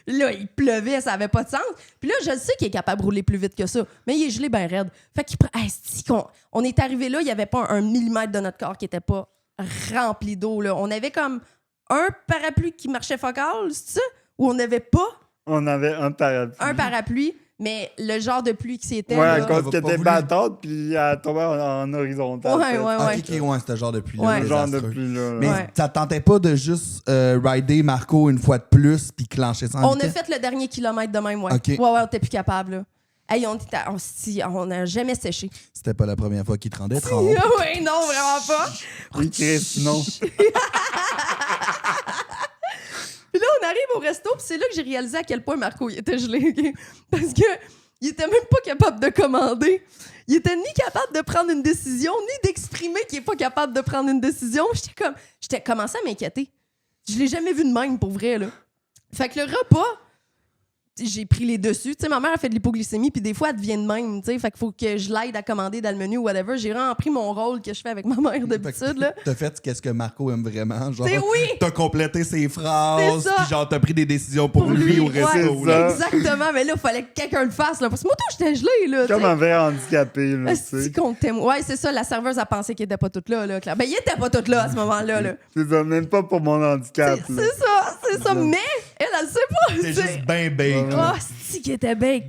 Là, il pleuvait, ça avait pas de sens. Puis là, je sais qu'il est capable de rouler plus vite que ça, mais il est gelé ben raide. Fait qu'il prend... on est arrivé là, il y avait pas un millimètre de notre corps qui était pas rempli d'eau, là. On avait comme un parapluie qui marchait focal, c'est ça? Ou on n'avait pas On avait un parapluie. un parapluie, mais le genre de pluie qui c'était. Ouais, à là. cause va qu'elle pas était voulu. battante, puis elle tombait en horizontal. Ouais, ouais, Ah, ouais. ok, ouais, c'était genre de pluie. Ouais. Le genre de pluie, là. Mais Ouais. ça te tentait pas de juste rider Marco une fois de plus puis clencher ça en On a vitesse? fait le dernier kilomètre de même, ouais. Ok. Ouais, on était plus capable, là. Hey, on n'a jamais séché. C'était pas la première fois qu'il te rendait 30. Oui, non, vraiment pas. Oui, Chris, non. Puis là, on arrive au resto, puis c'est là que j'ai réalisé à quel point Marco il était gelé. Ok? Parce que il était même pas capable de commander. Il était ni capable de prendre une décision, ni d'exprimer qu'il est pas capable de prendre une décision. J'étais commencé à m'inquiéter. Je l'ai jamais vu de même, pour vrai, là. Fait que le repas, j'ai pris les dessus. Tu sais, ma mère a fait de l'hypoglycémie, puis des fois, elle devient de même, tu sais. Fait qu'il faut que je l'aide à commander dans le menu ou whatever. J'ai vraiment pris mon rôle que je fais avec ma mère d'habitude, là. T'as fait qu'est-ce que Marco aime vraiment, genre. C'est oui! T'as complété ses phrases, C'est ça. puis genre t'as pris des décisions pour lui au ouais, resto. c'est là. ça. exactement. Mais là, il fallait que quelqu'un le fasse, là. Parce que moi, tout, j'étais gelée, là. Comme un verre handicapé, là, tu Si sais. qu'on t'aime. Ouais, c'est ça, la serveuse a pensé qu'il était pas toute là, clair. Ben, il était pas toute là à ce moment-là, là. C'est ça, même pas pour mon handicap, là. C'est ça. Mais elle sait pas. T'es tu sais. juste ben bake. Oh, c'est qui était bête.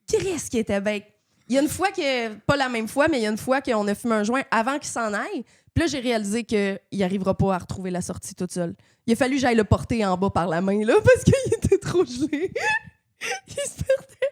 Qu'est-ce qui était bête? Il y a une fois que, pas la même fois, mais il y a une fois qu'on a fumé un joint avant qu'il s'en aille. Puis là, j'ai réalisé qu'il n'arrivera pas à retrouver la sortie toute seule. Il a fallu que j'aille le porter en bas par la main, là, parce qu'il était trop gelé. Il se perdait.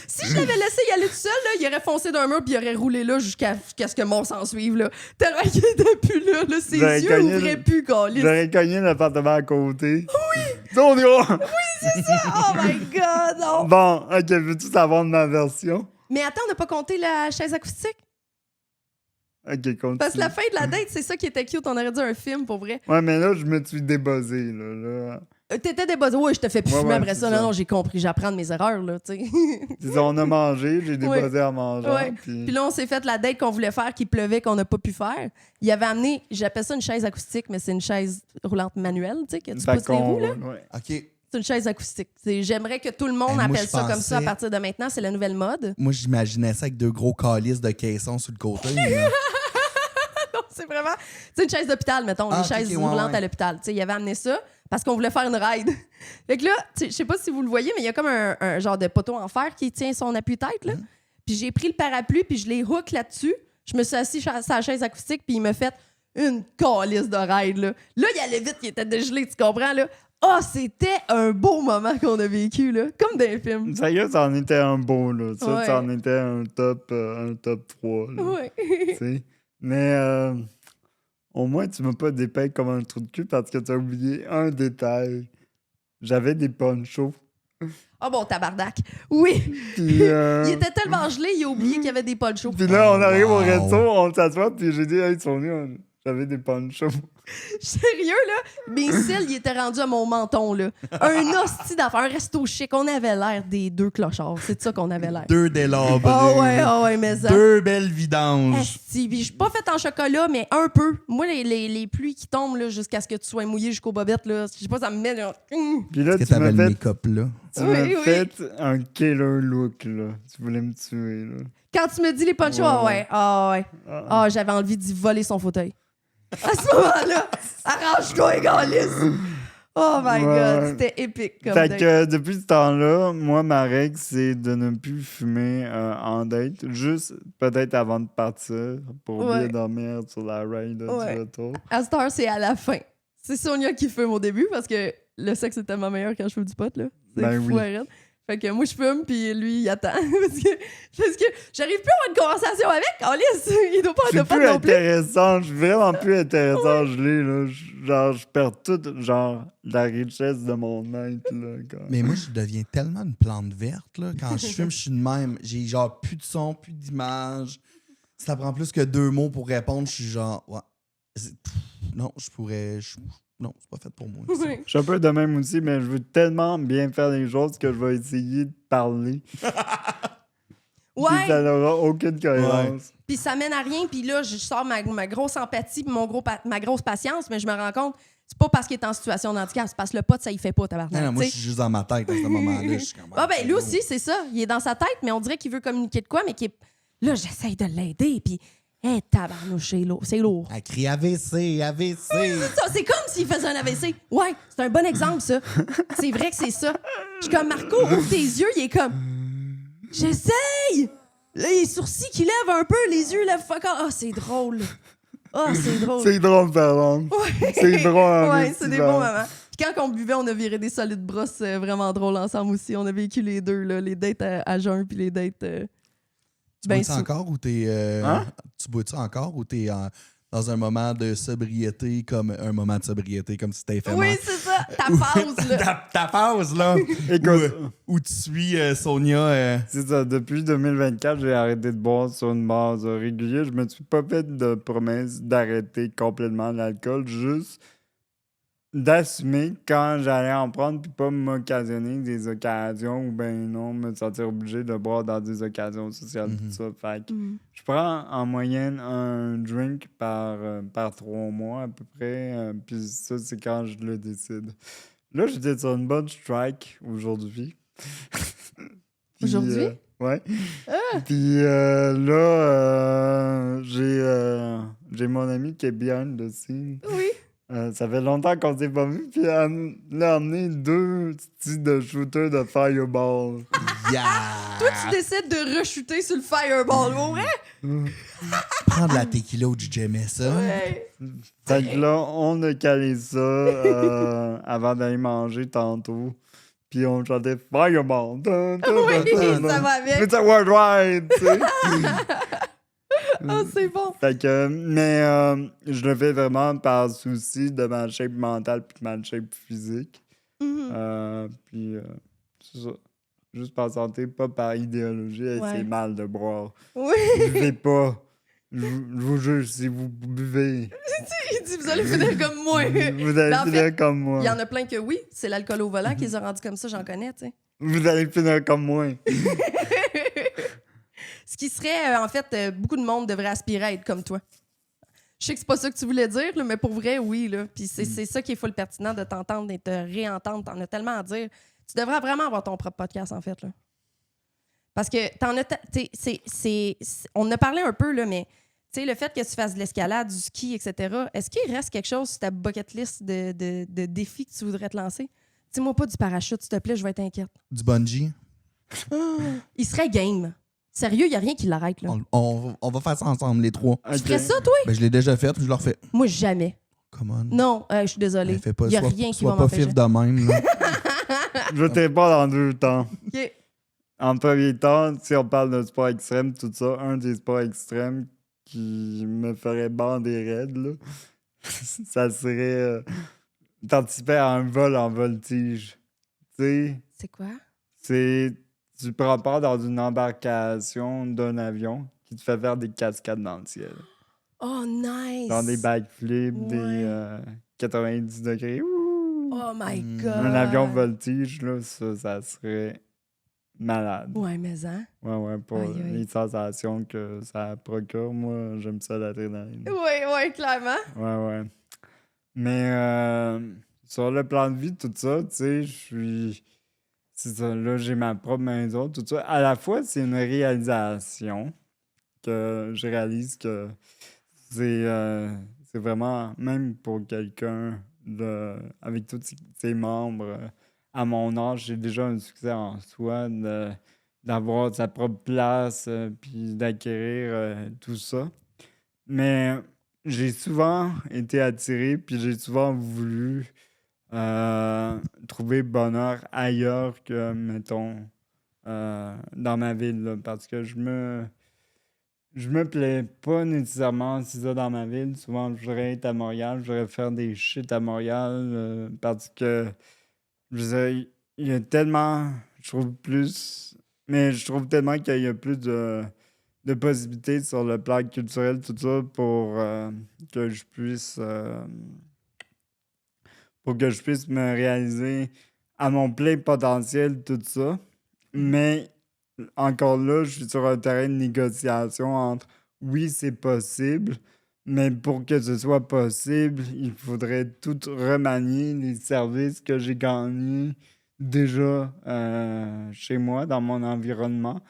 Si je l'avais laissé y aller tout seul, là, il aurait foncé d'un mur puis il aurait roulé là jusqu'à ce que mon s'en suive. Là. Tellement qu'il était plus là. Ses J'aurais yeux cogné ouvraient plus, câlisse. J'aurais cogné l'appartement à côté. Oui! On ira! Oh my God, non. Bon, ok, veux-tu savoir de ma version? Mais attends, on n'a pas compté la chaise acoustique? Ok, continue. Parce que la fin de la date, c'est ça qui était cute. On aurait dit un film, pour vrai. Ouais, mais là, je me suis débuzzé, là. T'étais débuzzé. Ouais, je te fais plus Ouais, fumer ouais, après c'est ça. ça. Non, j'ai compris. J'apprends de mes erreurs, là, tu sais. C'est ça, on a mangé, j'ai Ouais. débuzzé en mangeant. Ouais. Puis... Puis là, on s'est fait la date qu'on voulait faire, qui pleuvait, qu'on n'a pas pu faire. Il avait amené, j'appelle ça une chaise acoustique, mais c'est une chaise roulante manuelle, tu sais, que tu Fait pousses les qu'on- roues, là. ouais. OK. C'est une chaise acoustique. J'aimerais que tout le monde Moi, appelle je ça comme ça à pensais- partir de maintenant. C'est la nouvelle mode. Moi, j'imaginais ça avec deux gros calices de caissons sur le côté. mais- Non, c'est vraiment... C'est une chaise d'hôpital, mettons. Ah, Une ok, chaise ok, ouais, roulante ouais. à l'hôpital. Tu sais, il avait amené ça parce qu'on voulait faire une ride. Fait que là, tu sais, je sais pas si vous le voyez, mais il y a comme un genre de poteau en fer qui tient son appui-tête, là. Puis j'ai pris le parapluie, puis je l'ai hook là-dessus. Je me suis assis sur la chaise acoustique, puis il m'a fait une calice de ride, là. Là, il allait vite, il était dégelé, tu comprends, là? Ah, c'était un beau moment qu'on a vécu, là. Comme dans les films. Sérieux, ça en était un beau, là. Ça, Ouais. ça en était un top 3, là. Ouais. Tu sais. Mais au moins, tu m'as pas dépeint comme un trou de cul parce que tu as oublié un détail. J'avais des ponchos. Ah bon, tabarnak. Oui. Puis, Il était tellement gelé, il a oublié qu'il y avait des ponchos. puis là, on arrive au Wow. resto, on s'assoit, puis j'ai dit, hey, ils sont venus, j'avais des ponchos. Sérieux, là? Mes cils, ils étaient rendus à mon menton, là. Un hostie d'affaires, un resto chic. On avait l'air des deux clochards. C'est de ça qu'on avait l'air. 2 délabrés. Ah ouais, mais ça. 2 belles vidanges. Esti, puis je suis pas faite en chocolat, mais un peu. Moi, les pluies qui tombent là, jusqu'à ce que tu sois mouillé jusqu'aux bobettes, là, je sais pas, ça me met... Là, Puis là, Est-ce que tu t'avais m'as le fait, make-up là? tu Oui, m'as oui. fait un killer look, là. Tu voulais me tuer, là. Quand tu me dis les ponchos, Ouais. ah ouais. Ah, j'avais envie d'y voler son fauteuil. À ce moment-là, arrange-toi, Galice! Oh my Ouais. God, c'était épique comme Fait date. que depuis ce temps-là, moi, ma règle, c'est de ne plus fumer en date, juste peut-être avant de partir, pour bien Ouais. dormir sur la ride Ouais. du retour. À cette heure, c'est à la fin. C'est Sonia qui fume au début parce que le sexe est tellement meilleur quand je fume du pot, là. C'est Ben fou oui. arrête. Fait que moi, je fume, puis lui, il attend. parce que j'arrive plus à avoir une conversation avec. Alice, il doit pas Je suis de pot plus non plus. intéressant, je suis vraiment plus intéressant gelé, là. Genre, je perds toute, genre, la richesse de mon être, là. Comme. Mais moi, je deviens tellement une plante verte, là. Quand je fume, je suis de même. J'ai genre plus de son, plus d'image. Ça prend plus que 2 mots pour répondre. Je suis genre, ouais. Non, je pourrais. Non, c'est pas fait pour moi. ça. Oui. Je suis un peu de même aussi, mais je veux tellement bien faire les choses que je vais essayer de parler. Puis Ouais, ça n'aura aucune cohérence. puis ça mène à rien, puis là, je sors ma grosse empathie, puis ma grosse patience, mais je me rends compte, c'est pas parce qu'il est en situation de handicap, c'est parce que le pot, ça y fait pas, tabarnak. Non, moi, je t'sais. suis juste dans ma tête à ce moment-là. Je suis comme, Ah ben lui aussi, c'est ça. Il est dans sa tête, mais on dirait qu'il veut communiquer de quoi, mais qui est... Là, j'essaye de l'aider, puis... Hé, tabarnouche, c'est lourd. Elle crie AVC, AVC. C'est ça, c'est comme s'il faisait un AVC. Ouais, c'est un bon exemple, ça. C'est vrai que c'est ça. Je suis comme, Marco, ouvre tes yeux, il est comme... J'essaye! Là, les sourcils qui lèvent un peu, les yeux lèvent fuck all. Ah, c'est drôle. Ah, c'est drôle. C'est drôle, par exemple. Ouais. C'est drôle en Ouais, c'est des festival. bons moments. Puis quand on buvait, on a viré des solides brosses vraiment drôles ensemble aussi. On a vécu les deux, là, les dates à jeun puis les dates Tu ben bois-tu sous. encore ou t'es. Hein? Tu bois-tu encore ou t'es dans un moment de sobriété, comme un moment de sobriété, comme si t'étais éphémère? Oui, c'est ça. Ta pause, là. Ta phase, là. Écoute, où tu suis Sonia. c'est ça. Depuis 2024, j'ai arrêté de boire sur une base régulière. Je me suis pas fait de promesse d'arrêter complètement l'alcool, juste d'assumer quand j'allais en prendre puis pas m'occasionner des occasions ou ben non, me sentir obligé de boire dans des occasions sociales, tout ça. Fait que je prends en moyenne un drink par 3 mois à peu près, puis ça, c'est quand je le décide. Là, j'étais sur une bonne strike aujourd'hui. Puis, Aujourd'hui? ouais. Puis là, j'ai mon ami qui est behind the scene. Oui. Ça fait longtemps qu'on s'est pas vu, puis elle a amené 2 styles de shooter de fireball. Yeah! Toi, tu décides de re-shooter sur le fireball, au vrai? Prends de la tequila ou du Jameson. Ouais. Fait que là, on a calé ça avant d'aller manger tantôt. Puis on chantait Fireball. Dun, dun, Oui, dun, dun, ça dun. va avec. It's a word right, tu sais. Ah, c'est bon. Fait que, mais je le fais vraiment par souci de ma shape mentale puis ma shape physique. Puis c'est ça. Juste par santé, pas par idéologie. Hey, Ouais. c'est mal de boire. Oui. Buvez pas. Je vous jure, si vous buvez, Il dit, vous allez finir comme moi. vous allez Mais en finir fait, comme moi. Il y en a plein que oui, c'est l'alcool au volant qui les a rendus comme ça, j'en connais, tu sais. Vous allez finir comme moi. Ce qui serait, en fait, beaucoup de monde devrait aspirer à être comme toi. Je sais que c'est pas ça que tu voulais dire, là, mais pour vrai, oui. Là. Puis c'est ça qui est full pertinent de t'entendre et de te réentendre. T'en as tellement à dire. Tu devrais vraiment avoir ton propre podcast, en fait. Là. Parce que t'en as... on en a parlé un peu, là, mais tu sais, le fait que tu fasses de l'escalade, du ski, etc., est-ce qu'il reste quelque chose sur ta bucket list de défis que tu voudrais te lancer? Dis-moi pas du parachute, s'il te plaît, je vais être inquiète. Du bungee. Il serait game. Sérieux, il n'y a rien qui l'arrête, là. On va faire ça ensemble, les trois. Tu ferais ça, toi? Ben, je l'ai déjà fait, je le refais. Moi, jamais. Come on. Non, je suis désolée. Ben, fais pas, Il n'y a sois- rien qui sois va pas m'empêcher. fif de même, là. Je vais te répondre en 2 temps. OK. En premier temps, si on parle de sport extrême, tout ça, un des sports extrêmes qui me ferait bander raide, là, ça serait participer à un vol en voltige. Tu sais, C'est quoi? c'est... Tu prends part dans une embarcation d'un avion qui te fait faire des cascades dans le ciel. Oh, nice! Dans des backflips, Ouais. des 90 degrés. Ouh! Oh my God! Un avion voltige, là, ça serait malade. Ouais, mais hein? Ouais, pour Aïe, aïe. les sensations que ça procure, moi, j'aime ça l'adrénaline. Oui, clairement. Ouais. Mais sur le plan de vie, tout ça, tu sais, je suis... C'est ça, là, j'ai ma propre maison, tout ça. À la fois, c'est une réalisation que je réalise que c'est vraiment, même pour quelqu'un avec tous ses membres, à mon âge, j'ai déjà un succès en soi d'avoir sa propre place, puis d'acquérir tout ça. Mais j'ai souvent été attiré, puis j'ai souvent voulu trouver bonheur ailleurs que, mettons, dans ma ville, là, parce que je me plais pas nécessairement, c'est ça, dans ma ville. Souvent, je voudrais être à Montréal, je voudrais faire des shit à Montréal, parce que, je veux dire, il y a tellement, je trouve tellement qu'il y a plus de possibilités sur le plan culturel, tout ça, que je puisse... pour que je puisse me réaliser à mon plein potentiel, tout ça. Mais encore là, je suis sur un terrain de négociation entre oui, c'est possible, mais pour que ce soit possible, il faudrait tout remanier les services que j'ai gagnés déjà chez moi, dans mon environnement.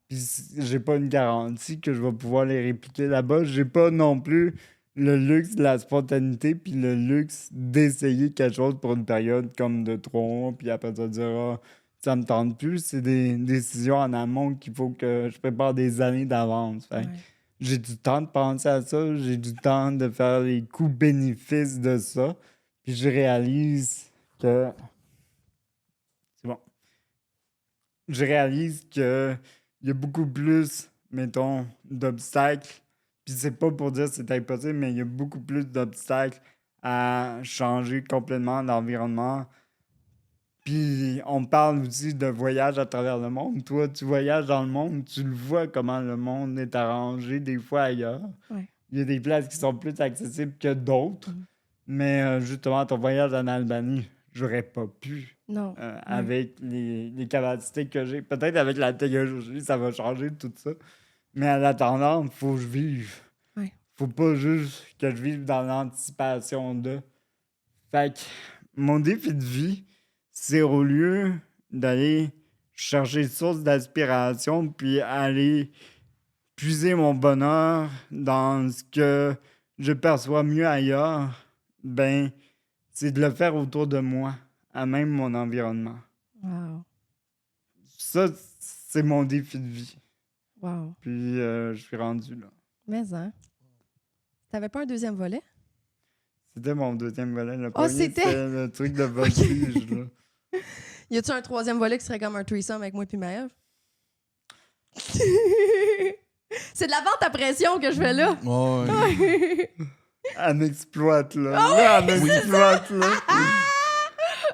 Puis j'ai pas une garantie que je vais pouvoir les répliquer là-bas. J'ai pas non plus le luxe de la spontanéité puis le luxe d'essayer quelque chose pour une période comme de 3 mois, puis après ça dire ça me tente plus. C'est des décisions en amont qu'il faut que je prépare des années d'avance. Fait que j'ai du temps de penser à ça, j'ai du temps de faire les coûts-bénéfices de ça, puis je réalise que... C'est bon. Je réalise que il y a beaucoup plus, mettons, d'obstacles. Puis c'est pas pour dire que c'est impossible, mais il y a beaucoup plus d'obstacles à changer complètement d'environnement. Puis on parle aussi de voyage à travers le monde. Toi, tu voyages dans le monde, tu le vois comment le monde est arrangé des fois ailleurs. Ouais. Il y a des places qui sont plus accessibles que d'autres. Mais justement, ton voyage en Albanie, j'aurais pas pu. Non. Avec les capacités que j'ai. Peut-être avec la technologie, ça va changer tout ça. Mais en attendant, il faut que je vive. Ouais. Faut pas juste que je vive dans l'anticipation de. Fait que mon défi de vie, c'est au lieu d'aller chercher une source d'aspiration puis aller puiser mon bonheur dans ce que je perçois mieux ailleurs, ben, c'est de le faire autour de moi, à même mon environnement. Wow. Ça, c'est mon défi de vie. Wow. Puis je suis rendu là. Mais hein. T'avais pas un deuxième volet? C'était mon deuxième volet. Le Oh, premier, c'était le truc de voltige. Là. Y a-tu un troisième volet qui serait comme un threesome avec moi et Maëv? C'est de la vente à pression que je fais là. Ouais. Elle m'exploite, là. Ah Là, elle m'exploite, là.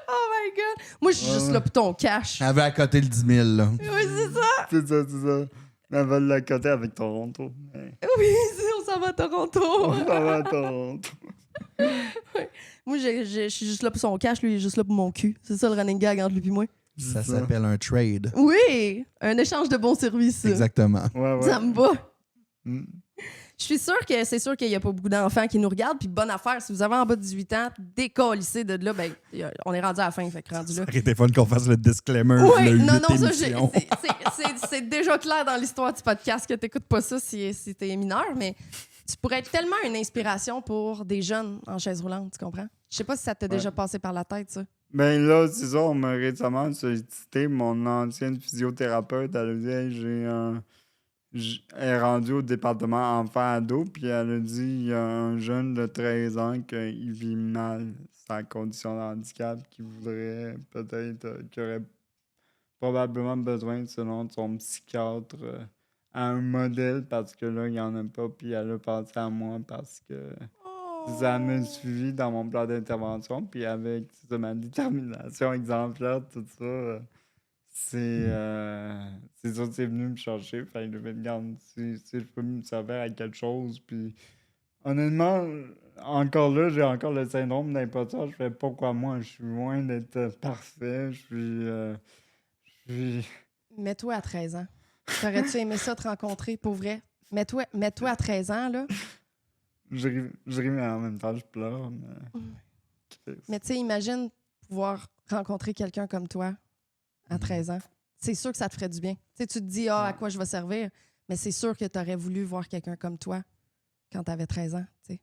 Oh my God. Moi, je suis juste là pour ton cash. Elle avait à côté le 10 000, là. Oui, c'est ça. C'est ça. Elle va le côté avec Toronto. Mais Oui, on s'en va à Toronto. on s'en va à Toronto. Moi, je suis juste là pour son cash. Lui, il est juste là pour mon cul. C'est ça le running gag entre lui et moi. Ça s'appelle un trade. Oui, un échange de bons services. Exactement. Ouais. Ça me va. Mm. Je suis sûre que c'est sûr qu'il n'y a pas beaucoup d'enfants qui nous regardent. Puis bonne affaire, si vous avez en bas de 18 ans, décalissez de là, ben, on est rendu à la fin, fait que rendu là. Ça aurait été fun qu'on fasse le disclaimer. Oui, le non, 8 ça, émissions. c'est déjà clair dans l'histoire du podcast que t'écoutes pas ça si t'es mineur, mais tu pourrais être tellement une inspiration pour des jeunes en chaise roulante, tu comprends? Je sais pas si ça t'a déjà passé par la tête, ça. Ben là, c'est ça, on m'a récemment sollicité, mon ancienne physiothérapeute, elle a dit hey, elle est rendue au département enfant-ado, puis elle a dit il y a un jeune de 13 ans qu'il vit mal sa condition de handicap, qui voudrait peut-être, qui aurait probablement besoin, selon son psychiatre, à un modèle, parce que là, il n'y en a pas, puis elle a pensé à moi parce que ça m'a suivi dans mon plan d'intervention, puis avec ma détermination exemplaire, tout ça, c'est sûr que c'est venu me chercher. Fait que regarde, si je peux me servir à quelque chose, puis honnêtement, encore là, j'ai encore le syndrome d'imposteur. Je fais pourquoi moi, je suis loin d'être parfait, je suis... Mets-toi à 13 ans. T'aurais-tu aimé ça te rencontrer, pour vrai? Mets-toi à 13 ans, là. Je ris, mais en même temps, je pleure. Mais tu sais, imagine pouvoir rencontrer quelqu'un comme toi à 13 ans. C'est sûr que ça te ferait du bien. Tu te dis, à quoi je vais servir? Mais c'est sûr que tu aurais voulu voir quelqu'un comme toi quand tu avais 13 ans. T'sais.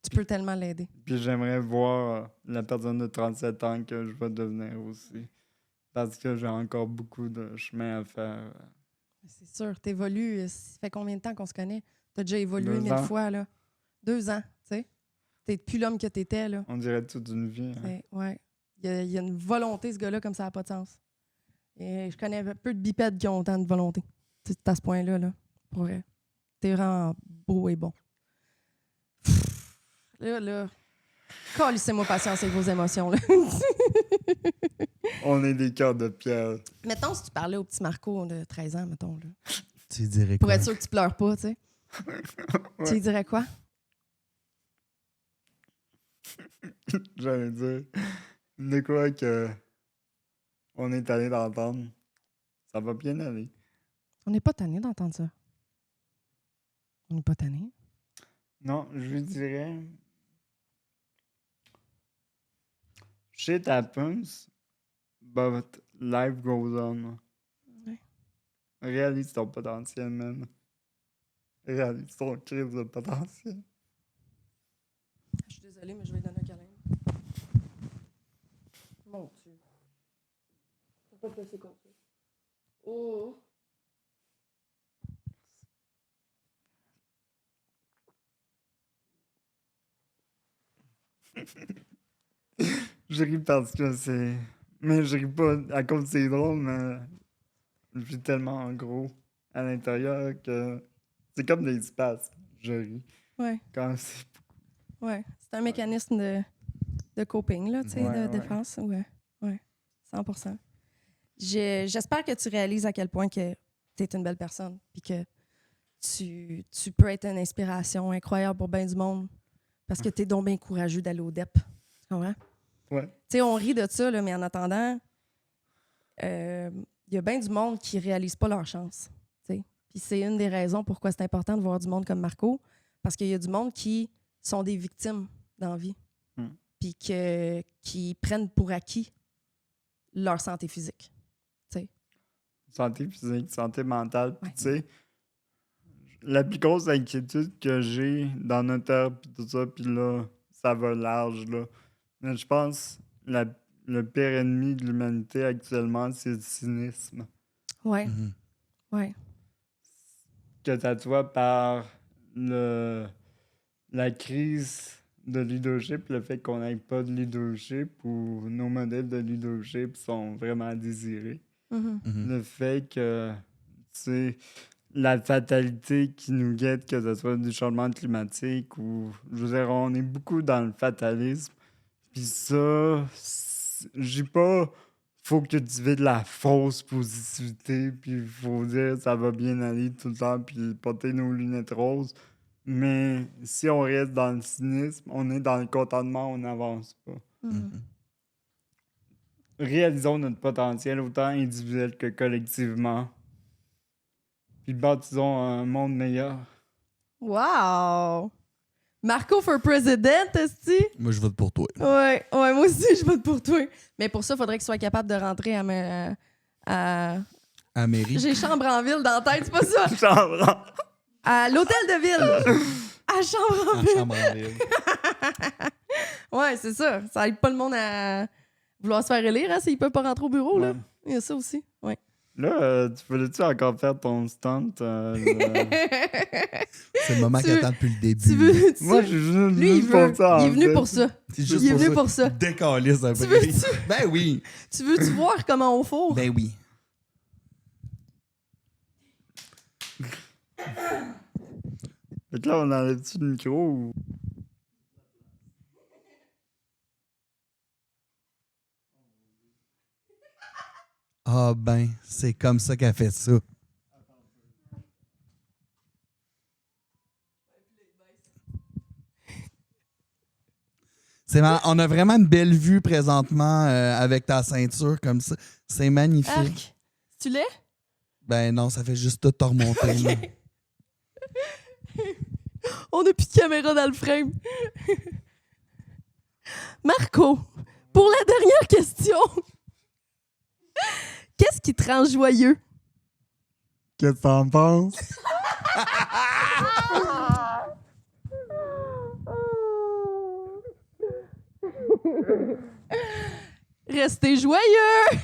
Tu peux tellement l'aider. Puis j'aimerais voir la personne de 37 ans que je vais devenir aussi. Parce que j'ai encore beaucoup de chemin à faire. C'est sûr, tu évolues. Ça fait combien de temps qu'on se connaît? Tu as déjà évolué 2 1000 ans. fois. Là. 2 ans, tu sais. Tu n'es plus l'homme que tu étais. Là. On dirait toute une vie. Hein. Ouais. Il y a une volonté, ce gars-là, comme ça n'a pas de sens. Et je connais peu de bipèdes qui ont autant de volonté. C'est à ce point-là, là, pour vrai. T'es vraiment beau et bon. Là. Calissez-moi patience avec vos émotions, là. On est des cœurs de pierre. Mettons, si tu parlais au petit Marco de 13 ans, mettons, là. Tu dirais Pour quoi? être sûr que tu pleures pas, tu sais. Ouais. Tu lui dirais quoi? J'allais dire, de quoi que on est allé d'entendre, ça va bien aller. On n'est pas tanné d'entendre ça. On n'est pas tanné. Non, je lui dirais, shit happens, but life goes on. Ouais. Réalise ton potentiel, man. Réalise ton crise de potentiel. Je suis désolée, mais je vais lui donner un câlin. Mon Dieu. Faut pas te laisser comme ça. Oh! Je ris parce que c'est... Mais je ris pas à cause que c'est drôle, mais je vis tellement en gros à l'intérieur que c'est comme des espaces. Je ris. Ouais. Quand c'est... Ouais. C'est un mécanisme de coping, là, tu sais, Ouais, de ouais. défense. Ouais. 100%. J'espère que tu réalises à quel point que tu es une belle personne puis que tu peux être une inspiration incroyable pour bien du monde parce que tu es donc bien courageux d'aller au DEP. Tu comprends? Ouais. Tu sais, on rit de ça, là, mais en attendant, il y a bien du monde qui ne réalise pas leur chance. Tu sais. Puis c'est une des raisons pourquoi c'est important de voir du monde comme Marco, parce qu'il y a du monde qui sont des victimes dans la vie, puis qui prennent pour acquis leur santé physique. Tu sais. Santé physique, santé mentale. Puis Ouais. tu sais, la plus grosse inquiétude que j'ai dans notre ère, puis tout ça, puis là, ça va large, là. Mais je pense que le pire ennemi de l'humanité actuellement, c'est le cynisme. Ouais. Mhm. Ouais. Que ça soit par la crise de leadership, le fait qu'on n'ait pas de leadership ou nos modèles de leadership sont vraiment désirés. Mhm. Mhm. Le fait que, tu sais, la fatalité qui nous guette, que ce soit du changement climatique ou, je veux dire, on est beaucoup dans le fatalisme. Puis ça, je dis pas, faut que tu vives de la fausse positivité, puis faut dire ça va bien aller tout le temps, puis porter nos lunettes roses. Mais si on reste dans le cynisme, on est dans le contentement, on n'avance pas. Mhm. Réalisons notre potentiel autant individuel que collectivement. Puis bâtissons un monde meilleur. Wow! Marco for president, esti? Moi, je vote pour toi. Ouais, moi aussi, je vote pour toi. Mais pour ça, il faudrait qu'il soit capable de rentrer à À mairie. J'ai chambre en ville dans la tête, c'est pas ça? Chambre. À l'hôtel de ville! À chambre en En ville! chambre en ville. Ouais, c'est ça. Ça aide pas le monde à vouloir se faire élire, hein, s'il peut pas rentrer au bureau, là. Ouais. Il y a ça aussi. Ouais. Là, tu voulais-tu encore faire ton stunt? C'est le moment Tu qu'il veux- attend depuis le début. Tu veux. Moi, je suis juste Lui, il veut. pour ça. Il est en venu fait. pour ça. C'est juste Il est venu pour ça. Décalisse un peu. veux-tu? Ben oui. Tu veux-tu voir comment on fourre? Ben oui. Fait que là, on enlève-tu le micro ou... Ah ben, c'est comme ça qu'elle fait ça. On a vraiment une belle vue présentement avec ta ceinture comme ça. C'est magnifique. Arc. Tu l'es? Ben non, ça fait juste tout te remonter. là. On n'a plus de caméra dans le frame. Marco, pour la dernière question, qu'est-ce qui te rend joyeux? Qu'est-ce que t'en penses? Restez joyeux!